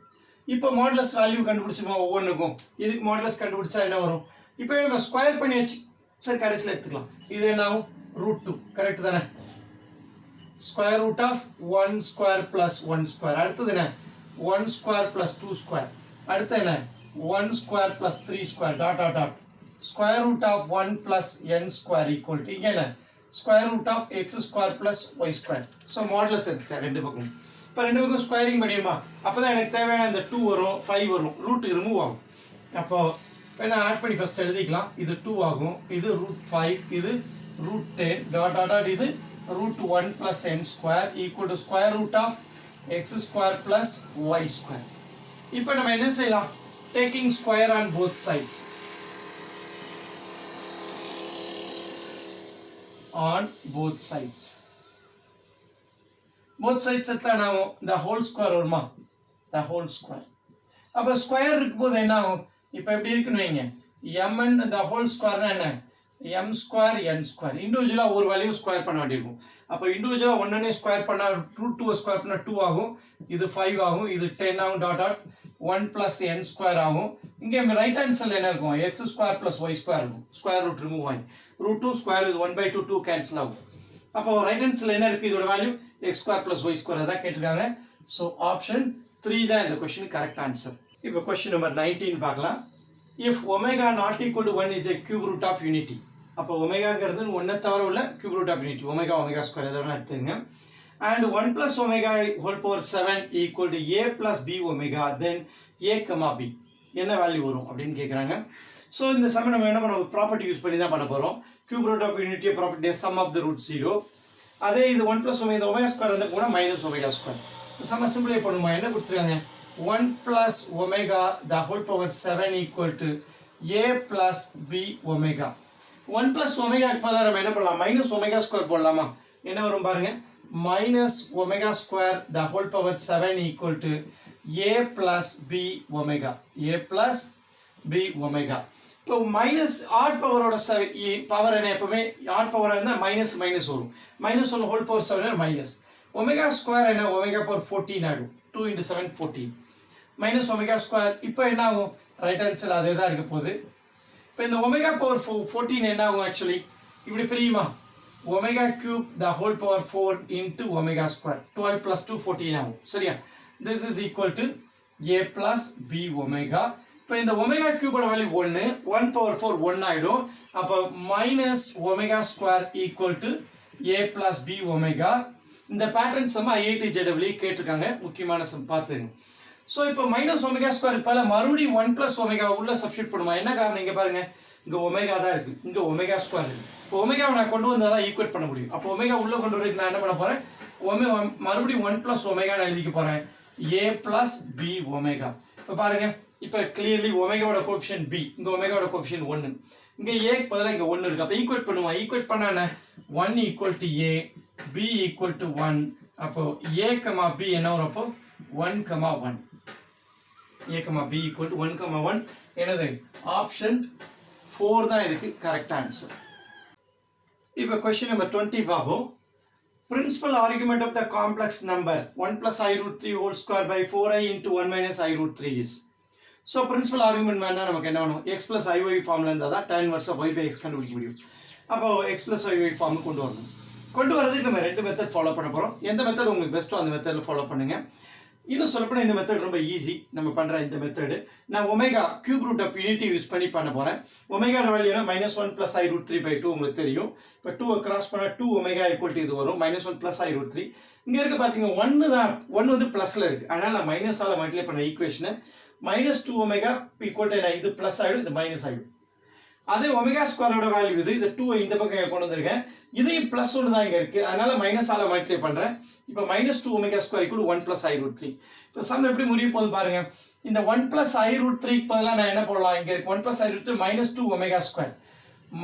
இப்போ மாடுலஸ் வேல்யூ கண்டுபிடிச்சுமா ஒவ்வொன்றுக்கும். இதுக்கு மாடுலஸ் கண்டுபிடிச்சா என்ன வரும், இப்போ நம்ம ஸ்கொயர் பண்ணி வச்சு சரி கடைசியில் எடுத்துக்கலாம். இது என்ன ஆகும், √2. கரெக்ட் தானே? Square root of 1 square plus 1 square. அடுத்தது என்ன, 1 ஸ்கொயர் பிளஸ் 2 ஸ்கொயர். அடுத்து என்ன, 1 square plus 3 square dot dot dot. Square root of 1 plus n square equal to இங்கே என்ன, square root of x square plus y square. So modulus எடுத்துட்டேன் ரெண்டு பக்கம். இப்போ ரெண்டு பக்கம் ஸ்கொயரிங் பண்ணிடுமா, அப்போ தான் எனக்கு தேவையான இந்த 2 வரும், 5 வரும், ரூட் ரிமூவ் ஆகும். அப்போ நான் ஆட் பண்ணி ஃபர்ஸ்ட் எழுதிக்கலாம். இது 2 ஆகும், இது √5, இது root 10 dot dot dot இது root 1 plus n square equal to square root of x square plus y square. இப்போ நம்ம என்ன செய்யலாம்? Taking square on both sides. On both sides. Both sides எத்தனை ஆகும்? The whole square வருமா? The whole square. அப்போ ஸ்கொயர் இருக்கும்போது என்ன ஆகும்? இப்போ எப்படி இருக்குன்னு வைங்க, mn the whole square என்ன? m square n square. இண்டிவிஜுவலா ஒரு வேல்யூ ஸ்கொயர் பண்ண வேண்டியிருக்கும். அப்போ இண்டிவிஜுவலா ஒன்னே ஸ்கொயர் பண்ணா root 2 ஸ்கொயர் பண்ணா 2 ஆகும், இது 5 ஆகும், இது 10 ஆகும், dot dot 1 plus n square ஆகும். இங்கே ரைட் ஹேண்ட் சைடில் என்ன இருக்கும்? x square plus y square இருக்கும். ஸ்கொயர் ரூட் ரிமூவ் ஆகி root 2 ஸ்கொயர் இது 1/2 2 கேன்சல் ஆகும். அப்போ ரைட் ஹேண்ட் சைடில் என்ன இருக்கு? இதோட value x square plus y square அதான் கேட்டிருக்காங்க. ஸோ ஆப்ஷன் 3 தான் இந்த கொஸ்டின் கரெக்ட் ஆன்சர். இப்போ கொஸ்டின் நம்பர் 19 பார்க்கலாம். If omega not equal to 1 is a cube root of unity. அப்போ ஒமேகாங்கிறது ஒன்றை தவிர உள்ள cube root of unity. Omega omega square எதோ எடுத்துங்க. And 1 plus omega whole power 7 equal to a plus b omega, then a comma b என்ன வேல்யூ வரும் அப்படின்னு கேட்குறாங்க. ஸோ இந்த சமயம் நம்ம என்ன பண்ண ப்ராப்பர்ட்டி யூஸ் பண்ணி தான் பண்ண போகிறோம். cube root of unity property sum of the root 0. அதே இது 1 plus omega omega ஸ்கொயர் வந்து கூட மைனஸ் ஒமேகா ஸ்கொயர். சம சிம்பிளை பண்ணுமா? என்ன கொடுத்துருக்காங்க? 1 plus omega the whole power 7 equal to a plus b omega. 1 plus omega இப்போதான் நம்ம என்ன பண்ணலாம்? மைனஸ் ஒமேகா ஸ்கொயர் போடலாமா? என்ன வரும் பாருங்க, minus omega square the whole power 7 equal to a plus b omega. a plus b omega. இப்போ மைனஸ் ஆட் பவரோட பவர் என்ன? எப்பவுமே ஆட் பவர் இருந்தால் மைனஸ் மைனஸ் வரும். Minus one whole power 7 minus omega square என்ன? ஒமேகா பவர் 14 ஆகிடும். 2 into 7 14 மைனஸ் ஒமேகா ஸ்கொயர். இப்போ என்ன ஆகும்? ரைட் ஹேண்ட் சைடு அதே தான் இருக்க போகுது. இப்போ இந்த ஒமேகா பவர் 14 என்ன ஆகும்? ஆக்சுவலி இப்படி பிரியுமா? omega cube the whole power 4 into omega square. 12 plus 2 14 ஆகும். சரியா? this is equal to a plus b omega. இப்போ இந்த omega cube ஓட வேல்யூ 1, 1 power 4 1 ஆயிடும். அப்போ minus omega square equal to a plus b omega. இந்த பேட்டர்ன் சம் IIT JEE கேட்டிருக்காங்க. முக்கியமான சம் பார்த்துங்க. ஸோ இப்போ மைனஸ் ஒமேகா ஸ்கொயர் இப்போ மறுபடியும் 1 plus omega உள்ள சப்ஸ்டியூட் பண்ணுமா? என்ன காரணம்? இங்கே பாருங்க, இங்கே ஒமேகா தான் இருக்கு, இங்கே ஒமேகா ஸ்கொயர் இருக்கு. இப்போ ஒமேகாவை நான் கொண்டு வந்தால் தான் ஈக்குவேட் பண்ண முடியும். அப்போ ஒமேகா உள்ள கொண்டு வரதுக்கு நான் என்ன பண்ண போறேன்? மறுபடியும் 1 plus omega நான் எழுதிக்க போறேன், a plus b omega. இப்போ பாருங்க, இப்போ கிளியர்லி ஒமேகாவோட கோஎஃபிஷியன்ட் b, இங்கே ஒமேகாவோட கோஎஃபிஷியன்ட் 1, இங்கே a பதிலாக இங்கே 1 இருக்கு. அப்போ ஈக்குவேட் பண்ணுமா? ஈக்குவேட் பண்ணா என்ன? 1 equal to a, b equal to 1. அப்போ a comma b என்ன வரும்? அப்போ 1 comma 1. a comma b equal to 1 comma 1. என்னது? ஆப்ஷன் 4 தான் இதுக்கு கரெக்ட் ஆன்சர். இப்போ கொஸ்டின் நம்பர் 20 பார்ப்போம். Principal argument of the complex number 1 plus I root 3 whole square by 4i into 1 minus I root 3 is. So principal argument வேணா நமக்கு என்ன வேணும்? x plus iy ஃபார்ம்ல இருந்தால் தான் tan inverse of y by x கண்டுபிடிக்க முடியும். அப்போ x plus iy ஃபார்ம் கொண்டு வரணும். கொண்டு வரதுக்கு நம்ம ரெண்டு மெத்தட் ஃபாலோ பண்ண போகிறோம். எந்த மெத்தட் உங்களுக்கு பெஸ்ட்டோ அந்த மெத்தடில் ஃபாலோ பண்ணுங்க. இன்னும் சொல்லப்போனால் இந்த மெத்தட் ரொம்ப ஈஸி. நம்ம பண்ணுற இந்த மெத்தடு நான் omega cube root of unity use பண்ணி பண்ண போகிறேன். ஒமேகா வேல்யூனா -1 plus I root 3 by 2 உங்களுக்கு தெரியும். இப்போ 2 கிராஸ் பண்ணால் 2 ஒமேகா ஈக்குவல் டு இது வரும், -1 plus I root 3. இங்கே இருக்க பார்த்தீங்கன்னா 1 தான், 1 வந்து ப்ளஸில் இருக்குது. அதனால் நான் மைனஸால் மல்டிப்ளை பண்ண ஈக்குவேஷனை -2 ஒமேகா ஈக்குவல் டு இது ப்ளஸ் ஆகிடும், இது மைனஸ் ஆகிடும். அதே ஒமேகா ஸ்கொயரோட வேல்யூ இது, இந்த 2 இந்த பக்கம் கொண்டு வந்திருக்கேன், இதையும் ப்ளஸ் 1 தான் இங்கே இருக்குது, அதனால மைனஸால் மல்டிப்ளை பண்ணுறேன். இப்போ -2 omega square equal 1 plus I root 3. இப்போ சம் எப்படி முடிய போகுது பாருங்க. இந்த 1 plus I root 3 பதிலாக நான் என்ன போடலாம்? இங்கே இருக்கு 1 plus I root 3 -2 omega square,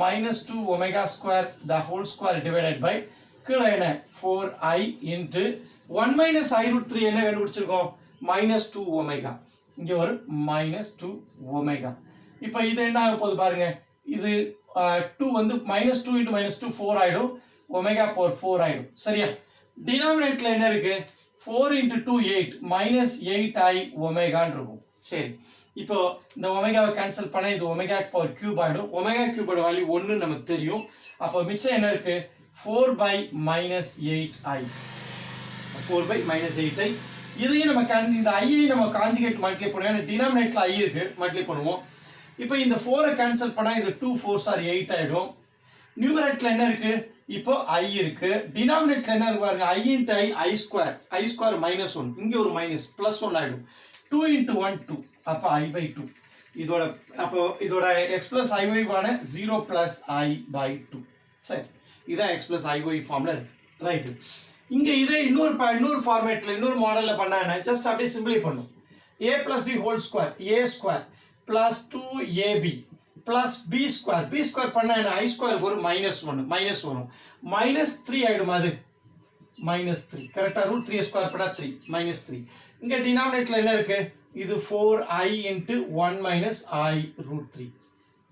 -2 omega square the whole square divided by கீழே என்ன 4i into 1 minus I root 3 என்ன கண்டுபிடிச்சிருக்கோம்? -2 ஒமேகா. இங்கே ஒரு -2 ஒமேகா. இப்போ இது என்ன ஆக போகுது பாருங்க. இது 2 வந்து -2 into -2 4 ஆயிடும், ஒமேகா பவர் 4 ஆயிடும். சரியா? டினாமினேட்டர்ல என்ன இருக்கு? 4 into 2 8 -8i ஒமேகான்னு இருக்கும். சரி, இப்போ இந்த ஒமேகாவை கேன்சல் பண்ண இது ஒமேகா பவர் கியூப் ஆயிடும். ஒமேகா கியூபோட வேல்யூ 1 நமக்கு தெரியும். அப்போ மிச்சம் என்ன இருக்கு? 4 by -8i. 4 by -8i. இதையும் நம்ம இந்த ஐயை நம்ம கான்ஜுகேட் மல்டிப்ளை பண்ணுவோம். டினாமினேட்டர்ல ஐ இருக்கு, மல்டிப்ளை பண்ணுவோம். இப்போ இந்த 4 கேன்சல் பண்ணா இது 2 4s are 8 ஆயிடும். நியூமரேட்டர்ல என்ன இருக்கு? இப்போ i இருக்கு. டினாமினேட்டர்ல என்ன இருக்கு பாருங்க, i into i square, i square -1, இங்க ஒரு மைனஸ் +1 ஆயிடும். 2 into 1 2, அப்போ i by 2. இதோட x plus iy வான 0 plus i by 2. சரி, இதான் x plus iy ஃபார்ம்ல இருக்கு ரைட். இங்க இதே இன்னொரு ஃபார்மேட்ல இன்னொரு மாடல்ல பண்ணா என்ன, ஜஸ்ட் அப்படியே சிம்பிளை பண்ணும். a plus b whole square a square plus 2ab plus b square பண்ணா என்ன, i square ஒரு -1 மைனஸ் வரும், -3 ஆயிடும். அது -3 கரெக்டா, √3 ஸ்கொயர் பண்ணா 3 -3. இங்க டினாமினேட்டர்ல என்ன இருக்கு, இது 4i into 1 - i √3.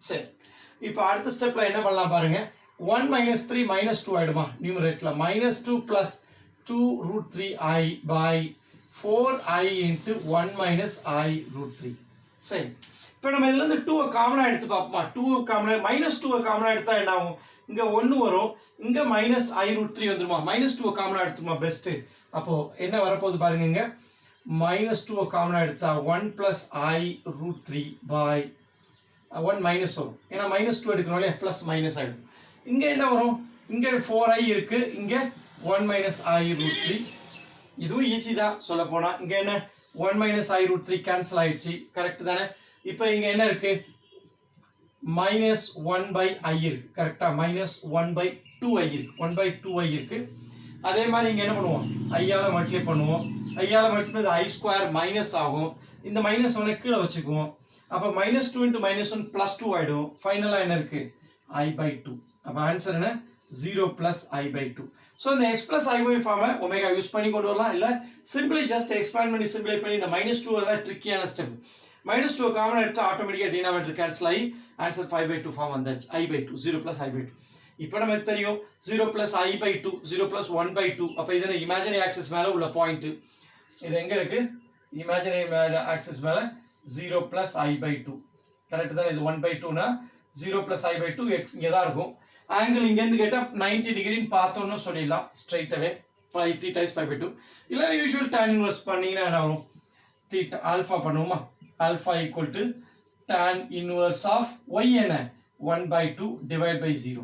சரி, இப்போ அடுத்த ஸ்டெப்ல என்ன பண்ணலாம் பாருங்க. 1 - 3 -2 ஆயிடுமா நியூமரேட்டர்ல, -2 plus 2 √3i by 4i into 1 - i √3. சரி, இப்போ நம்ம இதுல இருந்து 2 காமனா எடுத்து பார்ப்போமா. 2 காமனா -2 காமனா எடுத்தா என்ன ஆகும், இங்க 1 வரும், இங்க -i √3 வந்துருமா. -2 காமனா எடுத்துமா பெஸ்ட். அப்போ என்ன வரப்போகுது பாருங்க, இங்க -2 காமனா எடுத்தா 1 + i √3 by 1 மைனஸ் வரும், ஏன்னா -2 எடுக்கணும் இல்லையா, ப்ளஸ் மைனஸ் ஆயிடும். இங்க என்ன வரும், இங்க 4i இருக்கு, இங்க 1 - i √3. இதுவும் ஈஸி தான் சொல்ல போனா. இங்க என்ன 1 - i √3 கேன்சல் ஆயிடுச்சு, கரெக்ட் தானே. இப்போ இங்க என்ன இருக்கு, -1/i இருக்கு, கரெக்டா. -1/2i இருக்கு, 1/2i இருக்கு. அதே மாதிரி இங்க என்ன பண்ணுவோம், ஐயால மல்டிப்ளை பண்ணுவோம். ஐயால மல்டிப்ளை i ஸ்கொயர் மைனஸ் ஆகும், இந்த -1 கீழே வச்சுக்குவோம். அப்ப -2 into -1 +2 ஆயிடும். ஃபைனலா என்ன இருக்கு, i/2. அப்ப ஆன்சர் என்ன, 0 + i/2. ஸோ இந்த x plus iy ஃபார்மை ஒமேகா யூஸ் பண்ணி கொண்டு வரலாம், இல்லை சிம்பிளி ஜஸ்ட் எக்ஸ்பேண்ட் பண்ணி சிம்பிளை பண்ணி. இந்த -2 தான் ட்ரிக்கியான ஸ்டெப். -2 காமன் எடுத்து ஆட்டோமேட்டிக்காக டினாமினேட்டர் கேன்சல் ஆகி ஆன்சர் 5/2 ஃபார்ம் வந்தாச்சு, i/2, 0 + i/2. இப்போ நமக்கு தெரியும் 0 + i/2, 0 + 1/2. அப்போ இது இமேஜினரி ஆக்சிஸ் மேலே உள்ள பாயிண்ட். இது எங்க இருக்கு, இமேஜினரி ஆக்சிஸ் மேலே 0 + i/2. கரெக்ட் தானே. இது 1/2னா 0 + i/2 x இங்கே தான் இருக்கும். ஆங்கிள் இங்கேருந்து கேட்டால் 90 டிகிரின்னு பார்த்தோன்னு சொல்லிடலாம் ஸ்ட்ரைட்டாகவே. θ is 5/2. இல்லை யூஸ்வல் tan இன்வர்ஸ் பண்ணிங்கன்னா என்ன வரும், θ ஆல்ஃபா பண்ணுவோமா. Alpha equal to tan inverse of y என்ன, 1/2 டிவைட் பை 0.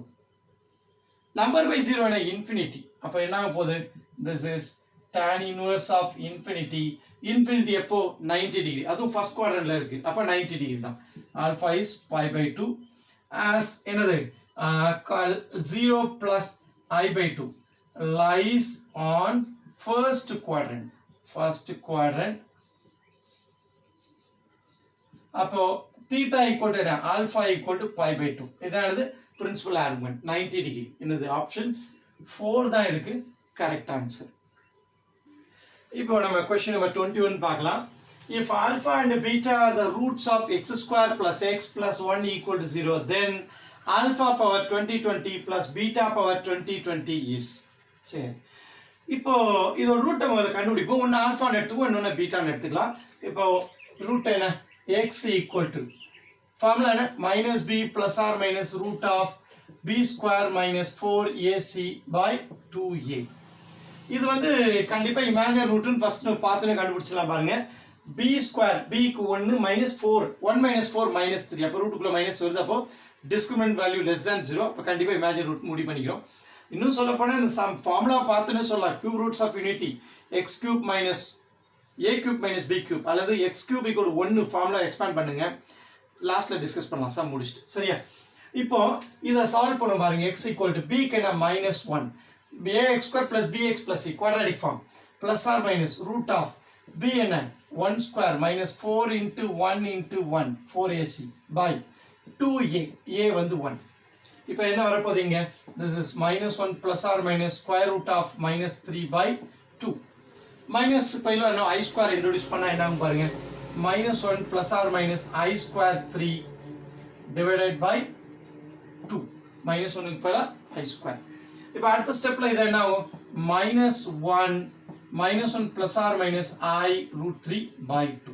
நம்பர் பை 0 என்ன, இன்ஃபினிட்டி. அப்போ என்ன ஆக போகுது, this is tan inverse of infinity. Infinity எப்போ, 90 டிகிரி, அதுவும் ஃபர்ஸ்ட் குவாட்ரண்ட்ல இருக்கு, அப்போ 90 டிகிரி தான். ஆல்ஃபா இஸ் 5/2 ஆஸ் என்னது 0 + i/2 lies on first quadrant. அப்போ θ equal to alpha equal to π/2. இதானது பிரின்சிபல் ஆர்குமெண்ட், 90 டிகிரி. என்னது ஆப்ஷன் 4 தான் இதுக்கு கரெக்ட் ஆன்சர். இப்போ நம்ம क्वेश्चन நம்பர் 21 பார்க்கலாம். If alpha and beta are the roots of x² plus x plus 1 equal to 0, then alpha power 2020 plus beta power 2020 is. சரி, இப்போ இதோட ரூட்டை முதல்ல கண்டுபிடிப்போம். ஒன்று ஆல்ஃபான்னு எடுத்துக்குவோம், இன்னொன்று பீட்டான்னு எடுத்துக்கலாம். இப்போ ரூட் என்ன, x ஈக்குவல் டு ஃபார்முலா என்ன, -b + or - root of b square minus 4ac by 2a. இது வந்து கண்டிப்பா இமேஜினரி ரூட்னு ஃபர்ஸ்ட் பார்த்துன்னு கண்டுபிடிச்சலாம் பாருங்க. b ஸ்கொயர் b க்கு 1 -4 1 - 4 -3, அப்போ ரூட்டுக்குள்ள மைனஸ் வருது, அப்போ டிஸ்கிரிமினன்ட் வேல்யூ லெஸ் தேன் 0. அப்போ கண்டிப்பா இமேஜினரி ரூட் முடிவு பண்ணிக்கிறோம். இன்னும் சொல்ல போனா இந்த ஃபார்முலா பார்த்துன்னு சொல்லலாம், cube roots of unity x³ - a³ - b³ அல்லது x³ = 1 ஃபார்முலா எக்ஸ்பேண்ட் பண்ணுங்க. லாஸ்ட்ல டிஸ்கஸ் பண்ணலாம் சம் முடிச்சிட்டு, சரியா. இப்போ இதை சால்வ் பண்ண பாருங்க. x = b க்கு என்ன -1, ax² + bx + c quadratic form, plus or minus root of b என்ன 1² -4 × 1 × 1 4ac by 2a, a வந்து 1. இப்போ என்ன வரப்போகுது இங்க, this is -1 + or -square root of -3/2. Minus பைல என்ன i² இன்ட்ரோடியூஸ் பண்ணா என்ன ஆகும் பாருங்க, -1 + or -i² 3 divided by 2. -1 க்கு பதிலா i². இப்போ அடுத்த ஸ்டெப்ல இது என்ன ஆகும், -1 + or -i √3/2.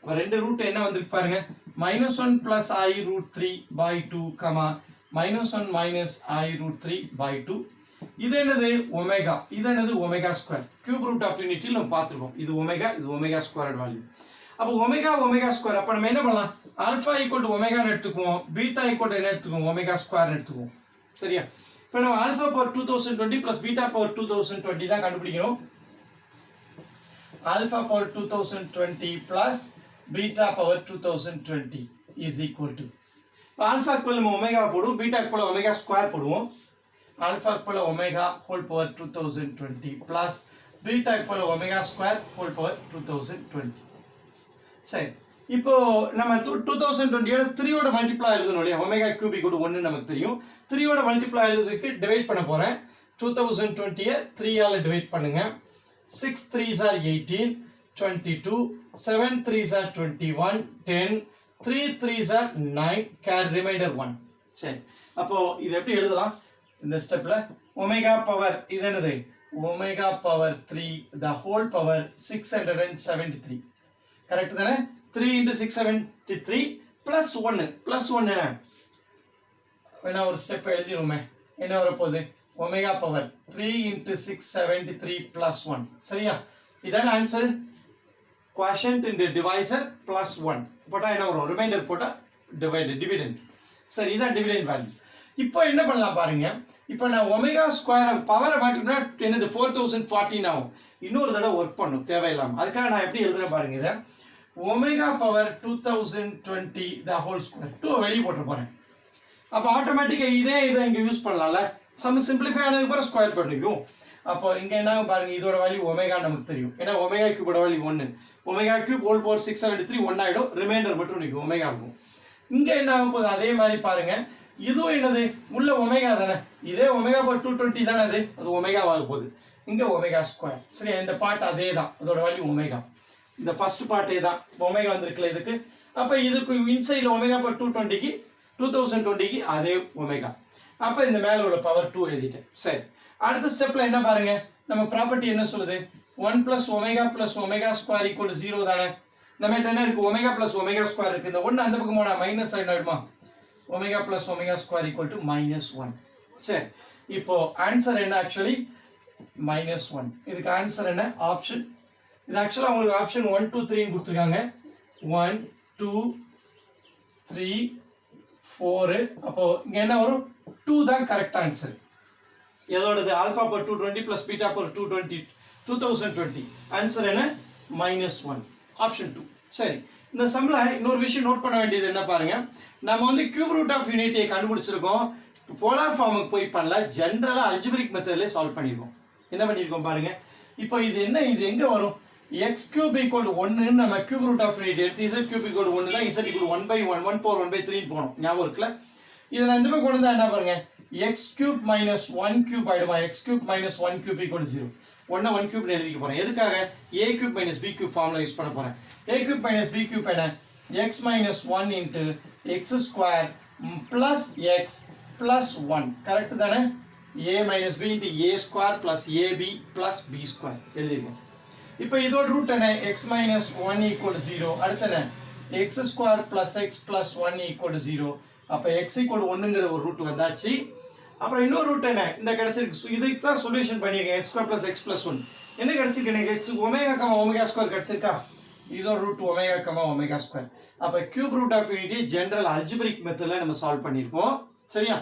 அப்ப ரெண்டு ரூட் என்ன வந்திருக்கு பாருங்க, -1 + i √3/2, -1 - i √3/2. இது என்னது ஒமேகா, இது என்னது ஒமேகா². கியூப் ரூட் ஆஃப் யூனிட்டில நம்ம பார்த்துருக்கோம். இது ஒமேகா, இது ஒமேகா² வேல்யூ. அப்போ ஒமேகா². அப்ப நம்ம என்ன பண்ணலாம், ஆல்ஃபா = ஒமேகான்னு எடுத்துக்குவோம், பீட்டா = என்ன எடுத்துக்குவோம், ஒமேகா² எடுத்துக்குவோம், சரியா. இப்போ நம்ம ஆல்ஃபா பவர் 2020 + பீட்டா பவர் 2020 தான் கண்டுபிடிக்கணும். Alpha power 2020 + beta power 2020 is equal to, இப்போ ஆல்ஃபாக்கு பதில் நம்ம ஒமேகா போடுவோம், பீட்டாக்கு பதில் ஒமேகா² போடுவோம். alpha equal to omega whole power 2020 plus beta equal to omega square whole power 2020. சரி, இப்போ நம்ம 2020 3 ஓட மல்டிப்ளை எழுதணும் இல்லையா? ஒமேகா கியூப் ஈக்குவல் டு 1 நமக்கு தெரியும். 3 ஓட மல்டிப்ளை எழுதுறதுக்கு டிவைட் பண்ண போறேன். 2020 3 ஆல டிவைட் பண்ணுங்க. 6 3s are 18, 22, 7 3s are 21, 10, 3 3s are 9, carry remainder 1. சரி, அப்போ இது எப்படி எழுதலாம்? இந்த ஸ்டெப்ல ஒமேகா பவர் இது என்னது? Omega power 3 the whole power 673. Correct தானே? 3 into 673 plus 1 என்ன? வேணா ஒரு ஸ்டெப் எழுதிடுவோமே. என்ன வரப்போகுது? Omega power 3 into 673 plus 1. சரியா? இதான் answer. quotient into divisor plus 1 போட்டா என்ன வரும்? ரிமைண்டர் போட்டா டிவிடெண்ட். சரி, இதான் டிவிடெண்ட் வேல்யூ. இப்போ என்ன பண்ணலாம் பாருங்க. இப்போ நான் ஒமேகா ஸ்கொயர் பவரை மாற்றினா என்னது 4014 ஆகும். இன்னொரு தடவை ஒர்க் பண்ணும் தேவையில்லாம. அதுக்காக நான் எப்படி எழுதுறேன் பாருங்க. இதை omega power 2020 the whole square 2 வெளியே போட்டு போறேன். அப்போ ஆட்டோமேட்டிக்காக இதை இங்கே யூஸ் பண்ணலாம்ல. சம் சிம்பிளிஃபை ஆனதுக்கு அப்புறம் ஸ்கொயர் பண்ணிக்கும். அப்போ இங்கே என்ன பாருங்க, இதோட வேல்யூ ஒமேகா நமக்கு தெரியும். ஏன்னா ஒமேகா கியூபோட value 1. Omega cube whole power 673 1 ஆகிடும். ரிமைண்டர் மட்டும் நிற்கும் ஒமேகா இருக்கும். இங்கே என்ன ஆகும் போது அதே மாதிரி பாருங்க. இதுவும் என்னது? உள்ள ஒமேகா தானே. இதே ஒமேகா பவர் 220 தானே. அது ஒமேகா ஆக போகுது. இங்கே ஒமேகா ஸ்கொயர். சரி, இந்த பார்ட் அதே தான். அதோட வேல்யூ ஒமேகா. இந்த ஃபர்ஸ்ட் பார்ட்டே தான் ஒமேகா வந்திருக்குல்ல இதுக்கு. அப்போ இதுக்கு இன்சைடில் ஒமேகா பவர் 220க்கு 2020க்கு அதே ஒமேகா. அப்போ இந்த மேலே உள்ள பவர் 2 எழுதிட்டேன். சரி, அடுத்த ஸ்டெப்பில் என்ன பாருங்க. நம்ம ப்ராப்பர்ட்டி என்ன சொல்லுது? 1 plus omega plus omega square equal to 0 தானே. நம்ம என்ன இருக்கு? ஒமேகா பிளஸ் ஒமேகா ஸ்கொயர் இருக்கு. இந்த 1 அந்த பக்கம் போனா மைனஸ் சைடு ஆயிடுமா? Omega plus omega square equal to -1. சரி, இப்போ ஆன்சர் என்ன? ஆக்சுவலி -1. இதுக்கு ஆன்சர் என்ன? ஆப்ஷன். இது ஆக்சுவலாக உங்களுக்கு ஆப்ஷன் 1 2 3 கொடுத்துருக்காங்க. 1 2 3 4. அப்போ இங்கே என்ன வரும்? 2 தான் கரெக்ட் ஆன்சர். எதோடது? Alpha power 220 plus beta power 2020. Answer என்ன? -1. ஆப்ஷன் 2. சரி, இந்த சம்ல இன்னொரு விஷயம் நோட் பண்ண வேண்டியது என்ன பாருங்க. நம்ம வந்து கியூப் ரூட் ஆஃப் யூனிட்டியை கண்டுபிடிச்சிருக்கோம். போலார் ஃபார்முக்கு போய் பண்ணல, ஜென்ரலா அல்ஜிபிரிக் மெத்தட்லேயே சால்வ் பண்ணியிருக்கோம். என்ன பண்ணியிருக்கோம் பாருங்க. இப்போ இது என்ன? இது எங்க வரும்? x cube equal to 1 நம்ம கியூப் ரூட் ஆஃப் யூனிட் எடுத்து z cube equal to 1 தான் z equal to 1/1 1 power 1/3 போனோம். ஞாபகம் இருக்குல்ல? இதை நான் இந்த பக்கம் கொண்டு வந்தா என்ன பாருங்க. x cube minus 1 cube ஆயிடுமா? x cube minus 1 cube equal to 0. 1 cube எழுதிக்க போறேன். எதுக்காக? a cube minus b cube formula use பண்ண போறேன். a cube minus b cube என்ன? x minus 1 into x square plus x plus 1. Correct தானே? a minus b into a square plus ab plus b square எழுதிருக்கேன். இப்போ இதோட ரூட் என்ன? x minus 1 equal to 0. அடுத்து என்ன? x square plus x plus 1 equal to 0. அப்போ x equal to 1ங்கிற ஒரு ரூட் வந்தாச்சு. அப்புறம் இன்னொரு ரூட் என்ன? இந்த கிடைச்சிருக்கு. இதுக்கு தான் சொல்யூஷன் பண்ணியிருக்கேன். x square plus x plus 1 என்ன கிடைச்சிருக்கு எனக்கு? x omega comma omega square கிடைச்சிருக்கா? இதோட root omega comma omega square. அப்போ cube root of unity general algebraic மெத்தடில் நம்ம சால்வ் பண்ணியிருக்கோம். சரியா?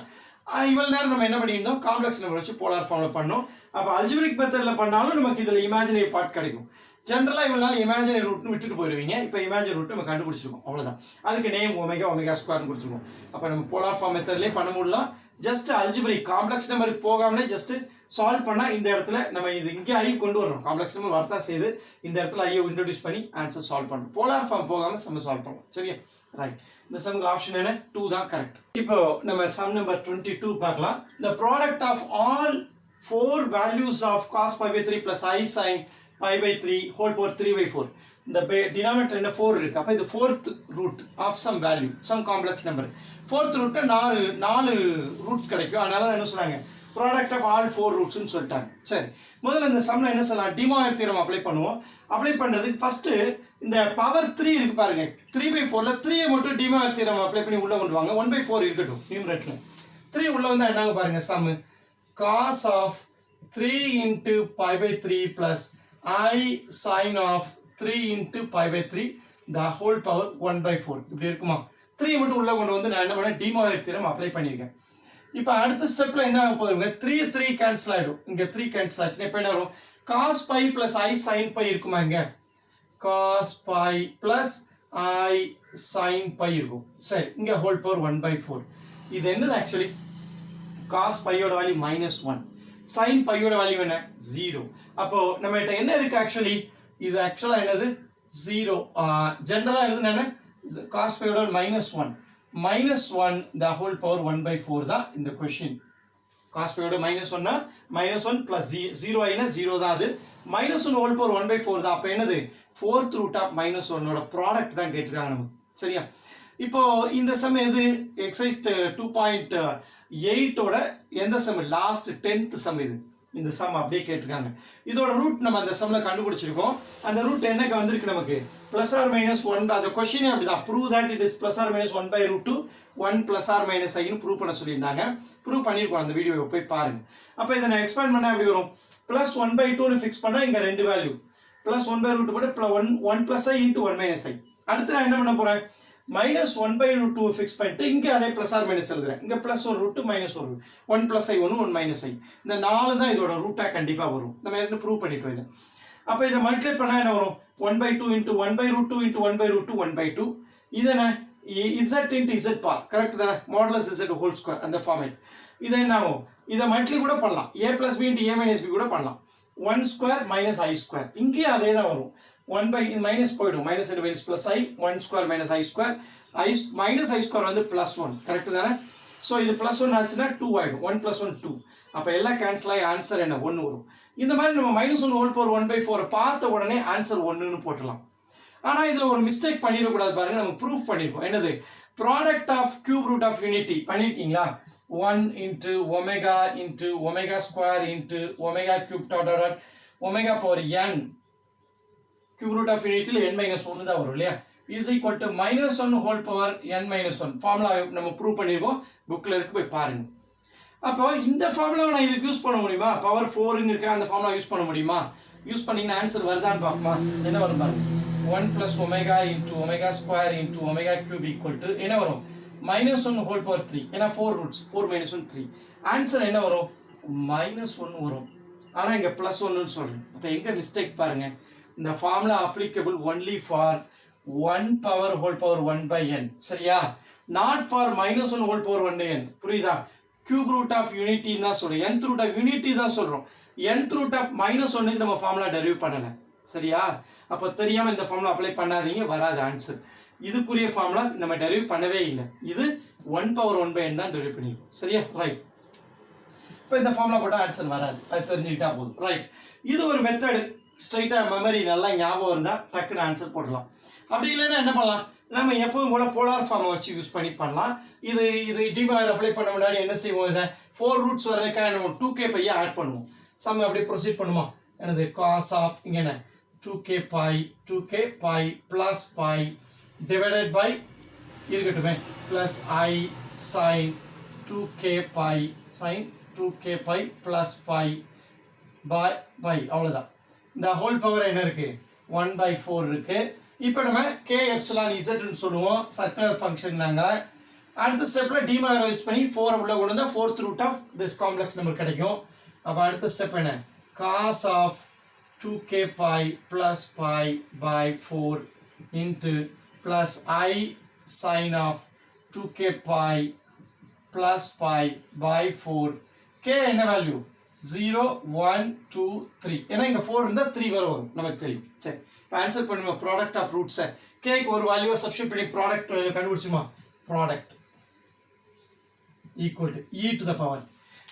இவ்வளவு நேரம் நம்ம என்ன பண்ணியிருந்தோம்? காம்ப்ளெக்ஸ் நம்பர் வச்சு போலார் ஃபார்ம்ல பண்ணோம். அப்போ அல்ஜிபிரிக் மெத்தடில் பண்ணாலும் நமக்கு இதில் இமேஜினரி பார்ட் கிடைக்கும். ஜென்ரலாக இவ்வளோ நாள் இமேஜினரி ரூட்னு விட்டுட்டு போயிடுவீங்க. இப்போ இமேஜினரி ரூட் நம்ம கண்டுபிடிச்சிருக்கோம். அவ்வளோதான். அதுக்கு நேம் ஒமேகா ஸ்கொயர்னு கொடுத்துருக்கோம். அப்போ நம்ம போலார் ஃபார்ம் மெத்தட்லேயே பண்ண முடியலாம். ஜஸ்ட் அல்ஜிபிரிக் காம்ப்ளெக்ஸ் நம்பருக்கு போகாமலே ஜஸ்ட் சால்வ் பண்ணால் இந்த இடத்துல நம்ம இது இங்கே ஐ கொண்டு வரோம். காம்ப்ளெக்ஸ் நம்பர் வரதான் செய்து இந்த இடத்துல ஐயை இன்ட்ரோடியூஸ் பண்ணி ஆன்சர் சால்வ் பண்ணுறோம். போலார் ஃபார்ம் போகாமல் நம்ம சால்வ் பண்ணலாம். சரியா? ரைட். இந்த சம்க்கு ஆப்ஷன் என்ன? 2 தான் கரெக்ட். இப்போ நம்ம சம் நம்பர் 22 பார்க்கலாம். The product of all 4 values of cos pi/3 plus I sin pi/3 whole power 3/4. இந்த டினாமினேட்டர் என்ன? 4 இருக்கு. அப்போ இது 4th root of some value, some complex number. 4th root 4 roots கிடைக்கும். அதனால என்ன சொல்றாங்க? ப்ராடக்ட் ஆஃப் ஆல் 4 ரூட்ஸ்னு சொல்லிட்டாங்க. சரி, முதல்ல இந்த சம்ல என்ன சொல்லலாம்? டி மாயர் தியரம் அப்ளை பண்ணுவோம். அப்ளை பண்றதுக்கு ஃபர்ஸ்ட் இந்த பவர் 3 இருக்கு பாருங்க. 3/4ல 3 மட்டும் டி மாயர் தியரம் அப்ளை பண்ணி உள்ள கொண்டு வாங்க. 1/4 இருக்கட்டும் நியூமரேட்டர்ல. 3 உள்ள வந்தா என்னங்க பாருங்க some cos of 3 into pi/3 plus I sin of 3 into pi/3 the whole power 1/4 இப்படி இருக்குமா? 3 மட்டும் உள்ள கொண்டு வந்து நான் என்ன பண்ணேன்? டி மாயர் தியரம் அப்ளை பண்ணியிருக்கேன். இப்போ அடுத்த ஸ்டெப்ல என்ன ஆக போகுதுங்க? 3 கேன்சல் ஆயிடும். இங்க 3 கேன்சல் ஆச்சு. இப்போ என்ன வரும்? cos pi plus I sin pi இருக்குமா? இங்க cos pi plus I sin pi இருக்கும். சரி, இங்க ஹோல் பவர் 1/4. இது என்னது? ஆக்சுவலி cos பையோட வேல்யூ -1, sin பையோட வேல்யூ என்ன 0. அப்போ நம்மகிட்ட என்ன இருக்கு ஆக்சுவலி, இது ஆக்சுவலா என்னது 0. ஜெனரலா எழுதுனா என்ன, cos பையோட -1 the whole power 1/4 தான் இந்த क्वेश्चन. cos பையோட -1 னா -1 plus 0 ஆயினா 0 தான் அது. -1 whole power 1/4 தான். அப்ப என்னது 4th root of -1 ஓட ப்ராடக்ட் தான் கேட்டிருக்காங்க நமக்கு. சரியா? இப்போ இந்த சம் எது, எக்ஸசைஸ் 2.8 ஓட எந்த சம், லாஸ்ட் 10th சம் இது. இந்த சம் அப்படியே கேட்டிருக்காங்க. இதோட ரூட் நம்ம அந்த சம்ல கண்டுபிடிச்சிருக்கோம். அந்த ரூட் என்னக்கு வந்திருக்கு நமக்கு +or-1. அந்த क्वेश्चனே அப்படிதான், prove that it is +or-1/√2 1 +or-i ன்னு ப்ரூவ் பண்ண சொல்லியிருந்தாங்க. ப்ரூவ் பண்ணியிருக்கோம், அந்த வீடியோவை போய் பாருங்க. அப்போ இதை நான் எக்ஸ்பேண்ட் பண்ணா எப்படி வரும், +1/2 ன்னு ஃபிக்ஸ் பண்ணா இங்க ரெண்டு வேல்யூ +1/√2 போட்டு 1 + i × 1 - i. அடுத்து நான் என்ன பண்ண போறேன், -1/√2 ஃபிக்ஸ் பண்ணிட்டு இங்க அதே +or- எழுதுறேன். இங்க +1√2 -1 1 + i 1 1 - i. இந்த 4 தான் இதோட ரூட்டா கண்டிப்பா வரும். நம்ம ஏற்கனவே ப்ரூவ் பண்ணிட்டோம் இதை. அப்ப இதை மல்டிப்ளை பண்ணா என்ன வரும், 1/2 × 1/√2 × 1/√2 1/2. இதை நான் z × z பார், கரெக்ட் தானே, மாடுலஸ் z ஹோல் ஸ்கொயர் அந்த ஃபார்மேட். இதை என்ன ஆகும், இதை மல்டிப்ளை கூட பண்ணலாம், a + b × a - b கூட பண்ணலாம். 1² - i², இங்கேயும் அதே தான் வரும். 1 by minus போய்டும், minus and minus plus i, 1² minus i², minus i² வந்து +1, கரெக்ட் தானே. ஸோ இது +1 ஆச்சுன்னா 2 ஆயிடும், 1 + 1 2. அப்போ எல்லாம் கேன்சல் ஆகி ஆன்சர் என்ன 1 வரும். இந்த மாதிரி நம்ம -1 whole power 1/4 பார்த்த உடனே ஆன்சர் 1ன்னு போட்டுடலாம். ஆனால் இதில் ஒரு மிஸ்டேக் பண்ணிடக்கூடாது பாருங்க, நம்ம ப்ரூஃப் பண்ணியிருக்கோம். என்னது, product of cube root of unity பண்ணியிருக்கீங்களா, 1 × omega × omega × omega omega power n cube root of unity n-1 தான் வரும் இல்லையா, is equal to -1 whole power n-1 formula நம்ம ப்ரூவ் பண்ணிருக்கோம், புக்ல இருக்கு, போய் பாருங்க. அப்போ இந்த ஃபார்முலாவை நான் இதுக்கு யூஸ் பண்ண முடியுமா, பவர் 4ன்னு இருக்க அந்த ஃபார்முலா யூஸ் பண்ண முடியுமா, யூஸ் பண்ணீங்கன்னா ஆன்சர் வருதான்னு பார்ப்போமா. என்ன வரும் பாருங்க, 1 + ஒமேகா × ஒமேகா² × ஒமேகா³ என்ன வரும், -1 whole power 3. ஏன்னா 4 ரூட்ஸ், 4 - 1 3. ஆன்சர் என்ன வரும், -1 வரும். ஆனா இங்க +1ன்னு சொல்றேன். அப்ப எங்க மிஸ்டேக் பாருங்க, இந்த formula applicable only for 1 power whole power 1/n, சரியா, not for -1 whole power 1/n. புரியுதா, cube root of unity தான் சொல்றோம், nth root of unity தான் சொல்றோம், nth root of -1க்கு நம்ம ஃபார்முலா டெரைவ் பண்ணல, சரியா. அப்ப தெரியாம இந்த ஃபார்முலா அப்ளை பண்ணாதீங்க, வராது ஆன்சர். இதுக்குரிய ஃபார்முலா நம்ம டெரைவ் பண்ணவே இல்லை, இது 1 power 1/n தான் டெரைவ் பண்ணிருக்கோம், சரியா, ரைட். இப்போ இந்த ஃபார்முலா போட்டால் ஆன்சர் வராது, அது தெரிஞ்சுக்கிட்டா போதும், ரைட். இது ஒரு மெத்தடு, ஸ்ட்ரைட்டா மெமரி நல்லா ஞாபகம் இருந்தா டக்குன்னு ஆன்சர் போடலாம். அப்படி இல்லைன்னா என்ன பண்ணலாம், நம்ம எப்பவும் கூட போலார் ஃபார்மை வச்சு யூஸ் பண்ணி பண்ணலாம். இது டிமார் அப்ளை பண்ண முன்னாடி என்ன செய்வோம், இதை 4 ரூட்ஸ் வர்றதுக்காக நம்ம 2k பையை ஆட் பண்ணுவோம். சம் அப்படியே ப்ரொசீட் பண்ணுமா, என்னது cos ஆஃப் இங்கே என்ன 2k pi plus pi divided by இருக்கட்டுமே plus i sin 2k pi plus pi pi அவ்வளோதான். இந்த ஹோல் பவர் என்ன இருக்கு, 1/4 இருக்கு. இப்போ நம்ம k எப்சிலான் z ன்னு சொல்லுவோம், சர்க்குலர் ஃபங்க்ஷன். நாங்கள் அடுத்த ஸ்டெப்ல டிமாரேஜ் பண்ணி 4 உள்ள கொண்டு வந்தால் 4th root of this complex number கிடைக்கும். அப்போ அடுத்த ஸ்டெப் என்ன, cos of 2k pi plus pi pi 4 into plus i sin of 2k pi plus pi pi 4. k என்ன வேல்யூ, 0 1 2 3. ஏன்னா இங்க 4 இருந்தா 3 வரும் நமக்கு தெரியும். சரி, இப்போ ஆன்சர் பண்ணுங்க. ப்ராடக்ட் ஆஃப் ரூட்ஸ் கேக்கு ஒரு வேல்யூவை சப்ஸ்டிட்யூட் பண்ணி ப்ராடக்ட் கண்டுபிடிச்சுமா, product equal to e to the power.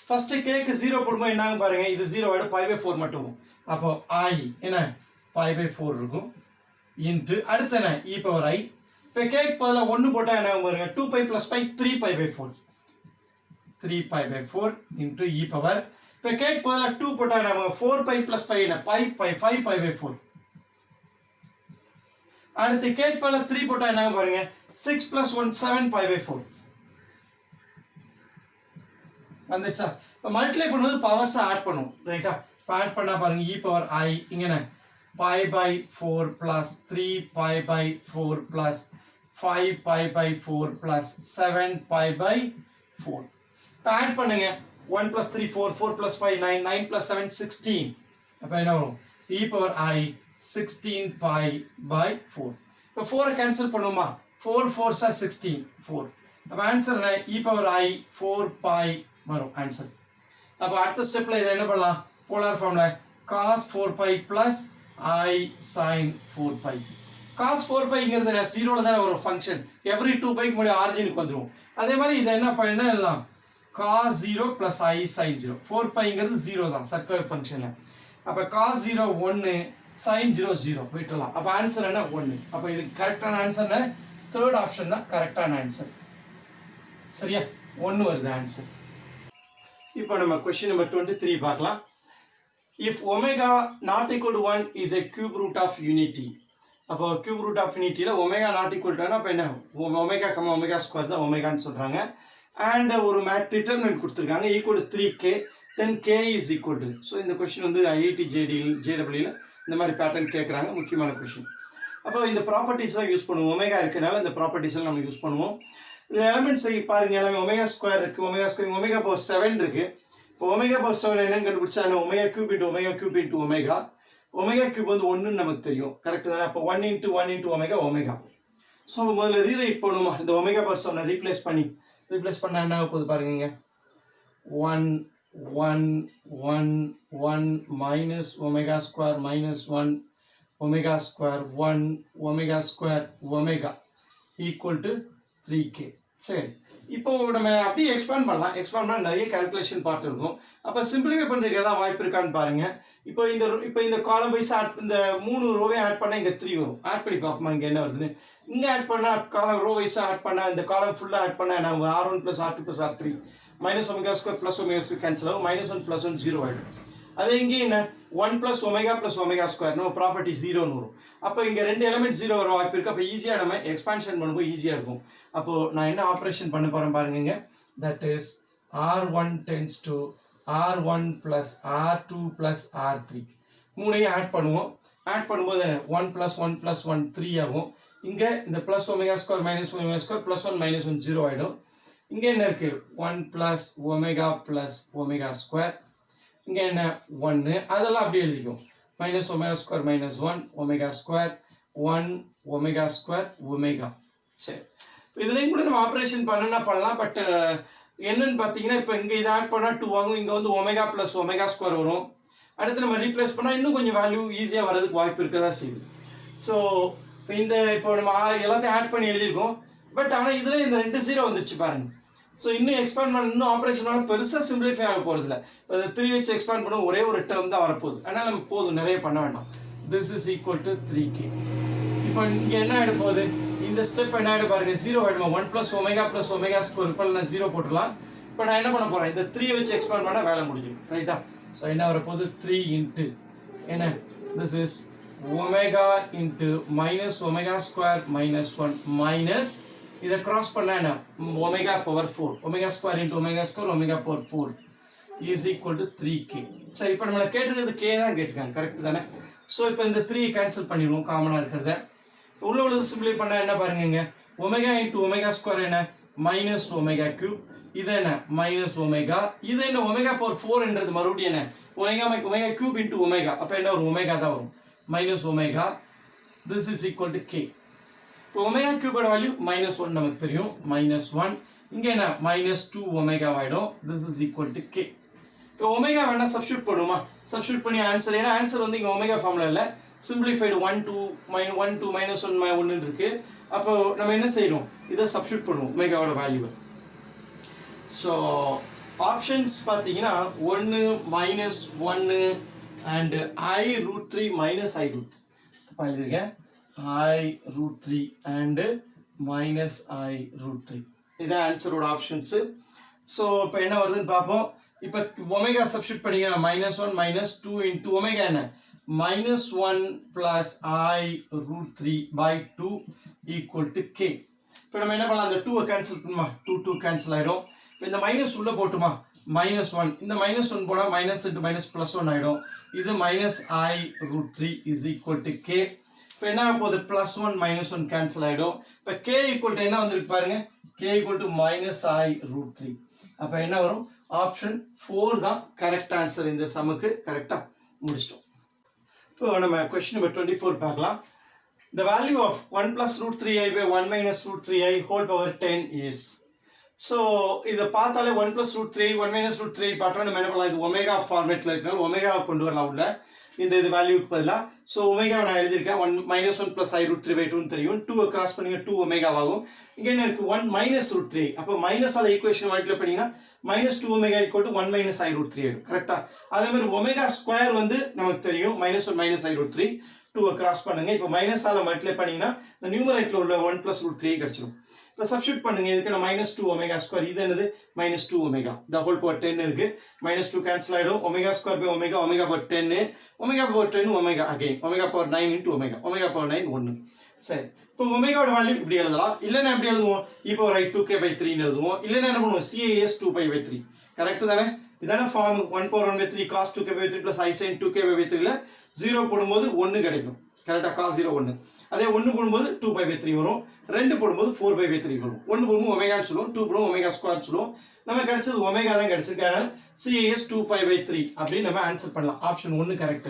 First கேக்கு 0 போடும்போது என்ன பாருங்க, இது 0 ஆயிடும், π/4 மட்டும். அப்போ i என்ன π/4 இருக்கும் இன்ட்டு அடுத்து என்ன e பவர் i. இப்போ கேக் பதிலாக 1 போட்டால் என்ன பாருங்க, 2π + π 3π/4 3π/4 இன்ட்டு e பவர். இப்போ கேக் பதிலாக 2 போட்டால் என்ன, 4π + 5 என்ன 5π/4. அடுத்து கேக் பதிலாக 3 போட்டால் என்ன பாருங்க, 6 + 1 7π/4 வந்துச்சா. இப்போ மல்டிப்ளை பண்ணும்போது பவர்ஸை ஆட் பண்ணும், ரைட்டா. இப்போ ஆட் பண்ணால் பாருங்க, e பவர் i இங்கே என்ன π/4 + 3π/4 + 5π/4 + 7π/4. இப்போ ஆட் பண்ணுங்க, 1 + 3 4 4 + 5 9 9 + 7 16. அப்போ என்ன வரும், e பவர் i 16π/4. இப்போ 4 கேன்சல் பண்ணுவோமா, 4 4s are 16 4. அப்போ ஆன்சர் என்ன, e பவர் i 4π வரும் ஆன்சர். அப்போ அடுத்த ஸ்டெப்பில் இதை என்ன பண்ணலாம், போலார் ஃபார்மில் cos 4π plus I sin 4π. cos 4πங்கிறது என்ன, ஜீரோவில் தானே ஒரு ஃபங்க்ஷன், எவ்ரி 2πக்கு முன்னாடி ஆரிஜினுக்கு வந்துடும். அதே மாதிரி இதை என்ன பண்ண எழுதலாம், cos 0 ப்ளஸ் I sin 0. 4πங்கிறது ஜீரோ தான் சர்க்குலர் ஃபங்க்ஷனில். அப்போ cos 0 1, sin 0 0 போயிட்டுலாம். அப்போ ஆன்சர் என்ன 1. அப்போ இது கரெக்டான ஆன்சர் என்ன, தேர்ட் ஆப்ஷன் தான் கரெக்டான ஆன்சர். சரியா, 1 வருது ஆன்சர். இப்போ நம்ம கொஸ்டின் நம்பர் 23 பார்க்கலாம். If omega not equal to 1 is a cube root of unity. அப்போ cube root of unityல omega not equal to அப்போ என்ன, omega கமா omega ஸ்கொயர் தான் ஒமேகான்னு சொல்கிறாங்க. அண்ட் ஒரு டிட்டர்மினன்ட் கொடுத்துருக்காங்க equal to 3k, then k is equal to. So இந்த கொஸ்டின் வந்து IIT JEE இந்த மாதிரி பேட்டர்ன் கேட்குறாங்க, முக்கியமான கொஸ்டின். அப்போ இந்த ப்ராப்பர்ட்டிஸ்லாம் யூஸ் பண்ணுவோம், ஒமேகா இருக்கனால இந்த ப்ராப்பர்ட்டிஸ்லாம் நம்ம யூஸ் பண்ணுவோம். இதில் எலமெண்ட்ஸ் பாருங்க, எல்லாமே ஒமேகா ஸ்கொயர் இருக்குது, ஒமேகா ஸ்கொயர், ஒமேகா பவர் 7 இருக்குது. இப்போ ஒமேகா பவர் 7 என்னன்னு கண்டுபிடிச்சா omega cube into omega cube into omega. Omega cube வந்து 1ன்னு நமக்கு தெரியும், கரெக்டு தானே. அப்போ 1 × 1 × ஒமேகா ஒமேகா. ஸோ முதல்ல ரீரைட் பண்ணுமா, இந்த ஒமேகா பவர் 7 ரீப்ளேஸ் பண்ண என்ன போகுது பாருங்க, 1 1 1 1 minus omega square minus 1 omega square 1 omega square omega equal to 3k. சரி, இப்போ நம்ம அப்படியே எக்ஸ்பேண்ட் பண்ணால் நிறைய கால்குலேஷன் பார்ட் இருக்கும். அப்போ சிம்பிளிஃபை பண்ணுறதுக்கு ஏதாவது வாய்ப்பு இருக்கான்னு பாருங்க. இப்போ இந்த காலம் வைஸ் இந்த 3 ரோவையும் ஆட் பண்ணால் இங்கே 3 வரும். ஆட் பண்ணி பார்ப்போமா இங்கே என்ன வருதுன்னு. இங்கே ஆட் பண்ணால் காலம் ரோ வைஸாக ஆட் பண்ணால் இந்த காலம் ஃபுல்லாக ஆட் பண்ணால் நம்ம R1 + R2 + R3 minus omega square plus omega square cancel ஆகும், -1 + 1 0 ஆகிடும். அதே இங்கே என்ன 1 + ஒமேகா + ஒமேகா ஸ்கொயர் நம்ம ப்ராப்பர்ட்டி 0ன்னு வரும். அப்போ இங்கே 2 எலிமெண்ட் 0 வர வாய்ப்பு இருக்குது. அப்போ ஈஸியாக நம்ம எக்ஸ்பான்ஷன் பண்ணும்போது ஈஸியாக இருக்கும். அப்போது நான் என்ன ஆப்ரேஷன் பண்ண போகிறேன் பாருங்க, that is R1 → R1 + R2 + R3 மூணையும் ஆட் பண்ணுவோம். ஆட் பண்ணும்போது 1 + 1 + 1 3 ஆகும். இங்கே இந்த plus omega square minus omega square +1 - 1 0 ஆகிடும். இங்கே என்ன இருக்குது 1 + ஒமேகா + ஒமேகா ஸ்கொயர். இங்கே என்ன 1, அதெல்லாம் அப்படியே எழுதிக்கும். -Omega square -1 omega square 1 omega square omega. சரி, இதுலேயும் கூட நம்ம ஆப்ரேஷன் பண்ணலாம். பட் என்னன்னு பார்த்தீங்கன்னா, இப்போ இங்கே இதை ஆட் பண்ணால் 2 ஆகும். இங்கே வந்து ஒமேகா + ஒமேகா ஸ்கொயர் வரும். அடுத்து நம்ம ரீப்ளேஸ் பண்ணால் இன்னும் கொஞ்சம் வேல்யூ ஈஸியாக வரதுக்கு வாய்ப்பு இருக்க தான் செய்யுது. ஸோ இப்போ நம்ம எல்லாத்தையும் ஆட் பண்ணி எழுதியிருக்கோம். பட் ஆனால் இதில் இந்த 2 0 வந்துருச்சு பாருங்க. ஸோ இன்னும் எக்ஸ்பேண்ட் பண்ண இன்னும் ஆப்ரேஷன் பண்ண பெருசாக சிம்பிளிஃபை ஆக போகிறதில்ல. இப்போ இந்த 3 வச்சு எக்ஸ்பேண்ட் பண்ண ஒரே ஒரு டேர்ம் தான் வரப்போகுது. அதனால் நம்ம போதும், நிறைய பண்ண வேண்டாம். This is equal to 3k. இப்போ இங்கே என்ன ஆகிட போகுது, இந்த ஸ்டெப் என்ன ஆகிட பாருங்க, 0 ஆகிடுமா. 1 + ஒமேகா + ஒமேகா ஸ்கொயர். இப்போ நான் 0 போட்டுடலாம். இப்போ நான் என்ன பண்ண போகிறேன், இந்த 3 வச்சு எக்ஸ்பேண்ட் பண்ணால் வேலை முடியும், ரைட்டா. ஸோ என்ன வரப்போகுது 3 × என்ன, this is omega × minus omega square -1 minus இதை கிராஸ் பண்ண என்ன omega power 4 omega square × omega square omega power 4 is equal to 3k. சரி, இப்போ நம்மளை கேட்டிருக்கிறது k தான் கேட்டிருக்காங்க, கரெக்ட் தானே. ஸோ இப்போ இந்த 3 கேன்சல் பண்ணிடுவோம், காமனாக இருக்கிறத. உள்ளது சிம்பிளை பண்ணால் என்ன பாருங்க, ஒமேகா × ஒமேகா ஸ்கொயர் என்ன மைனஸ் ஒமேகா கியூப். இது என்ன மைனஸ் ஒமேகா. இது என்ன ஒமேகா பவர் 4ன்றது மறுபடியும் என்ன ஒமேகா கியூப் × ஒமேகா. அப்போ என்ன ஒரு ஒமேகா தான் வரும், minus omega. This is equal to k. இப்போ ஒமேகா கியூபோட வேல்யூ -1 நமக்கு தெரியும், -1. இங்கே என்ன -2 ஒமேகா ஆகிடும். This is equal to k. இப்போ ஒமேகா வேணா சப்ஸ்டியூட் பண்ணுமா, சப்ஸ்டியூட் பண்ணி ஆன்சர், ஏன்னா ஆன்சர் வந்து இங்கே ஒமேகா ஃபார்முலா இல்லை, சிம்பிளிஃபைடு 1 2 -1 1 இருக்கு. அப்போ நம்ம என்ன செய்யணும், இதை சப்ஸ்டியூட் பண்ணுவோம் ஒமேகாவோட வேல்யூவை. ஸோ ஆப்ஷன்ஸ் பார்த்தீங்கன்னா 1 -1 அண்ட் I√3 -I√3. இப்போ எழுதிருக்கேன் I√3 அண்ட் -I√3. இதான் ஆன்சரோட ஆப்ஷன்ஸு. ஸோ இப்போ என்ன வருதுன்னு பார்ப்போம். இப்போ ஒமேகா சப்ஸ்டியூட் பண்ணிக்கலாம், -1 -2 × ஒமேகா என்ன -1 + I√3/2 ஈக்குவல் டு k. இப்போ நம்ம என்ன பண்ணலாம், அந்த 2 கேன்சல் பண்ணுமா, 2 கேன்சல் ஆகிடும். இப்போ இந்த மைனஸ் உள்ளே போட்டுமா, -1 இந்த -1 போனால் மைனஸ் × மைனஸ் +1 ஆகிடும். இது -I√3 is equal to k. இப்போ என்ன போகுது, +1 -1 கேன்சல் ஆகிடும். இப்போ k ஈக்குவல் டு என்ன வந்துருக்கு பாருங்க, k ஈக்குவல் டு -I√3. அப்போ என்ன வரும், ஆப்ஷன் 4 தான் கரெக்ட் ஆன்சர். இந்த சமுக்கு கரெக்டாக முடிச்சிட்டோம். இப்போ நம்ம கொஸ்டின் நம்பர் 24 பார்க்கலாம். The value of 1 + √3i/1 - √3i whole power 10 is. So இதை பார்த்தாலே 1 + √3 1 - √3 பார்த்தோம். நம்ம என்ன பண்ணலாம், இது ஒமேகா ஃபார்மேட்டில் இருக்கனால ஒமேகா கொண்டு வரலாம் உள்ள இந்த இது வேல்யூக்கு பதிலாக. ஸோ ஒமேகா நான் எழுதியிருக்கேன் 1 - 1 + i√3/2 தெரியும். 2 கிராஸ் பண்ணிங்க 2 ஒமேகா ஆகும். இங்கே என்ன இருக்குது 1 - √3. அப்போ மைனஸால் ஈக்குவேஷன் மல்டிப்ளை பண்ணிங்கன்னா -2 ஒமேகா = 1 - i√3 ஆகும். கரெக்டாக அதே மாதிரி ஒமேகா ஸ்கொயர் வந்து நமக்கு தெரியும் -1 - i√3. 2 கிராஸ் பண்ணுங்க. இப்போ மைனஸால் மல்டிப்ளை பண்ணிங்கன்னா இந்த நியூமரேட்டில் உள்ள 1 + √3 கிடச்சிடும். இப்போ சப்ஸ்டியூட் பண்ணுங்க. இதுக்கு -2 ஒமேகா ஸ்கொயர், இது என்னது -2 ஒமேகா, த ஹோல் பவர் 10 இருக்கு. -2 கேன்சல் ஆயிடும். Omega square by omega, omega power 10, omega power 10 omega again, omega power 9 × omega, omega power 9 1. சரி, இப்போ ஒமேகாவோட வேல்யூ இப்படி எழுதலாம். இல்லைன்னா எப்படி எழுதுவோம், e⁻i2k/3 எழுதுவோம். இல்லைன்னா என்ன பண்ணுவோம், CAS 2π/3. கரெக்ட் தானே? இதான form 1/1/3 cos 2k/3 + i sin 2k/3ல 0 போடும்போது 1 கிடைக்கும். கரெக்டாக cos 0 1. அதே 1 போடும்போது 2π/3 வரும். 2 போடும்போது 4π/3 வரும். 1 போடும்போது ஒமேகான்னு சொல்லுவோம், 2 போடும்போது ஒமேகா ஸ்கொயர் சொல்லுவோம். நம்ம கிடைச்சது ஒமேகா தான் கிடைச்சிருக்கு. அதனால CAS 2π/3 அப்படின்னு நம்ம ஆன்சர் பண்ணலாம். Option 1 correct.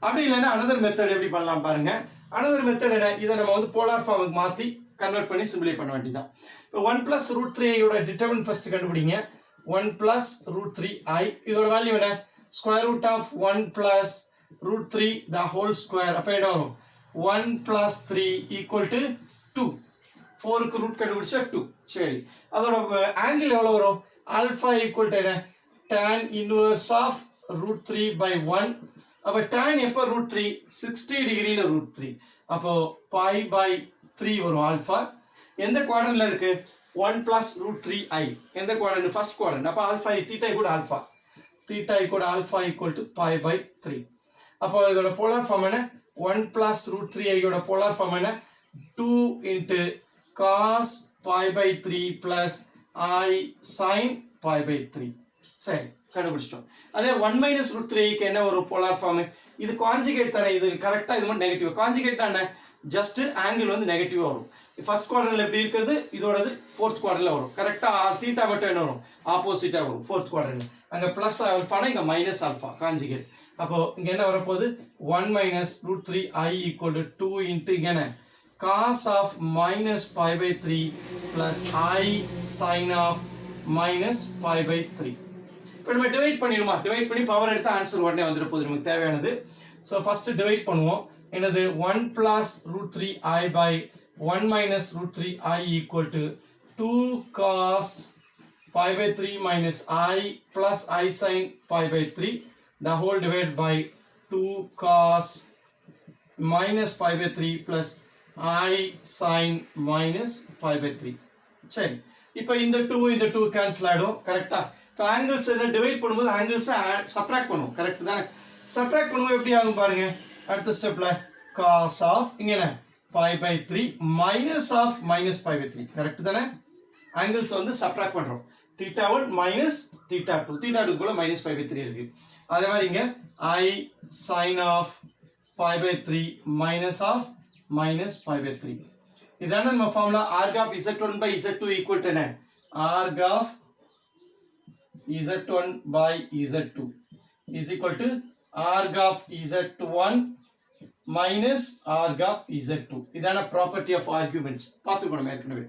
அப்படி இல்லைன்னா அனதர் மெத்தட் எப்படி பண்ணலாம் பாருங்க. அனதர் மெத்தட் என்ன, இதை நம்ம வந்து போலார் ஃபார்முக்கு மாற்றி கன்வெர்ட் பண்ணி சிம்பிளை பண்ண வேண்டியதான். இப்போ 1 + √3 டிட்டர்மினன்ட் ஃபர்ஸ்ட் கண்டுபிடிங்க. 1 + √3i, இதோட வேல்யூ என்ன, √1 + √3 the whole square. அப்போ என்ன வரும், 1 + 3 = 2. 4க்கு ரூட் கண்டுபிடிச்சா 2. சரி, அதோட ஆங்கிள் எவ்வளோ வரும், ஆல்ஃபா = என்ன, tan inverse of √3/1. அப்போ tan எப்போ √3, 60 டிகிரியில் √3. அப்போ π/3 வரும் ஆல்ஃபா. எந்த குவாட்ரண்ட்ல இருக்கு, 1 + √3i. எந்த குவாட்ரண்ட், ஃபர்ஸ்ட் குவாட்ரண்ட். அப்போ alpha theta = alpha, theta = alpha = π/3. அப்போ இதோட போலார் ஃபார்ம் என்ன, 1 + √3i யோட போலார் ஃபார்ம் என்ன, 2 × cos π/3 + i sin π/3. சரி, கண்டுபிடிச்சிட்டோம். அதே 1 - √3க்கு என்ன ஒரு போலார் ஃபார்ம், இது கான்ஜுகேட் தானே, இது கரெக்டாக இது மட்டும் நெகட்டிவ். கான்ஜுகேட் தானே, ஜஸ்ட் ஆங்கிள் வந்து நெகட்டிவாக வரும். ஃபர்ஸ்ட் குவாட்ரண்ட்ல எப்படி இருக்கிறது, இதோடது ஃபோர்த் குவாட்ரண்ட்ல வரும். கரெக்டாக தீட்டா மட்டும் என்ன வரும், ஆப்போசிட்டாக வரும் ஃபோர்த் குவாட்ரண்ட். அங்கே ப்ளஸ் ஆல்ஃபானா இங்கே மைனஸ் ஆல்ஃபா கான்ஜுகேட். அப்போ இங்கே என்ன வரப்போகுது, 1 - √3i = 2 × இங்கே என்ன, cos of -π/3 + i sin of -π/3. இப்போ நம்ம டிவைட் பண்ணிடுமா, டிவைட் பண்ணி பவர் எடுத்து ஆன்சர் உடனே வந்துட போகுது நமக்கு தேவையானது. ஸோ ஃபர்ஸ்ட் டிவைட் பண்ணுவோம். என்னது, 1 + √3i / 1 - √3i = 2 cos π/3 - i plus i sin π/3 the whole divided by 2 cos -π/3 plus i sin -π/3. சரி, இப்போ இந்த 2 கேன்சல் ஆகிடும். கரெக்டா? இப்போ ஆங்கிள்ஸ் என்ன, டிவைட் பண்ணும்போது ஆங்கிள்ஸை சப்ராக்ட் பண்ணுவோம். கரெக்ட் தானே? சப்ராக்ட் பண்ணும்போது எப்படி ஆகும் பாருங்க. அடுத்த ஸ்டெப்ல cos of இங்கே என்ன, π/3 minus of -π/3. கரெக்ட் தானே? ஆங்கிள்ஸ் வந்து சப்ராக்ட் பண்ணுறோம். θ1 minus θ2. θ2 கூட -π/3 இருக்கு. அதே மாதிரி இங்கே i sin of π/3 minus of -π/3. இதான நம்ம formula. arg of z1 by z2 equal to என்ன, arg of z1 by z2 is equal to arg of z1 minus arg of z2. இதான ப்ராப்பர்ட்டி ஆஃப் ஆர்குமெண்ட்ஸ் பார்த்துக்கணும் ஏற்கனவே.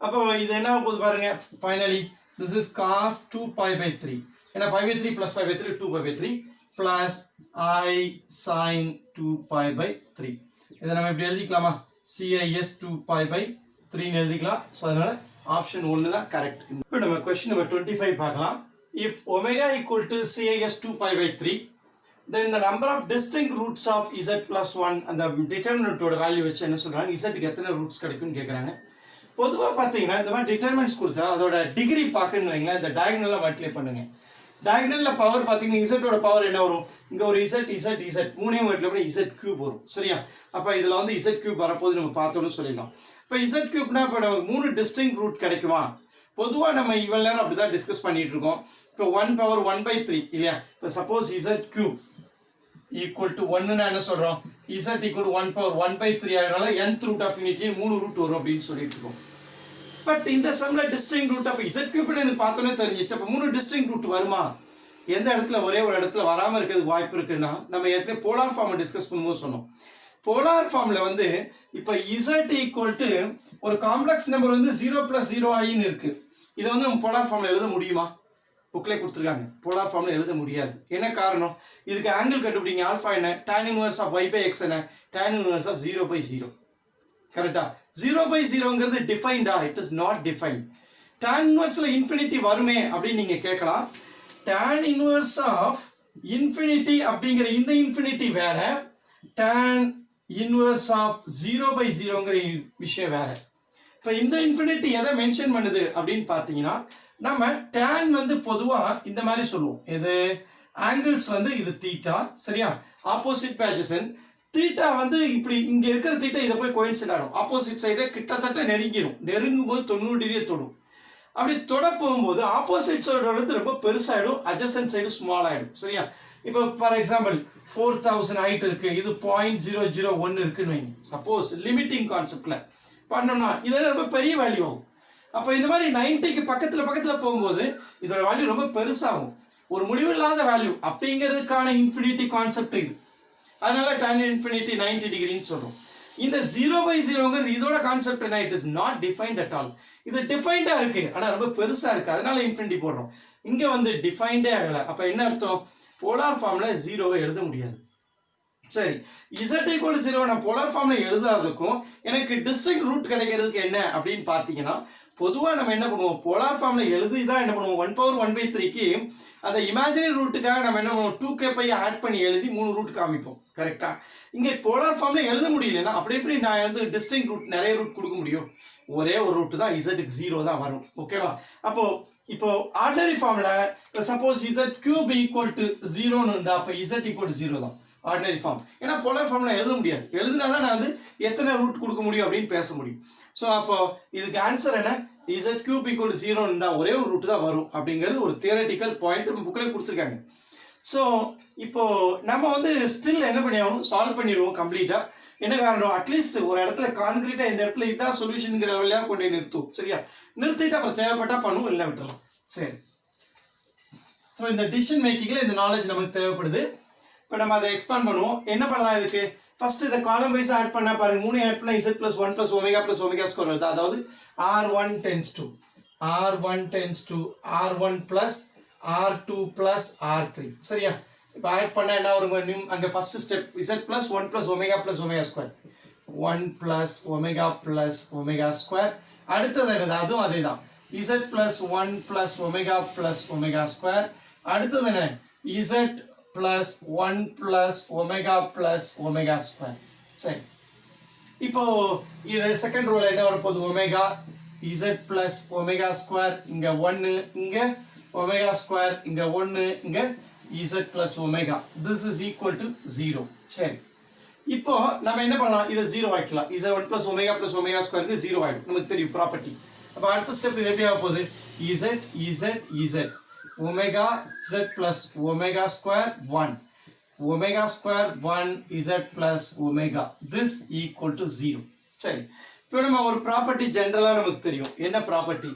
அப்போ இது என்ன போகுது பாருங்க. Finally this is cos 2π/3. ஏன்னா π/3 plus π/3 2π/3 plus i sin 2π/3. இதை நம்ம எப்படி எழுதிக்கலாமா, CIS 2π/3 எழுதிக்கலாம். ஸோ அதனால ஆப்ஷன் 1 தான் கரெக்ட். இப்போ நம்ம கொஸ்டின் நம்பர் 25 பார்க்கலாம். If omega equal to CIS 2π/3, then the number of distinct roots of z plus 1 அந்த டிட்டர்மினன்ட்டோட வேல்யூ வச்சு என்ன சொல்றாங்க, zக்கு எத்தனை ரூட்ஸ் கிடைக்கும்னு கேட்குறாங்க. பொதுவாக பார்த்தீங்கன்னா இந்த மாதிரி டிட்டர்மினன்ட்ஸ் கொடுத்தா அதோட டிகிரி பார்க்கணுன்னு வைங்களேன், இந்த டயகனலாக மல்டிப்ளை பண்ணுங்க. டயகனலில் பவர் பார்த்தீங்கன்னா இசட்டோட பவர் என்ன வரும், இங்கே ஒரு இசட் மூணையும் மல்டிப்ளை பண்ணி z³ வரும். சரியா? அப்போ இதில் வந்து z³ வரப்போது நம்ம பார்த்தோன்னு சொல்லிடலாம். இப்போ z³ இப்போ நமக்கு 3 டிஸ்டிங்க் ரூட் கிடைக்குமா? பொதுவாக நம்ம இவ்வளோ நேரம் அப்படி தான் டிஸ்கஸ் பண்ணிட்டு இருக்கோம். இப்போ 1/1/3 இல்லையா? இப்போ சப்போஸ் z³ equal to 1 என்ன சொல்றோம், z equal to 1/1/3 ஆகிறனால nth root of unity 3 root வரும் அப்படின்னு சொல்லிட்டு இருக்கோம். பட் இந்த சம்ல டிஸ்டிங்க் ரூட் அப்போ z³ எனக்கு பார்த்தோன்னே தெரிஞ்சிச்சு. அப்போ 3 டிஸ்டிங்க் ரூட் வருமா? எந்த இடத்துல ஒரே ஒரு இடத்துல வராமல் இருக்கிறதுக்கு வாய்ப்பு இருக்குன்னா, நம்ம ஏற்கனவே போலார் ஃபார்மை டிஸ்கஸ் பண்ணும்போது சொன்னோம். போலார் ஃபார்ம்ல இப்போ z equal to ஒரு காம்ப்ளெக்ஸ் நம்பர் 0 + 0i இருக்கு. இதை வந்து நம்ம போலார் ஃபார்மில் எழுத முடியுமா? புக்கிலே கொடுத்துருக்காங்க. போலார் ஃபார்மில் எழுத முடியாது. என்ன காரணம்? இதுக்கு ஆங்கிள் கண்டுபிடிங்க. ஆல்ஃபா என்ன? tan inverse of y by x என்ன? tan inverse ஆஃப் 0/0. கரெக்டா? 0/0ங்கிறது டிஃபைன்டா? It is not defined. tan inverseல இன்ஃபினிட்டி வருமே அப்படின்னு நீங்க கேட்கலாம். tan inverse ஆஃப் இன்ஃபினிட்டி அப்படிங்கிற இந்த இன்ஃபினிட்டி வேற, tan inverse ஆஃப் 0/0ங்கிற விஷயம் வேற. இப்போ இந்த இன்ஃபினிட்டி எதை மென்ஷன் பண்ணுது அப்படின்னு பார்த்தீங்கன்னா, நம்ம tan வந்து பொதுவா இந்த மாதிரி சொல்லுவோம். இது ஆங்கிள்ஸ் வந்து இது தீட்டா, சரியா? ஆப்போசிட் பேஜசன் தீட்டா வந்து இப்படி இங்க இருக்கிற தீட்டா இதை போய் கோயின்சைட் ஆகும். ஆப்போசிட் சைடை கிட்டத்தட்ட நெருங்கிடும். நெருங்கும் போது 90 டிகிரியை தொடும். அப்படி தொட போகும்போது ஆப்போசிட் சைடு வந்து ரொம்ப பெருசாயிடும், அட்ஜசன்ட் சைடு ஸ்மால் ஆயிடும், சரியா? இப்போ ஃபார் எக்ஸாம்பிள் 4000 ஹைட் இருக்கு, இது 0.001 இருக்குன்னு வைங்க. சப்போஸ் லிமிட்டிங் கான்செப்ட்ல பண்ணோம்னா இதெல்லாம் ரொம்ப பெரிய வேல்யூ ஆகும். அப்போ இந்த மாதிரி 90க்கு பக்கத்துல போகும்போது இதோட வேல்யூ ரொம்ப பெருசாகும். ஒரு முடிவில்லாத வேல்யூ அப்படிங்கிறதுக்கான இன்ஃபினிட்டி கான்செப்ட் இது. அதனால tan infinity 90 டிகிரின்னு சொல்றோம். இந்த 0/0ங்கிறது இதோட கான்செப்ட் என்ன? It is not defined at all. இது டிஃபைன்டா இருக்கு, ஆனா ரொம்ப பெருசா இருக்கு, அதனால இன்ஃபினிட்டி போடுறோம். இங்க வந்து டிஃபைன்டே ஆகல. அப்ப என்ன அர்த்தம்? போலார் ஃபார்ம்ல 0வை எழுத முடியாது. சரி, z = 0 நான் போலார் ஃபார்ம்ல எழுதாததுக்கும் எனக்கு டிஸ்டிங்க்ட் ரூட் கிடைக்கிறதுக்கு என்ன அப்படின்னு பார்த்தீங்கன்னா, பொதுவாக நம்ம என்ன பண்ணுவோம்? போலார் ஃபார்ம்ல எழுதி தான் என்ன பண்ணுவோம்? 1/1/3க்கு அந்த இமேஜினரி ரூட்டுக்காக நம்ம என்ன பண்ணுவோம்? 2k ஆட் பண்ணி எழுதி 3 ரூட் காமிப்போம், கரெக்டா? இங்கே போலார் ஃபார்ம்ல எழுத முடியலன்னா அப்படி எப்படி நான் வந்து டிஸ்டிங்க்ட் ரூட் நிறைய ரூட் கொடுக்க முடியும்? ஒரே ஒரு ரூட் தான், z-க்கு 0 தான் வரும், ஓகேவா? இப்போ ஆர்டினரி ஃபார்ம்ல சப்போஸ் z³ = 0ன்னு இருந்தா அப்போ z = 0 தான் ஆர்டினரி ஃபார்ம். ஏன்னா போலார் ஃபார்ம்ல எழுத முடியாது. எழுதினா தான் நான் வந்து எத்தனை ரூட் கொடுக்க முடியும் அப்படின்னு பேச முடியும். ஸோ அப்போ இதுக்கு ஆன்சர் என்ன? z³ = 0 இருந்தால் ஒரே ஒரு ரூட் தான் வரும் அப்படிங்கிறது ஒரு தியரட்டிக்கல் பாயிண்ட் புக்கிலே கொடுத்துருக்காங்க. ஸோ இப்போ நம்ம வந்து ஸ்டில் என்ன பண்ணி ஆகணும்? சால்வ் பண்ணிடுவோம் கம்ப்ளீட்டா. என்ன காரணம்? அட்லீஸ்ட் ஒரு இடத்துல கான்கிரீட்டா இந்த இடத்துல இதுதான் சொல்யூஷனுங்கிற வழியாக கொண்டு நிறுத்தும், சரியா? நிறுத்திட்டு அப்புறம் தேவைப்பட்டா பண்ணுவோம், இல்லை விட்டுறலாம். சரி, ஸோ இந்த டிசிஷன் மேக்கிங்ல இந்த நாலேஜ் நமக்கு தேவைப்படுது. இப்போ நம்ம அதை எக்ஸ்பாண்ட் பண்ணுவோம். என்ன பண்ணலாம் இதுக்கு? ஃபர்ஸ்ட் இதை காலம் வைஸ் ஆட் பண்ணா பாருங்க. 3 ஆட் பண்ணா z + 1 + ω வருது. அதாவது r1 tends to r1 plus r2 plus r3, சரியா? இப்போ ஆட் பண்ணா என்ன வரும்? அங்க ஃபர்ஸ்ட் ஸ்டெப் z + 1 + ω + ω², 1 + ω + ω². அடுத்தது என்னது? அதுவும் அதே தான், z + 1 + ω + ω². அடுத்தது என்ன? z plus 1 plus omega plus omega square. சரி, இப்போ இது செகண்ட் ரோல என்ன வரப்போகுது? Omega z plus omega square, இங்க 1, இங்க omega square, இங்க 1, இங்க z plus omega. This is equal to 0. சரி, இப்போ நம்ம என்ன பண்ணலாம்? இதை 0 ஆக்கலாம். z1 plus omega plus omega square க்கு 0 ஆயிடும், நமக்கு தெரியும் ப்ராப்பர்ட்டி. அப்போ அடுத்த ஸ்டெப் இது எப்படி ஆக போகுது? z omega z plus omega square 1, omega square 1 z plus omega, this equal to 0. சரி, இப்போ நம்ம ஒரு ப்ராப்பர்ட்டி ஜென்ரலாக நமக்கு தெரியும். என்ன ப்ராப்பர்ட்டி?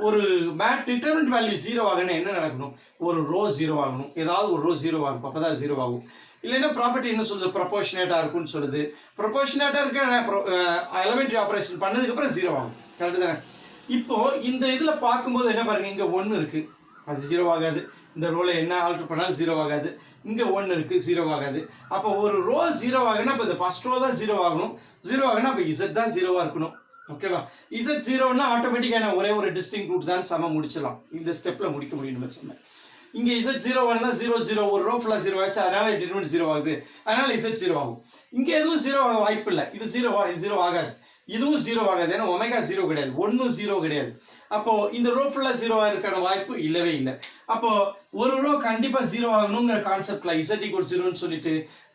ஒரு மேட் டிட்டர்மினன்ட் வேல்யூ 0 ஆகணும் என்ன நடக்கணும்? ஒரு ரோ 0 ஆகணும், ஏதாவது ஒரு ரோ 0 ஆகும், அப்போ தான் 0 ஆகும். இல்லைன்னா ப்ராப்பர்ட்டி என்ன சொல்லுது? ப்ரொபோர்ஷனேட்டாக இருக்குன்னு சொல்லுது. ப்ரொபோர்ஷனேட்டாக இருக்க எலிமெண்ட்ரி ஆப்ரேஷன் பண்ணதுக்கப்புறம் 0 ஆகும், கரெக்டு தானே? இப்போ இந்த இதில் பார்க்கும்போது என்ன பாருங்க, இங்கே 1 இருக்கு, அது 0 ஆகாது. இந்த ரோல என்ன ஆல்டர் பண்ணாலும் 0 ஆகாது. இங்க 1 இருக்கு, 0 ஆகாது. அப்போ ஒரு ரோ 0 ஆகுனா அப்போ இந்த ஃபர்ஸ்ட் ரோ தான் 0 ஆகணும். 0 ஆகுனா அப்போ z தான் 0வா இருக்கணும், ஓகேவா? z 0னா ஆட்டோமேட்டிக்காக ஒரே ஒரு டிஸ்டிங்க்ட் ரூட் தான் சம முடிச்சிடலாம். இந்த ஸ்டெப்ல முடிக்க முடியும்னு சொன்னேன். இங்க z 0 1 0 0 ஒரு ரோ ஃபுல்லா 0 ஆச்சு, அதனால டிட்டர்மினன்ட் 0 ஆகுது, அதனால z 0 ஆகும். இங்க எதுவும் 0 ஆக வாய்ப்பு இல்லை. இது 0வா? இது 0 ஆகாது. இதுவும் 0 ஆகாது, ஏன்னா ஒமேகா 0 கிடையாது, 1 0 கிடையாது. அப்போ இந்த ரோ ஃபுல்லா 0 ஆகிறதுக்கான வாய்ப்பு இல்லவே இல்லை. அப்போ ஒரு ரோ கண்டிப்பா 0 ஆகணுங்கிற கான்செப்ட்ல z = 0ன்னு சொல்லிட்டு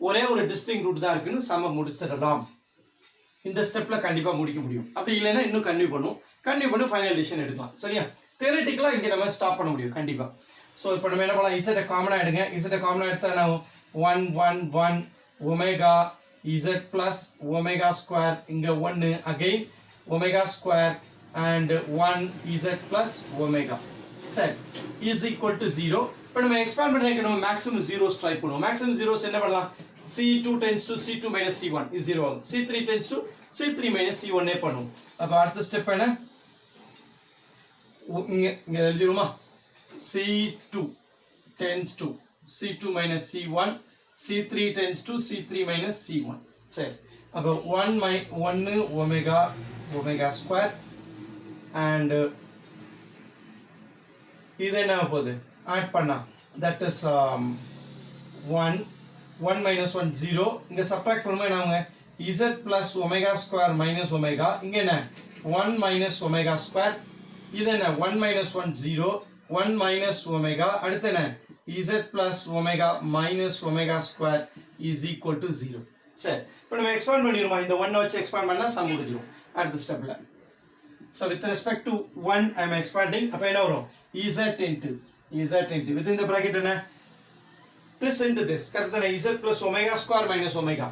ஒரே ஒரு டிஸ்டிங்க்ட் ரூட் தான் இருக்குன்னு சம முடிச்சிடலாம். இந்த ஸ்டெப்ல கண்டிப்பா முடிக்க முடியும். அப்படி இல்லைன்னா இன்னும் கன்டினியூ பண்ணி ஃபைனல் டிசிஷன் எடுக்கலாம், சரியா? தியரட்டிக்கலா இங்க நம்ம ஸ்டாப் பண்ண முடியும் கண்டிப்பா. ஸோ இப்போ நம்ம என்ன பண்ணலாம்? z காமனா எடுங்க. z காமனா எடுத்தா நான் 1 1 1 omega z plus omega square, இங்க 1 again omega square and 1 z plus omega, சரி, is equal to 0. இப்போ நம்ம எக்ஸ்பாண்ட் பண்ணிக்க நம்ம மேக்ஸிமம் 0 ட்ரை பண்ணுவோம். மேக்ஸிமம் 0s என்ன பண்ணலாம்? c2 tends to c2 minus c1 is 0 ஆகும். c3 tends to c3 minus c1 பண்ணுவோம். அப்போ அடுத்த ஸ்டெப் என்ன? இங்கே எழுதிடுமா C2 tends to C2 minus C1 C3 tends to C3 minus C1 சரி அப்போ 1 omega square and இது என்ன போகுது ஆட் பண்ணா that is 1 minus 1 0 இங்க சப்ட்ராக்ட் பண்ணும்போது என்ன ஆகுங்க z plus omega square minus omega இங்க என்ன 1 minus omega square இது என்ன 1 minus 1 0 1 minus omega அடுத்து என்ன z plus omega minus omega square is equal to 0 சரி இப்போ நம்ம எக்ஸ்பாண்ட் பண்ணிடுமா இந்த 1 வச்சு எக்ஸ்பாண்ட் பண்ணா சம் முடிஞ்சிரும் அடுத்த ஸ்டெப்ல so with respect to 1 I am expanding அப்ப என்ன வரும் z into within the bracket என்ன this into this கரெக்ட் தானே z plus omega square minus omega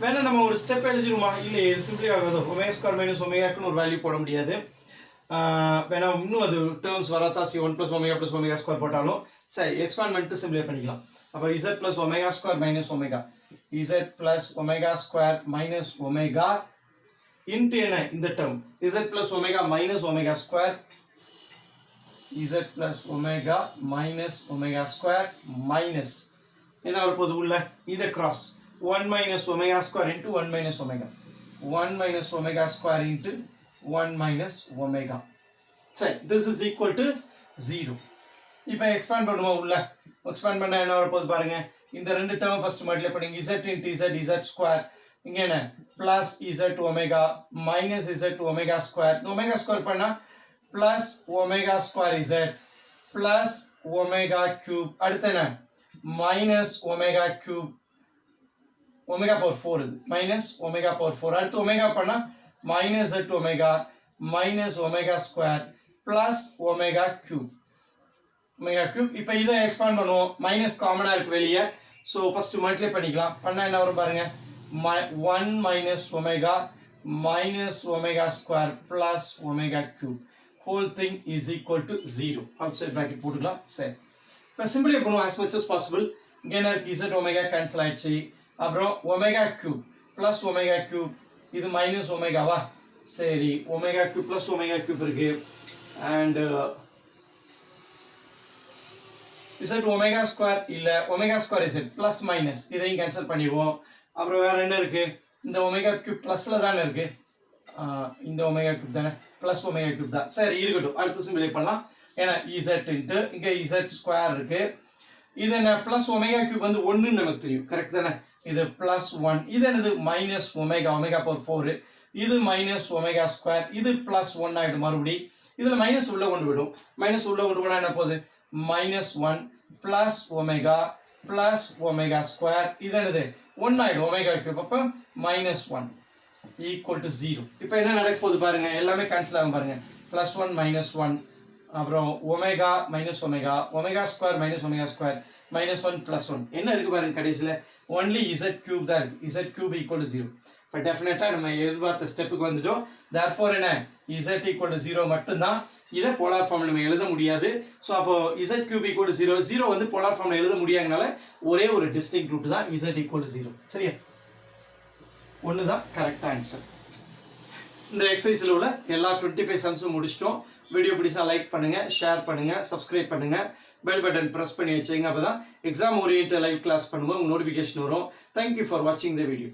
வேணா நம்ம ஒரு ஸ்டெப் எழுதிடுமா இல்ல சிம்பிளி ஆகாது omega square minus omega க்கு ஒரு வேல்யூ போட முடியாது வேணா இன்னும் அது டேர்ம்ஸ் வரதா c1 plus omega square போட்டாலும் சரி எக்ஸ்பாண்ட் பண்ணிட்டு சிம்பிளை பண்ணிக்கலாம் அப்ப z plus omega square minus omega z plus omega square minus omega into என்ன இந்த term z plus omega minus omega square z plus omega minus omega square minus என்ன வரப்போகுது உள்ள இத cross 1 minus omega square into 1 minus omega 1 minus omega square into 1 minus omega சரி this is equal to 0 இப்போ எக்ஸ்பாண்ட் பண்ணுவோம் உள்ள எக்ஸ்பாண்ட் பண்ணா என்ன வரப்போகுது பாருங்க இந்த ரெண்டு டேர்ம் ஃபர்ஸ்ட் மல்டிப்ளை பண்ணுங்க z into z ஸ்கொயர் இங்க என்ன plus z omega minus z omega square omega square பண்ணா plus omega square z plus omega cube அடுத்து என்ன minus omega cube omega power 4 இது minus omega power 4 அடுத்து omega பண்ணா minus z omega minus omega square plus omega cube இப்போ இதை எக்ஸ்பாண்ட் பண்ணுவோம் மைனஸ் காமனா இருக்கு வெளியே சோ ஃபர்ஸ்ட் மல்டிப்ளை பண்ணிக்கலாம் பண்ணா என்ன வரும் பாருங்க 1 minus omega minus omega square plus omega cube whole thing is equal to 0 outside bracket போட்டுக்கலாம் சரி இப்போ சிம்பிளி பண்ணுவோம் as much as possible இங்க என்ன இருக்கு z omega கேன்சல் ஆயிடுச்சு அப்புறம் omega cube plus omega cube இது minus omega வா சரி omega cube plus omega cube இருக்கு and z omega square இல்ல omega square z plus minus இதையும் கேன்சல் பண்ணிடுவோம் அப்புறம் வேற என்ன இருக்கு இந்த omega cube plusல தான இருக்கு இந்த omega cube தான plus omega cube தான் சரி இருக்கட்டும் அடுத்து சிம்பிளை பண்ணலாம் ஏனா z into இங்க z square இருக்கு இது என்ன plus omega cube வந்து 1 ன்னு நமக்கு தெரியும் கரெக்ட் தானே இது plus 1 இது என்னது minus omega power 4 இது minus omega square இது plus 1 ஆயிடும் மறுபடியும் இதுல மைனஸ் உள்ள கொண்டு விடும் மைனஸ் உள்ள கொண்டு போனா என்ன போகுது minus 1 plus omega square இது என்னது 1 ஆயிடும் omega cube அப்ப minus 1 equal to 0 இப்போ என்ன நடக்க போகுது பாருங்க எல்லாமே கேன்சல் ஆகும் பாருங்க plus 1 minus 1 அப்புறம் omega minus omega square minus omega square minus 1 plus 1 என்ன இருக்கு பாருங்க கடைசில only z cube தான் இருக்கு z cube equal to 0 but definitely நம்ம எதிர்பார்த்த ஸ்டெப்புக்கு வந்துட்டோம் therefore என்ன z equal to 0 மட்டும் தான் இத போலார் ஃபார்ம்ல நம்ம எழுத முடியாது சோ அப்போ z cube equal to 0 0 வந்து போலார் ஃபார்ம்ல எழுத முடியாதனால ஒரே ஒரு டிஸ்டிங்க்ட் ரூட் தான் z equal to 0 சரியா ஒன்னு தான் கரெக்ட் ஆன்சர் இந்த எக்சர்சைஸ்ல உள்ள எல்லா 25 சம்ஸும் முடிச்சிட்டோம் வீடியோ பிடிச்சா லைக் பண்ணுங்க ஷேர் பண்ணுங்க சப்ஸ்கிரைப் பண்ணுங்க பெல் பட்டன் பிரஸ் பண்ணி வச்சீங்க அப்பதான் எக்ஸாம் ஓரியன்ட் லைவ் கிளாஸ் பண்ணும்போது நோட்டிஃபிகேஷன் வரும் Thank you for watching the video